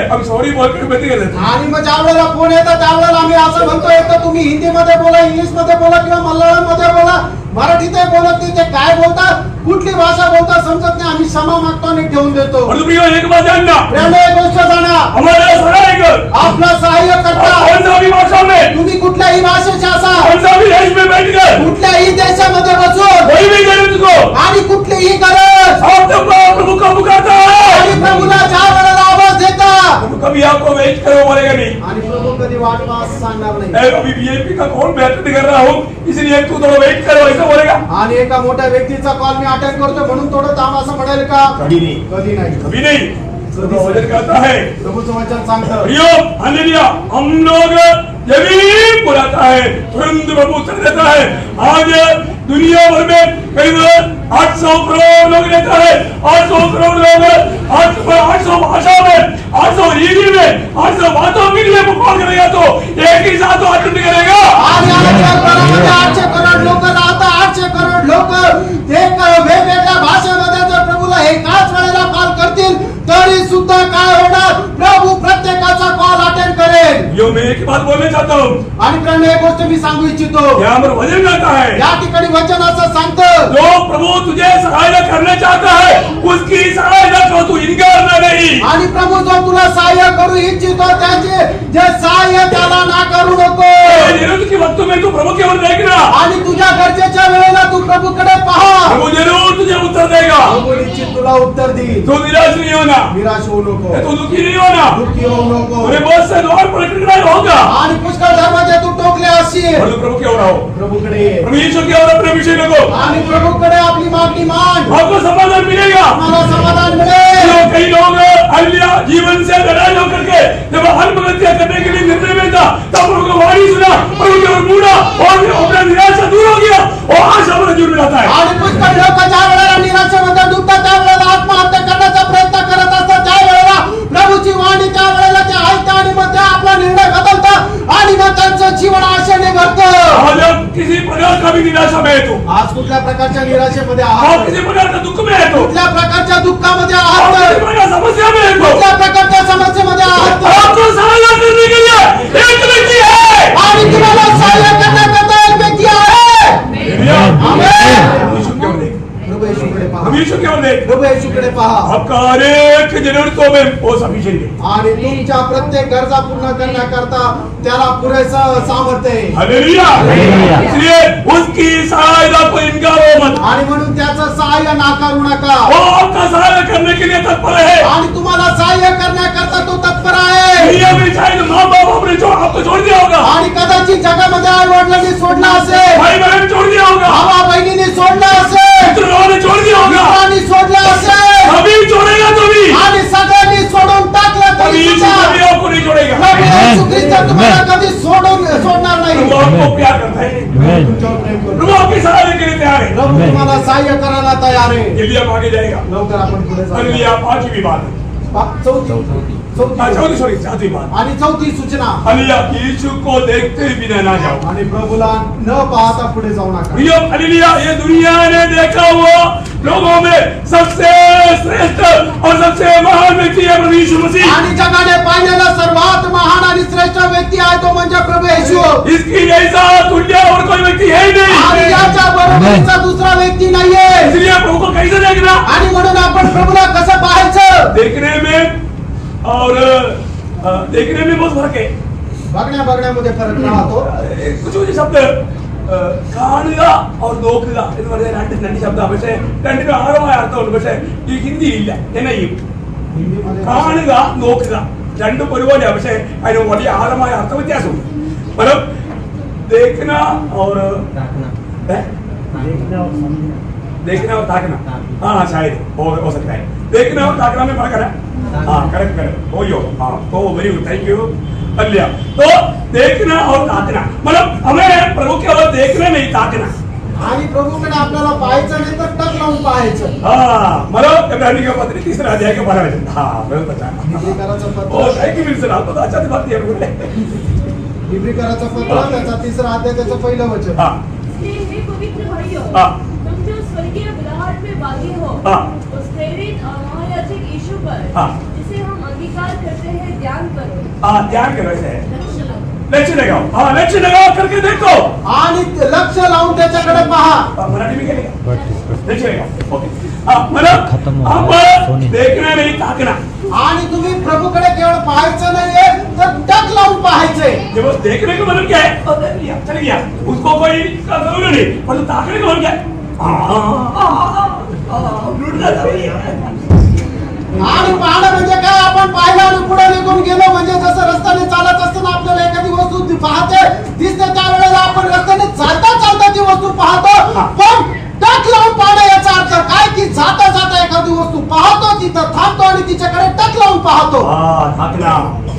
हम सॉरी बोल के बेटी कर देते। आणि मग ज्या वेळेला फोन येतात त्यावेळेला आम्ही असं म्हणतो एक तर तुम्ही हिंदीमध्ये बोला इंग्लिश मध्ये बोला किंवा मल्याळम मध्ये बोला मराठीत बोलत नाही ते काय बोलतात कुठली भाषा बोलतात समजत नाही आम्ही क्षमा मागतो आणि ठेवून देतो। और प्रियो एक बात जानना प्रेम एक गोष्ट जाणा हमारा सहायक आपला सहाय्य करता कौन सा भी भाषा में तुम्ही कुठल्याही भाषेचे असा कौन सा भी देश में बैठकर कुठल्याही देशामध्ये बसून कोई भी गरीब को आणि कुठलीही गरज आप तो प्रभु को पुकारता है आणि प्रभूला ज्या वेळेला आवाज देता प्रभु कभी आपको वेट करो बोलेगा नहीं आणि प्रभू कधी वाटवास सांगणार नाही। अभी बीजेपी का कॉल मैं अटेंड कर रहा हूँ इसलिए तू थोड़ा वेट करो ऐसा बोलेगा आणि एका मोठ्या व्यक्तीचा कॉल मी अटेंड करतो म्हणून थोडं थांब असं म्हणेल का कभी नहीं कधी नाही। कभी नहीं तो वचन कहता है प्रभूचं वचन सांगतं प्रियो हालेलुया हम लोग जमीन बुलाता है, तुरंत प्रभु उत्तर देता है। आज दुनिया भर में करीब 800 करोड़ लोग रहता है, 800 करोड़ लोग 800 भाषा में, 800 हिंदी में, 800 बातों के लिए कॉल करेगा तो एक ही साथ अटेंड करेगा। आज या जगभरामध्ये 800 करोड लोक राहतात, 800 करोड लोक एक वेगवेगळ्या भाषेमध्ये जर प्रभूला एकाच वेळेला कॉल करतील तरी सुद्धा काय होणार, प्रभू प्रत्येकाचा कॉल अटेंड करेल। यो मैं एक बात बोलना चाहता हूँ, आणि प्रेम एक गोष्ट मी सांगू इच्छितो, यहाँ पर वचन कहता है, या ठिकाणी वचन असं सांगतं, जो प्रभु तुझे सहायता करना चाहता है उसकी सहायता को तू इनकारना नहीं। आणि प्रभू जो तुला सहाय्य करू इच्छितो त्याचे जे सहाय्य त्याला ना करू नको। जरूरत की वक्त में तू प्रभु की ओर देखना, आणि तुझ्या गरजेच्या वेळेला तू प्रभूकडे पहा, प्रभु जरूर तुझे उत्तर देगा। प्रभू निश्चित तुला उत्तर देईल। तू निराश नहीं होना, निराश होऊ नको, तू दुखी नहीं होना, दुःखी होऊ नको। उन्हें बहुत से द्वार पर खटखटाया होगा, आणि पुष्कळ दरवाजे तू टोकले असशील, परंतु प्रभु की ओर आओ, प्रभूकडे ये। प्रभु यीशु की ओर अपने विषय लगो, आणि प्रभूकडे आपली मागणी मांड, आपको समाधान मिलेगा। तुम्हाला समाधान मिळेल। कई लोग हालेलुया जीवन से नाराज होकर के जब आत्महत्या करने के लिए निर्णय में था तब उनको वाणी सुना और उनके ऊपर मुड़ा और अपना निराशा दूर हो गया और आशा पर जुड़ जाता है। आणि पुष्कळ लोक ज्या वेळेला निराशेमध्ये डुबतात त्या वेळेला आत्महत्या करण्याचा प्रयत्न करत असतात, त्या वेळेला प्रभूची वाणी त्या वेळेला ते ऐकतात आणि मग ते आपला निर्णय बदलतात आणि मग त्यांचं जीवन आशेने भरतं। आज आप किसी प्रकार का भी निराशा में है तो, आज कुठल्या प्रकारच्या निराशेमध्ये आप आहात, किसी प्रकार का दुख में है तो, कुठल्या प्रकारच्या दुःखामध्ये आप आहात, किसी प्रकार समस्या में है तो, कुठल्या प्रकारच्या समस्येमध्ये आहात, आपको सहायता करने के लिए एक व्यक्ति है। आणि तुम्हाला सहाय्य करण्याकरता एक व्यक्ती आहे। आमेन। यीशु की ओर देख, प्रभू येशूकडे पहा, हम यीशु की ओर देख, प्रभू येशूकडे पहा, आपका हर एक जरूरतों में वो सफिशिएंट है। आणि तुमच्या प्रत्येक गरजा पूर्ण करण्याकरता त्याला पुरेसं सामर्थ्य आहे। हालेलुया, इसलिए उसकी सहायता को इनकारो मत, आणि म्हणून त्याचं सहाय्य नाकारू नका, वो आपका सहायता करने के लिए तत्पर है। आणि तुम्हाला सहाय्य करण्याकरता तो तत्पर आहे। दुनिया में शायद माँ बाप आपने आपको छोड़ दिया होगा, आणि कदाचित जगामध्ये आई वडिलांनी सोडला असेल, भाई बहन छोड़ दिया होगा, भावा बहिणीने सोडला असेल, मित्रों ने छोड़ दिया होगा, मित्रांनी सोडला असेल, कभी छोड़ेगा तो भी, आणि सगळ्यांनी सोडून टाकलं कभी तरी यीशु सुद्धा कभी आपको नहीं छोड़ेगा। प्रभू येशू ख्रिस्त तुम्हाला कधी सोडणार नाही। प्रभु आपको प्यार करता है, तुमच्यावर प्रेम करतो। प्रभु आपकी सहायता के लिए तैयार है। प्रभू तुम्हाला सहाय्य करायला तयार आहे। यदि आप आगे जाएगा, लवकर आपण पुढे जाऊया। हालेलुया, पांचवी बात है, चौथी सॉरी सातवीं बात, आणि चौथी सूचना, हालेलुया, यीशु को देखते बिना ना जाओ। आणि प्रभूला न पाहता पुढे जाऊ नका। प्रियो हालेलुया, ये दुनिया ने देखा वो लोगों में सबसे श्रेष्ठ और सबसे महान व्यक्ति है प्रभु यीशु मसीह। आणि जगाने पाहिलेला सर्वात महान आणि श्रेष्ठ व्यक्ती आहे तो म्हणजे प्रभू येशू। इसकी जैसा तुल्य और कोई व्यक्ति है ही आणि नहीं, याच्या बरोबरीचा दुसरा व्यक्ती नाहीये। इसलिए प्रभु को कैसे देखना, आणि म्हणून आपण प्रभूला कसं पाहायचं, देखने में और देखने में बहुत फर्क है। बघण्यामध्ये फरक राहतो। कुछ कुछ शब्द കാണുക और നോക്കുക എന്ന് പറഞ്ഞ രണ്ട് ശബ്ദം, പക്ഷേ രണ്ടിനും ആഴമായ അർത്ഥമുണ്ട്, പക്ഷേ ഈ ഹിന്ദിയിലില്ല। എന്നെയും हिंदीमध्ये കാണുക നോക്കുക രണ്ടും ഒരുപോലെയാണ്, പക്ഷേ അതിന് വലിയ ആഴമായ അർത്ഥ വ്യത്യാസമുണ്ട്। मतलब देखना और देखना और ताकना, हाँ शायद हो सकता है। देखना और ताकना में फर्क है। हाँ करेक्ट करेक्ट, हो हाँ तो very good, thank you Allah. तो देखना और ताकना मतलब हमें प्रभु की ओर देखना नहीं, ताकना। आणि प्रभूकडे आपल्याला पाहायचं नाही तर टक लावून पाहायचं। हाँ मतलब इब्रानी का पत्र 3 अध्याय के 12 वचन। हाँ बहुत अच्छा, इब्रिकराचं ओ पत्र, थैंक यू मिस्टर, आपको तो अच्छा से बात किया बोले। इब्रिकराचं पत्र त्याचा 3रा अध्याय त्याचं पहिलं वचन। हाँ इसलिए हे पवित्र भाइयों, हाँ। तुम जो स्वर्गीय बुलाहट में बागी हो, हाँ। उस प्रेरित और महायाजक यीशु पर, हाँ। जिसे हम अंगीकार करते हैं, ध्यान करो, हाँ ध्यान करो से लक्ष्य लो। लक्ष्य लगाओ, हाँ लक्ष्य लगाओ करके देखो। आणि लक्ष लावून त्याच्याकडे पहा। मराठी में क्या लिखा? लक्ष्य लगाओ, ओके। मतलब हम देखना नहीं, ताकना। आणि तुम्ही प्रभूकडे केवळ पाहायचं नाहीये तर टक लावून पाहायचंय। जब वो देखने का मतलब क्या है? वो देख लिया, चल गया, उसको कोई का जरूर नहीं, पर तो ताकने का मतलब क्या है? आणि पाहणं म्हणजे काय, आपण पाहिलं आणि पुढे निघून गेलो म्हणजे जसं रस्त्याने चालत असताना आपल्याला एखादी वस्तू पाहते दिसते, त्यावेळेला आपण रस्त्याने चालता ती वस्तू पाहतो, पण टक लावून पाहणं याचा अर्थ काय की जाता एखादी वस्तू पाहतो, तिथं थांबतो आणि तिच्याकडे टक लावून पाहतो। ताकना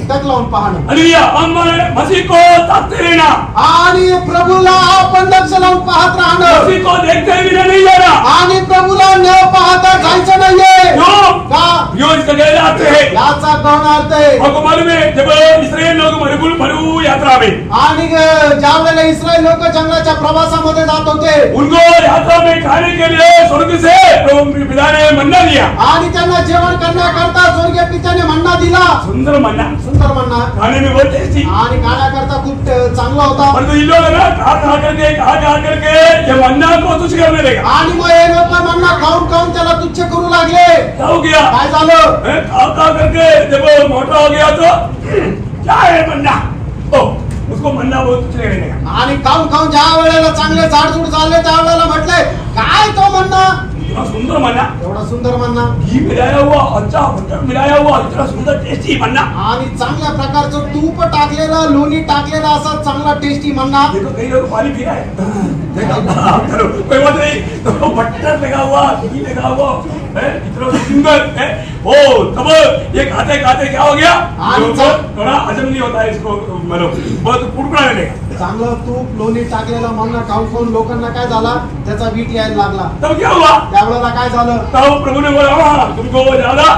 टक लावून पाहणं हालेलुया हम मसीह को ताकते रहना आणि प्रभूला आपण लक्ष लावून पाहत राहणं मसीह को देखते बिना नहीं जाना आणि प्रभूला न पाहता जायचं नाहीये क्यों का क्यों इसका गले आते हैं याचा गौण अर्थ आहे आपको मालूम है जब इस्राएल लोग मरुभूमि यात्रा में आणि ज्या वेळेला इस्रायल लोक जंगलाच्या प्रवासामध्ये जात होते उनको यात्रा में खाने के लिए स्वर्ग से प्रभु पिता ने मन्ना दिया आणि त्यांना जेवण करण्याकरता स्वर्गीय पित्याने मन्ना दिला सुंदर मन्ना सुंदर मन्ना खाने में बहुत टेस्टी आणि खाण्याकरता खूप चांगला होता परंतु इन लोग ना खा करके ये मन्ना को तुच्छ करने लगा आणि मग हे लोक मन्ना खाऊन खाऊन त्याला तुच्छ करू लागले क्या हो गया काय झालं खा करके जब मोटा हो गया तो क्या है मन्ना ओ उसको मन्ना बहुत तुच्छ लगने लगा आणि खाऊन खाऊन ज्या वेळेला चांगले झाडझूड झाले त्या वेळेला म्हटले काय तो मन्ना इतना सुंदर मन्ना एवढा सुंदर मन्ना घी मिलाया हुआ अच्छा बटर मिलाया हुआ इतना सुंदर टेस्टी मन्ना आणि चांगल्या प्रकारचं तूप टाकलेलं लोणी टाकलेलं असा चांगला टेस्टी मन्ना देखो कई लोग पानी पी रहा है देखो करो कोई बात नहीं तो बटर लगा हुआ घी लगा हुआ है इतना सुंदर है ओ तब ये खाते खाते क्या हो गया थोड़ा हजम नहीं होता है इसको मतलब बहुत कुड़कुड़ाने लगा चांगलं तूप लोणी टाकलेलं मन्ना खाऊन खाऊन लोकांना काय झाला त्याचा वीट यायला लागला तब क्या हुआ त्यावेळेला काय झालं तब प्रभु ने बोला हाँ तुमको ज्यादा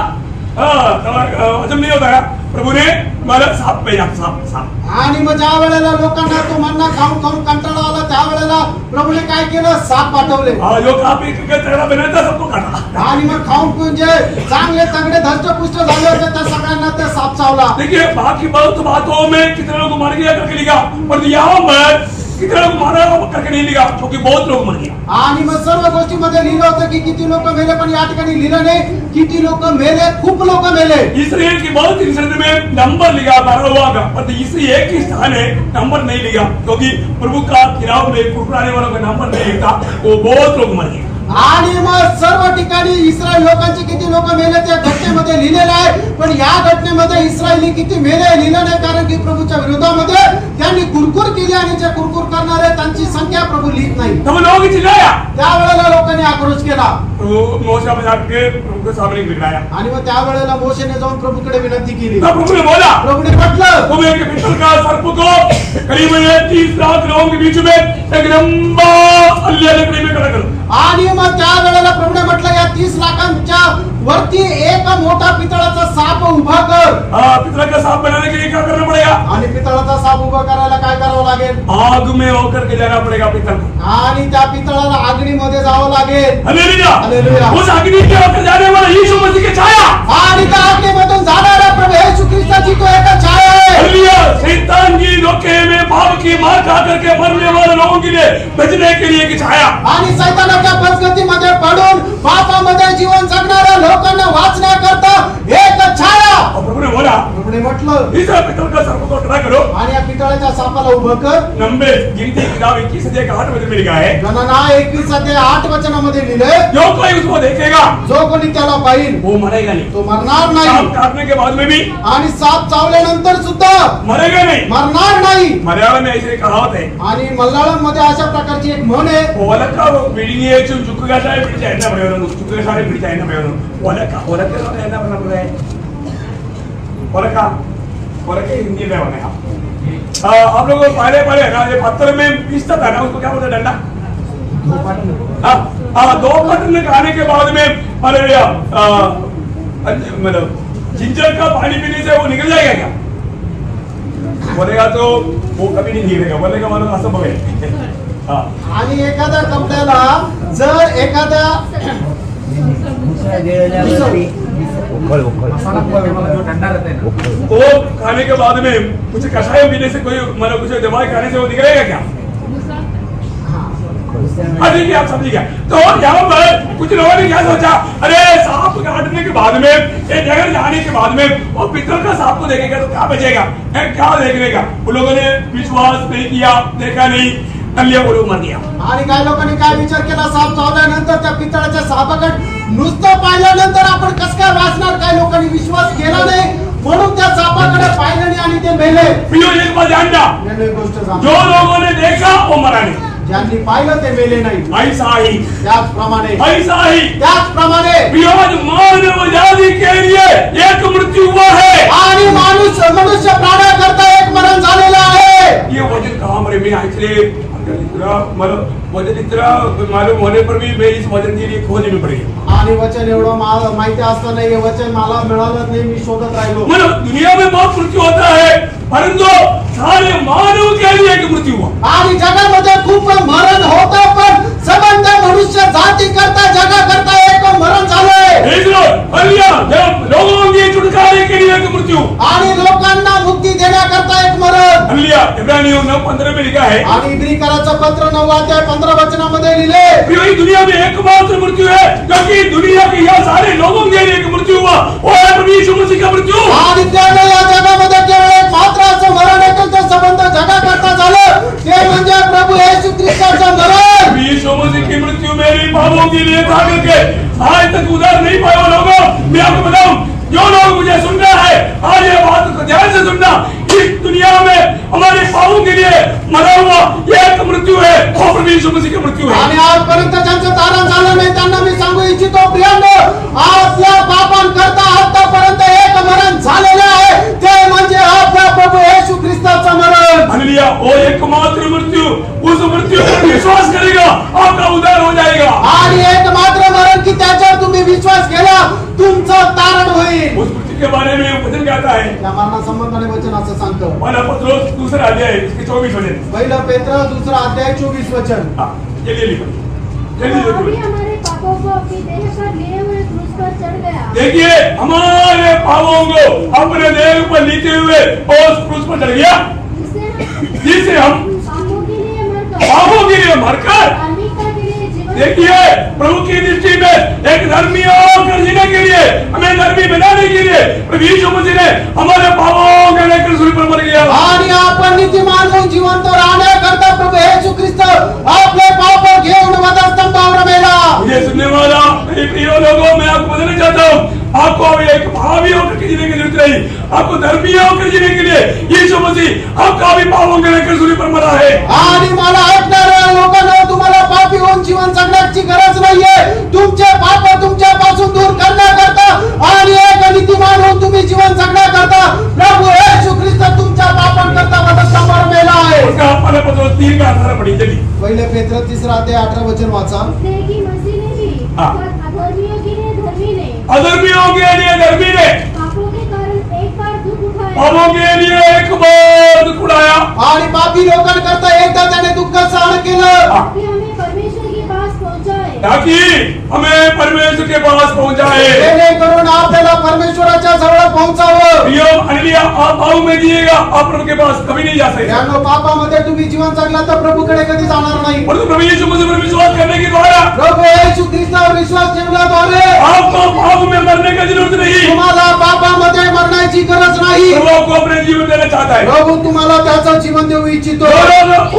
हजम नहीं होता है प्रभु ने मला साफ भेजा साफ साफ आणि मग ज्या वेळेला लोकांना तो मन्ना खाऊन खाऊन कंटाळा आला त्या वेळेला प्रभूने काय केलं साप पाठवले जो काफी तगड़ा बनाता सबको काटा आणि मग खाऊन पिऊन जे चांगले तगडे धष्टपुष्ट झाले होते त्या सगळ्यांना ते साप चावला देखिए बाकी बहुत बातों में कितने लोग मार गया करके लिखा पर यहाँ पर कितने लोग मारा करके नहीं लिखा क्योंकि बहुत लोग मर गया आणि मग सर्व गोष्टीमध्ये लिहिलं होतं की किती लोक मेले पण या ठिकाणी लिहिलं नाही किती लोक मेले खूप लोक मेले इसराइल की बहुत इंसिडेंट में नंबर लिखा 12 हुआ का पर इसी एक ही स्थान है नंबर नहीं लिखा क्योंकि प्रभु का खिलाफ में कुड़कुड़ाने वालों का नंबर नहीं लिखा वो बहुत लोग मर गए आणि मग सर्व ठिकाणी इस्रायल लोकांचे किती लोक मेले त्या घटनेमध्ये लिहिलेलं आहे पण या घटनेमध्ये इस्रायली किती मेले लिहिलं नाही कारण की प्रभूच्या विरोधामध्ये त्यांनी कुरकुर केली आणि जे कुरकुर करणारे त्यांची संख्या प्रभू लिहित नाही तब लोग चिल्लाया त्यावेळेला लोकांनी आक्रोश केला मोशा में जाके प्रभु के सामने गिराया आणि मग त्यावेळेला मोशेने जाऊन प्रभूकडे विनंती केली तब प्रभु ने बोला प्रभूने म्हटलं तुम एक पितल का सर्प को करीब 30 लाख लोगों के बीच में एक लंबा अल्लिया लकड़ी में खड़ा करो आणि मग त्या वेळेला प्रभूने म्हटलं या 30 लाखांच्या वरती एक मोठा पितळाचा साप उभा कर पितल का सांप बनाने के लिए क्या करना पड़ेगा आणि पितळाचा साप उभा करायला काय करावं लागेल आग में होकर के जाना पड़ेगा पितल को आणि त्या पितळाला अग्नीमध्ये जावं लागेल हालेलुया हालेलुया उस अग्नि के होकर जाने वाला यीशु मसीह की छाया आणि त्या अग्नीमधून जाणारा प्रभू येशू ख्रिस्ताची तो एक छाया आहे हालेलुया शैतान की धोखे में पाप की मार खा करके मरने वाले लोगों के लिए बचने के लिए की छाया आणि सैतानाच्या फसगतीमध्ये पडून पापामध्ये जीवन जगणाऱ्या लोकांना वाचण्याकरता एक छाया और प्रभु ने बोला प्रभूने म्हटलं इस पितल का सर्प को खड़ा करो आणि या पितळाच्या सापाला उभं कर नंबर गिनती किताब 21:8 में लिखा है गणना 21:8 वचनामध्ये लिहिले जो कोई उसको देखेगा जो कोणी त्याला पाहिल वो मरेगा नहीं तो मरणार सांप नाही काटने के बाद में भी आणि साप चावल्यानंतर सुद्धा मरेगा नहीं मरणार नाही मलयालम में ऐसी कहावत है आणि मल्याळम मध्ये अशा प्रकारची एक म्हण आहे ಒಲಕ ಬಿಳಿಗೆ ಚುಕ್ಕುಗಾಸಾಯ ಬಿಡಿಸ ಎನ್ನ ಬರೆಯೋನು ಚುಕ್ಕುಗಾಸಾಯ ಬಿಡಿಸ ಎನ್ನ ಬರೆಯೋನು ಒಲಕ ಒಲಕ ಎನ್ನ ಬರೆಯೋದು ಒಲಕ हिंदी में होने आप लोग पहले ना ये पत्थर में पीसता था ना उसको क्या बोलते डंडा दो बटन खाने के बाद में अरे मतलब जिंजर का पानी पीने से वो निकल जाएगा क्या बोलेगा तो वो कभी नहीं निकलेगा बोलेगा मतलब असंभव है आणि एखाद्या कपड्याला जर एखाद्या उखल उखल वो खाने के बाद में कुछ कषाय पीने से कोई मतलब कुछ दवाई खाने से वो निकलेगा क्या अरे क्या आप समझिए क्या तो यहाँ पर कुछ लोगों ने क्या सोचा अरे सांप काटने के बाद में एक जगह जाने के बाद में वो पितल का सांप को देखेगा तो क्या बचेगा क्या देखने का उन लोगों ने विश्वास नहीं किया देखा नहीं वो लोग मर गया आणि काही लोकांनी काय विचार केला साप चावल्यानंतर त्या पितळाच्या सापाकडे नुसतं पाहिल्यानंतर आपण कसं काय वाचणार काही लोकांनी विश्वास केला नाही म्हणून त्या सापाकडे पाहिलं नाही आणि ते मेले एक बात जानना एक गोष्ट सांग जो लोगों ने देखा वो मरा नहीं ज्यांनी पाहिलं ते मेले नाही, ऐसा ही त्याचप्रमाणे आज मानव जाति के लिए एक मृत्यू हुआ है आणि मनुष्य प्राण्याकरता एक मरण झालेलं आहे. ये वचन कहाँ मरे मैं एक्चुअली वचन इतना मालूम होने पर भी मैं इस वचन के लिए खोजने में पड़ी. आणि वचन एवढं माहिती असताना हे वचन मला मिळालं नाही, मी शोधत राहिलो. मतलब दुनिया में बहुत मृत्यू होता है परंतु सारे मानव के लिए एक मृत्यू हुआ. आणि जगामध्ये खूप मरण होतं पण संबंध मनुष्य जाती करता जगाकरता एक मरण झालंय. जब लोगों के छुटकारे के लिए एक मृत्यू आणि लोकांना मुक्ती देण्याकरता एक मरण. इब्रानियों 9:15 में लिखा है आणि इब्रिकराचं पत्र 9:15 वचनामध्ये लिहिले कि दुनिया में एकमात्र मृत्यू है क्योंकि दुनिया के यहाँ सारे लोगों के लिए एक मृत्यू हुआ वो है प्रभु यीशु मसीह का मृत्यू. आणि त्याने या जगामध्ये केवळ एक मात्र असं मरण आहे ते संबंध जगाकरता झालं ते म्हणजे प्रभु येशू ख्रिस्ताचं मरण. यीशु मसीह की मृत्यू मेरी पापों के लिए था करके आज तक उधार नहीं पाए वो लोगों. मैं आपको बताऊं जो लोग मुझे सुन रहा है आज ये बात को ध्यान से सुनना. इस दुनिया में हमारे पापों के लिए मरा हुआ ये एक मृत्यू है वो प्रभु यीशु मसीह की मृत्यू है. आणि आजपर्यंत ज्यांचं तारण झालं नाही त्यांना मी सांगू इच्छितो प्रियांनो आपल्या पापांकरता आतापर्यंत एक मरण झालेलं आहे ते म्हणजे आपला प्रभू येशू ख्रिस्ताचं मरण. हालेलुया. वो एकमात्र मृत्यू उस मृत्यू पर विश्वास करेगा आपका उद्धार हो जाएगा. आणि एक मात्र मरण की त्याच्यावर तुम्ही विश्वास केला तुमचं तारण होईल. उस मृत्यू के बारे में वचन कहता है त्या मरणासंबंधाने वचन असं सांगतं. पहला पत्रोस 2 अध्याय इसके 24 वचन. पहिला पेत्र 2 अध्याय 24 वचन. जल्दी लिखो अभी हमारे पापों को अपनी देह पर लिए हुए क्रूस पर चढ़ गया. देखिए हमारे पापों को अपने देह पर लेते हुए उस क्रूस पर चढ़ गया जिससे हम पापों के लिए मरकर देखिए प्रभु की दृष्टि में एक धर्मी होकर जीने के लिए हमें धर्मी बनाने के लिए प्रभु यीशु मसीह ने हमारे पापों के लेकर सूली पर मर गया. आणि आपण नीतिमान होऊन जिवंत राहण्याकरता प्रभु येशू ख्रिस्त आपले पाप घेऊन वधस्तंभावर मेला. मुझे सुनने वाला मेरे प्रिय लोगों मैं आपको बताना चाहता हूँ आपको अभी एक भावी होकर जीने की जरूरत नहीं. आपको धर्मी होकर जीने के लिए यीशु मसीह आपका अभी पापों के लेकर सूली पर मरा है. आणि मला ऐकणाऱ्या लोकांना तुम्हाला पापी होऊन जीवन जगण्याची गरज नाहीये. तुमचे पाप तुमच्यापासून दूर करण्याकरता आणि एक नीतिमान होऊन तुम्ही जीवन जगण्याकरता प्रभु येशू ख्रिस्त तुमच्या पापांकरता वधस्तंभावर मेला आहे. उसका पहला पत्रोस 3 का 18 पढ़ी जल्दी. पहिले पेत्र 3 अध्याय 18 वचन वाचा. अधर्मियों के लिए धर्मी ने पापों के कारण एक बार दुख उठाया. पापों के लिए एक बार दुख उठाया. आणि पापी लोकांकरता एकदा त्याने दुःख सहन केलं ताकि हमें परमेश्वर के पास पहुंचाए. ताकि हमें परमेश्वर के पास पहुंचाए. जेणेकरून आपल्याला परमेश्वराच्या जवळ पोहोचावं. प्रियो हालेलुया. आप पाप में जिएगा आप प्रभु के पास कभी नहीं जा सकते. यानो पापामध्ये तुम्ही जीवन जगला तर प्रभूकडे कधी जाणार नाही. परंतु प्रभु यीशु मसीह पर विश्वास करने के द्वारा प्रभु येशू ख्रिस्तावर विश्वास ठेवल्याद्वारे आपको पाप में मरने की जरूरत नहीं. तुम्हाला पापामध्ये मरण्याची गरज नाही. प्रभु आपको अपने जीवन देना चाहता है. प्रभु तुम्हाला त्याचं जीवन देऊ इच्छितो.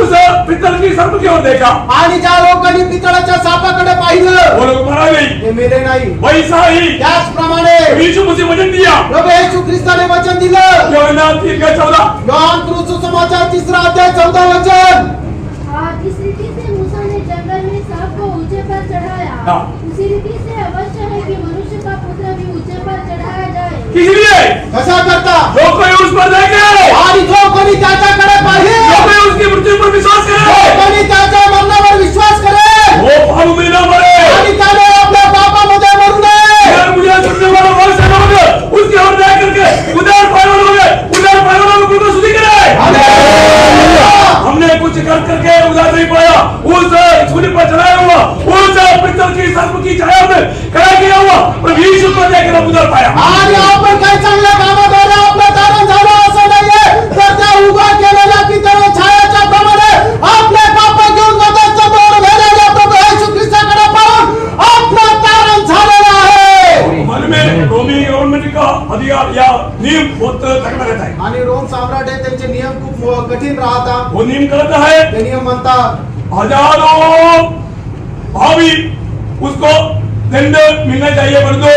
उस पितल की सर्प की ओर देखा आणि ज्या लोकांनी पितळाच्या सापाकडे पाहिलं वो लोग मरा नहीं. ते मेले नाही. वैसा ही त्याचप्रमाणे यीशु मसीह वचन दिया. प्रभु येशू ख्रिस्ताने वचन दिलं. योहन्ना 3:14. योहान सुसमाचार 3 अध्याय 14 वचन. इस रीति से मूसा ने जंगल में सांप को ऊंचे पर चढ़ाया. उसी रीति से अवश्य है कि मनुष्य का पुत्र भी ऊंचे पर चढ़ाया जाए. किस लिए? कसा करता? जो कोई उस पर देखे आणि जो कोणी त्याच्याकडे जो पाहिजे कोई उसकी मृत्यू पर विश्वास करे कोणी त्याच्या मरणावर विश्वास करे वो पाप में न मरे. आणि त्याने आपल्या पापामध्ये मरू नये. अगर मुझे सुनने वाला बहुत से लोग उसकी ओर देख करके उधर पागल हो गए उधर पागल होकर को सुधी करे. हमने कुछ कर करके उधर नहीं पाया. उस सूली पर चढ़ाया हुआ उस पितल की सर्प की छाया में खड़ा किया हुआ प्रभु यीशु को देखकर उधर पाया. आणि आपण काही चांगल्या कामाद्वारे आपलं तारण झालं असं नाहीये तर त्या उभा केलेल्या पितळ छायाच्या प्रमाणे आपले पाप घेऊन वधस्तंभावर मेलेल्या प्रभू येशू ख्रिस्ताकडे पाहून आपलं तारण झालेलं आहे. मन में रोमी गवर्नमेंट का अधिकार या नियम बहुत तगड़ा रहता है. आणि रोम सम्राट आहे त्यांचे नियम खूप कठीण राहतात. वो नियम करता है ते नियम म्हणतात हजारों भावी उसको दंड मिलना चाहिए परंतु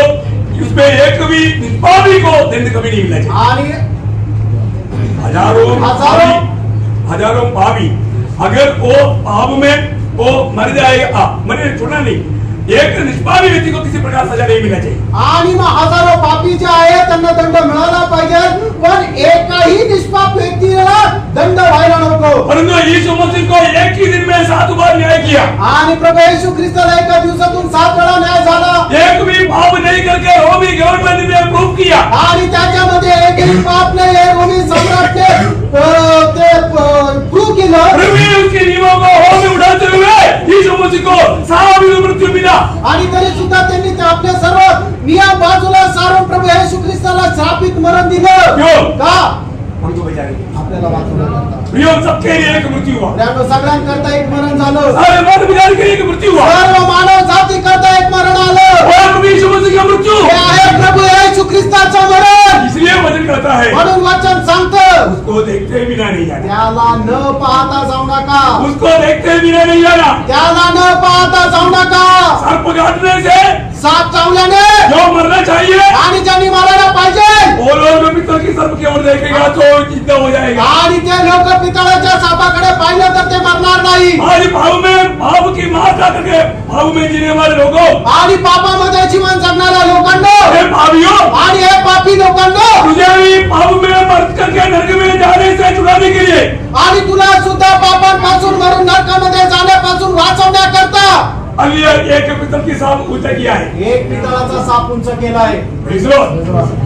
उसमें एक भी निष्पापी को दंड कभी नहीं मिलना चाहिए. आणि हजारों भावी अगर वो पाप में वो मर जाएगा, मरे छोड़ना नहीं, एक निष्पापी व्यक्ति को किसी प्रकार सजा नहीं मिलना चाहिए। आणि मग हजारो पापी जे आहेत त्यांना दंड मिळाला पाहिजे, पण एकही निष्पाप व्यक्तीला दंड व्हायला नको। परंतु यीशु मसीह को एक ही दिन में 7 बार न्याय किया आणि प्रभू येशू ख्रिस्ताला एका दिवसातून 7 वेळा न्याय झाला। एक भी पाप नहीं करके रोमी गवर्नमेंट ने प्रूव किया आणि त्याच्यामध्ये एकही पाप नाही हे रोमी सम्राटने ते प्रूव केलं। प्रभु उसके नियमों को होम में उड़ाते हुए यीशु मसीह को सारी मृत्यु मिला। आणि तरी सुद्धा त्यांनी ते आपले सर्व नियम बाजूला सारून प्रभु येशू ख्रिस्ताला शापित मरण दिलं। क्यों? का? उनको बचाने आपल्याला वाचवण्याकरता। प्रियो सबके लिए एक मृत्यू हुआ, त्यामुळे सगळ्यांकरता एक मरण झालं। सारे मानव विचार के लिए एक मृत्यू हुआ, सर्व मानव जाती करता एक मरण आलं। और प्रभु यीशु मसीह का मृत्यू हे आहे प्रभु येशू ख्रिस्ताचं मरण। इसलिए वचन कहता है म्हणून वचन सांगतं उसको देखते बिना नहीं जाना, त्याला न पाहता जाऊ नका, उसको देखते बिना नहीं जाना। त्याला न पाहता जाऊ नका। सर्प काटने से साप चावल्याने जो मरना चाहिए आणि ज्यांनी मरायला पाहिजे वो लोग पितल की सर्प की ओर देखेगा तो जिंदा हो जाएगा। आणि ते लोक पितळाच्या सापाकडे पाहिलं तर ते मरणार नाही। आज पाप की मार करके पाप में जीने वाले लोगों, आणि पापामध्ये जीवन जगणाऱ्या लोकांना हे पापियों, आणि हे पापी लोकांना तुझे भी पाप में मर करके नरक में जाने से छुड़ाने के लिए आणि तुला सुद्धा पापांपासून मरून नरकामध्ये जाण्यापासून वाचवण्याकरता अली एक पितल की सांप ऊंचा किया है। एक पितळाचा साप उंच केला आहे। प्रेज़ लॉर्ड,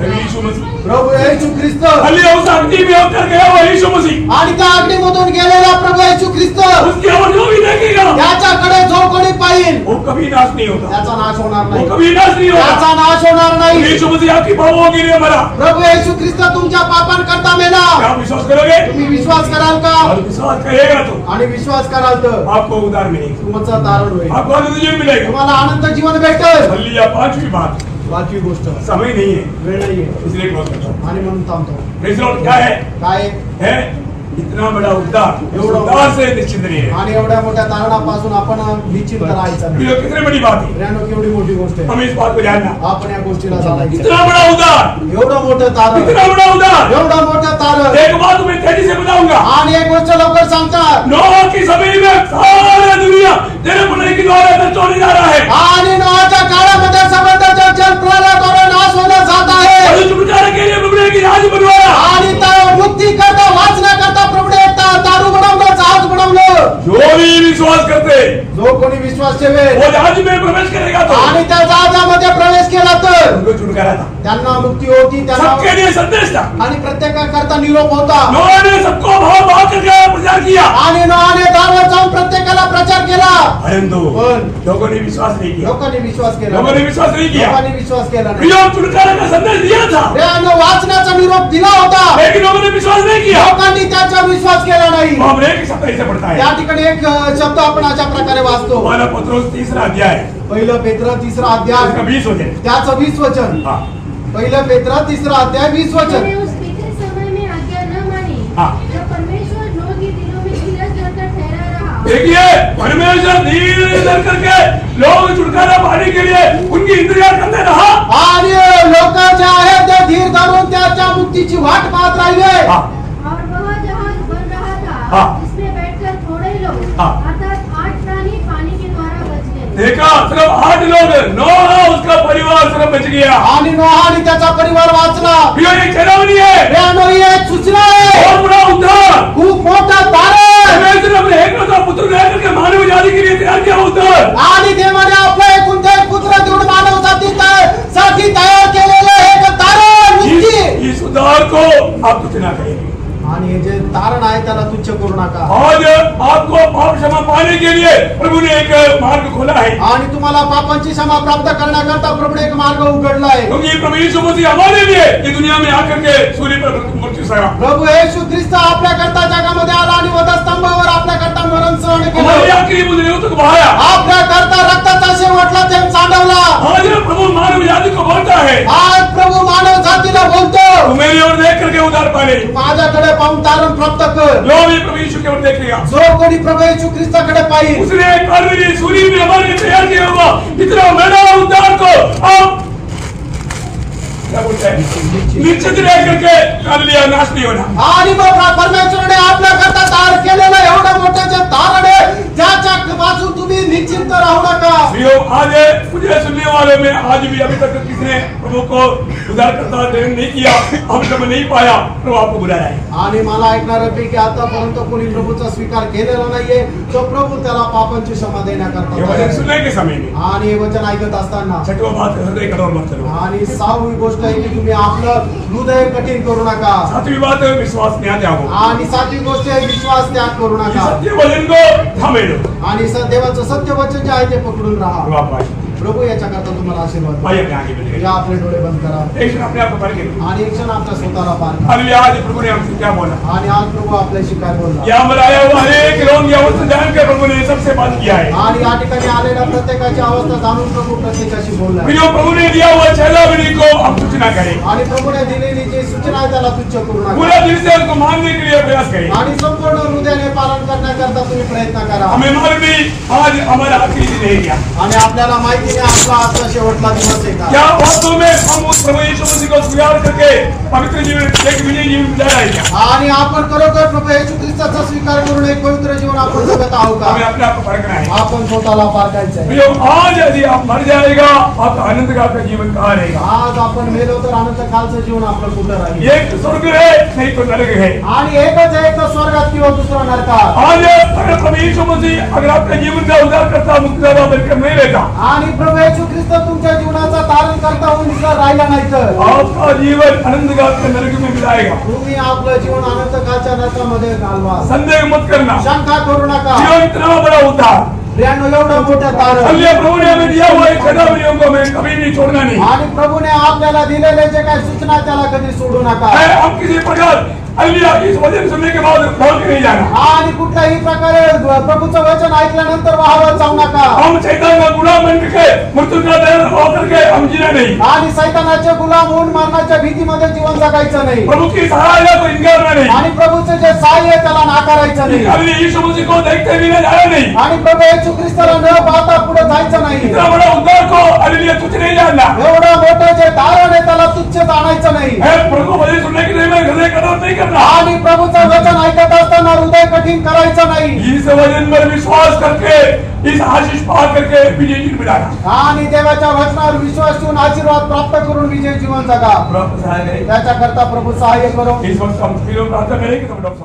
यीशु मसीह प्रभु येशू ख्रिस्त अली उस अग्नि में होकर गया वो यीशु मसीह, आणि त्या अग्नीमधून गेलेला प्रभु येशू ख्रिस्त उसकी ओर जो भी देखेगा त्याच्याकडे जो कोणी पाहिल वो कभी नाश नहीं होगा, त्याचा नाश होणार वो नाही, कभी नाश नहीं होगा। त्याचा नाश होणार नाही। यीशु मसीह आपकी पापों के लिए मरा, प्रभु येशू ख्रिस्त तुमच्या पापांकरता मेला। क्या आप विश्वास करोगे? तुम्ही विश्वास कराल का? और विश्वास करेगा तो आणि विश्वास कराल तर आपको उद्धार मिलेगा, तुमचा तारण होईल, आपको आनंद जीवन मिलेगा। तुम्हाला आनंद जीवन भेटेल। हल्लिया 5वीं बात, पाचवी गोष्ट समय नहीं है वेळ नाहीये इसलिए क्लोज करता हूं। आणि म्हणून थांबतो। प्रेज़ लॉर्ड, क्या है? काय है इतना बड़ा उद्धार, इस उद्धार से निश्चिंत रहिए। आणि एवढ्या मोठ्या तारणापासून आपण निश्चित राहायचं नाही। प्रियो, कितनी बड़ी बात है, प्रियानो, केवढी मोठी गोष्ट आहे। हमें इस बात को जानना। आपण या गोष्टीला जाणायचं। इतना बड़ा उद्धार, एवढं मोठं तारण, इतना बड़ा उद्धार, एवढं मोठं तारण। एक बात मैं तेजी से बताऊंगा। आणि एक गोष्ट लवकर सांगतात। नोह की समय में सारा दुनिया तेरे पुण्य की द्वारा नष्ट होने जा रहा है। आणि नोहाच्या काळामध्ये समस्त जल प्रलयाद्वारे नाश होण्यात जात आहे। और छुटकारे के लिए प्रभु ने एक जहाज बनवाया। आणि त्या मुक्ती करता वाचण्याकरता प्रभुने दारू बनवलं, जहाज बनवलं। जो भी विश्वास करते जो कोणी विश्वास ठेवेल वो जहाज में प्रवेश करेगा तो आणि त्या जहाजामध्ये प्रवेश केला तर उनको छुटकारा था, त्यांना मुक्ती होती। सबके त्यांना लिए संदेश था। आणि प्रत्येकाकरता निरोप होता। नोह ने सबको भाव भाव करके प्रचार किया, आणि नोहाने दारावर जाऊन प्रत्येकाला प्रचार केला। परंतु पण लोगों ने विश्वास नहीं किया, लोकांनी विश्वास केला लोगों ने नाही। विश्वास नहीं किया। लोकांनी विश्वास केला नाही। प्रियो, छुटकारा का संदेश दिया था, प्रियानो, वाचण्याचा निरोप दिला होता, लेकिन लोगों ने विश्वास नहीं किया। लोकांनी त्याचा विश्वास केला नाही। वो हमने एक शब्द ऐसे पढ़ता है, त्या ठिकाणी एक शब्द आपण अशा प्रकारे वाचतो। पहला पत्रोस 3रा अध्याय, पहिलं पेत्र 3रा अध्याय इसका 20 वचन। त्याचं 20 वचन। हाँ पहिलं पेत्र 3रा अध्याय 20 वचन। मैंने उस बीते समय में आज्ञा न मानी हाँ। जब परमेश्वर लोगों के दिलों में धीरज धरकर ठहरा रहा। देखिए, परमेश्वर धीरे धीरे करके लोग छुटकारा पाने के लिए उनकी इंतजार करते रहा। आणि लोक जे आहेत ते धीर धरून त्याच्या मुक्तीची वाट पाहत राहिले। हाँ, और वह जहाज बन रहा था हाँ। जिसमें बैठकर थोड़े लोग हाँ। अर्थात 8 प्राणी पानी के द्वारा बच गए। देखा, सिर्फ 8 लोग, नोह उसका परिवार सिर्फ बच गया। आणि नोहा आणि त्याचा परिवार वाचला। प्रियो, ये चेतावनी है, प्रियानो, ही एक सूचना आहे। बहुत बड़ा उद्धार। खूप मोठा तारण। परमेश्वर ने अपने एकलौता पुत्र ने आकर के मानव जाति के लिए तैयार किया उद्धार। आणि देवाने आपल्या एकूण एक पुत्र देऊन मानव साठी तयार केलेले एक तारण मुक्ती। इस उद्धार को आप कुछ ना करेंगे। आणि हे जे तारण आहे त्याला तुच्छ करू नका। आज आपको पाप क्षमा पाने के लिए प्रभु ने एक मार्ग खोला है, आणि तुम्हाला पापांची क्षमा प्राप्त करण्याकरता प्रभुने एक मार्ग उघडला आहे। क्योंकि प्रभु यीशु मसीह हमारे लिए ये दुनिया में आकर के सूली पर मृत्यू सहा। प्रभु येशू ख्रिस्त आपल्याकरता जगामध्ये आला आणि वधस्तंभावर आपल्याकरता मरण सहन हमारी केलं। आखिरी बुद्धियों तक बहाया। आपल्याकरता रक्ताचा शेवटला थेंब सांडवला। आज प्रभु मानव जाति को बोलता है, आज प्रभु मानव जातीला बोलतो, तू मेरी ओर देख करके उद्धार पा ले। माझ्याकडे पाहून तारण प्राप्त कर। जो भी प्रभु यीशु की ओर देखेगा, जो कोणी प्रभु येशू ख्रिस्ताकडे पाहिल उसने कलवरी सूली में हमारे लिए तैयार किया हुआ इतना बड़ा उद्धार को आप क्या बोलते हैं, निश्चित रह करके कर लिया, नाश नहीं होना। आणि मग परमेश्वराने आपल्याकरता तयार केलेलं एवढं मोठं जे हृदयों में आज भी अभी तक किसने प्रभु को उद्धारकर्ता नहीं किया, हम सब नहीं पाया, प्रभु आपको बुलाया है। आणि मला ऐकणाऱ्यापैकी आतापर्यंत कोणी प्रभूचा स्वीकार केलेला नाहीये, तो प्रभू त्याला पापांची क्षमा ये देण्याकरता वचन सुनने के समय में आणि हे वचन ऐकत असताना छठवा बात हृदय कठोर मत करो। आणि 6वी गोष्ट आहे की तुम्ही आपलं हृदय कठीण करू नका। 7वीं बात विश्वास त्याग हो। आणि 7वी गोष्ट आहे विश्वास त्याग करू नका। सत्य वचन को थामे लो आणि देवाचं सत्य वचन जे आहे ते पकडून राहा। प्रभू याच्याकरता तुम्हाला आशीर्वाद भाई अपने आगे बढ़ या आपले डोळे बंद करा एक क्षण अपने आप को परखे। आणि एक क्षण आपल्या स्वतःला पाहा अभी आज प्रभु ने हमसे क्या बोला, आणि आज प्रभू आपल्याशी काय बोलला। यहाँ पर आया हुआ अनेक लोग की अवस्था जानकर प्रभु ने सबसे बात किया है। आणि या ठिकाणी आलेल्या प्रत्येकाची अवस्था जाणून प्रभू प्रत्येकाशी बोलला। जो प्रभु ने दिया हुआ चेलावनी को हम तुच्छ ना करें, आणि प्रभूने दिलेली जी सूचना आहे त्याला तुच्छ करू नका पूरा दिल से उसको मानने के लिए प्रयास करें। आणि संपूर्ण हृदयाने पालन करण्याकरता तुम्ही प्रयत्न करा। हमें मालूम नहीं आज हमारा आखिरी दिन है क्या, आणि आपल्याला माहिती नाही आपला आजचा शेवटचा दिवस आहे का। क्या वास्तव में हम उस प्रभु यीशु मसीह को स्वीकार करके पवित्र जीवन एक विजयी जीवन बिता रहे हैं क्या? आणि आपण खरोखर प्रभू येशू ख्रिस्ताचा स्वीकार करून एक पवित्र जीवन आपण जगत आहोत का? हमें अपने आप को परखना है। आपण स्वतःला पारखायचं आहे। जो आज यदि आप मर जाएगा आपका आनंद का आपका जीवन कहाँ रहेगा? आज आपण मेलो तर आनंद कालचं जीवन आपलं कुठं राहील? एक स्वर्ग है नहीं तो नरक है। आणि एकच आहे एक तर स्वर्गात किंवा दुसरा नरकात। आज अगर प्रभु यीशु मसीह अगर आपके जीवन का उद्धार करता मुक्तिदाता बनकर नहीं रहता, आणि प्रभू येशू ख्रिस्त तुमच्या जीवनाचा तारण करता होऊन जर राहिला नाही तर आपका जीवन आनंद का आपके नरक में बिताएगा। तुम्ही आपलं जीवन आनंद कालच्या नरकामध्ये घालवा। संदेह मत करना, शंका करू नका। जीवन इतना बड़ा उद्धार प्रियांनो एवढं मोठं तारण इसलिए प्रभु ने हमें दिया हुआ चेतावनियों को हमें कभी नहीं छोड़ना नहीं आणि प्रभूने आपल्याला दिलेले जे काही सूचना त्याला कधी सोडू नका। है। हम किसी प्रकार अल्लाह इस वचन सुनने के बाद लौट के नहीं जाना। आणि कुठल्याही प्रकारे प्रभूचं वचन ऐकल्यानंतर वाहवत जाऊ नका। हम शैतान का गुलाम बन के मृत्यु का दर होकर के हम जीना नहीं। आणि सैतानाचे गुलाम होऊन मरणाच्या भीतीमध्ये जीवन जगायचं नाही। प्रभु की सहायता को इनकारना नहीं। आणि प्रभूचे जे सहाय्य आहे त्याला नाकारायचं नाही। अभी यीशु मसीह को देखते बिना जाना नहीं। आणि प्रभू येशू ख्रिस्ताला न पाहता पुढे जायचं नाही। इतना बड़ा उद्धार को अल्लाह तुझ नहीं जानना एवढं मोठं जे तारण आहे त्याला तुच्छ जाणायचं नाही। है। प्रभु वचन सुनने के लिए हृदय कठोर नहीं करना। आणि प्रभूचं वचन ऐकत असताना हृदय कठीण करायचं नाही। इस वचन पर विश्वास करके इस आशीष पा करके विजय जीवन बिताना। आणि देवाच्या वचनावर विश्वास ठेवून आशीर्वाद प्राप्त करून विजय जीवन जगा। प्रभु सहाय करे। त्याच्याकरता प्रभु सहाय्य करो। इस वक्त हम फिर प्रार्थना करें कि तुम लोग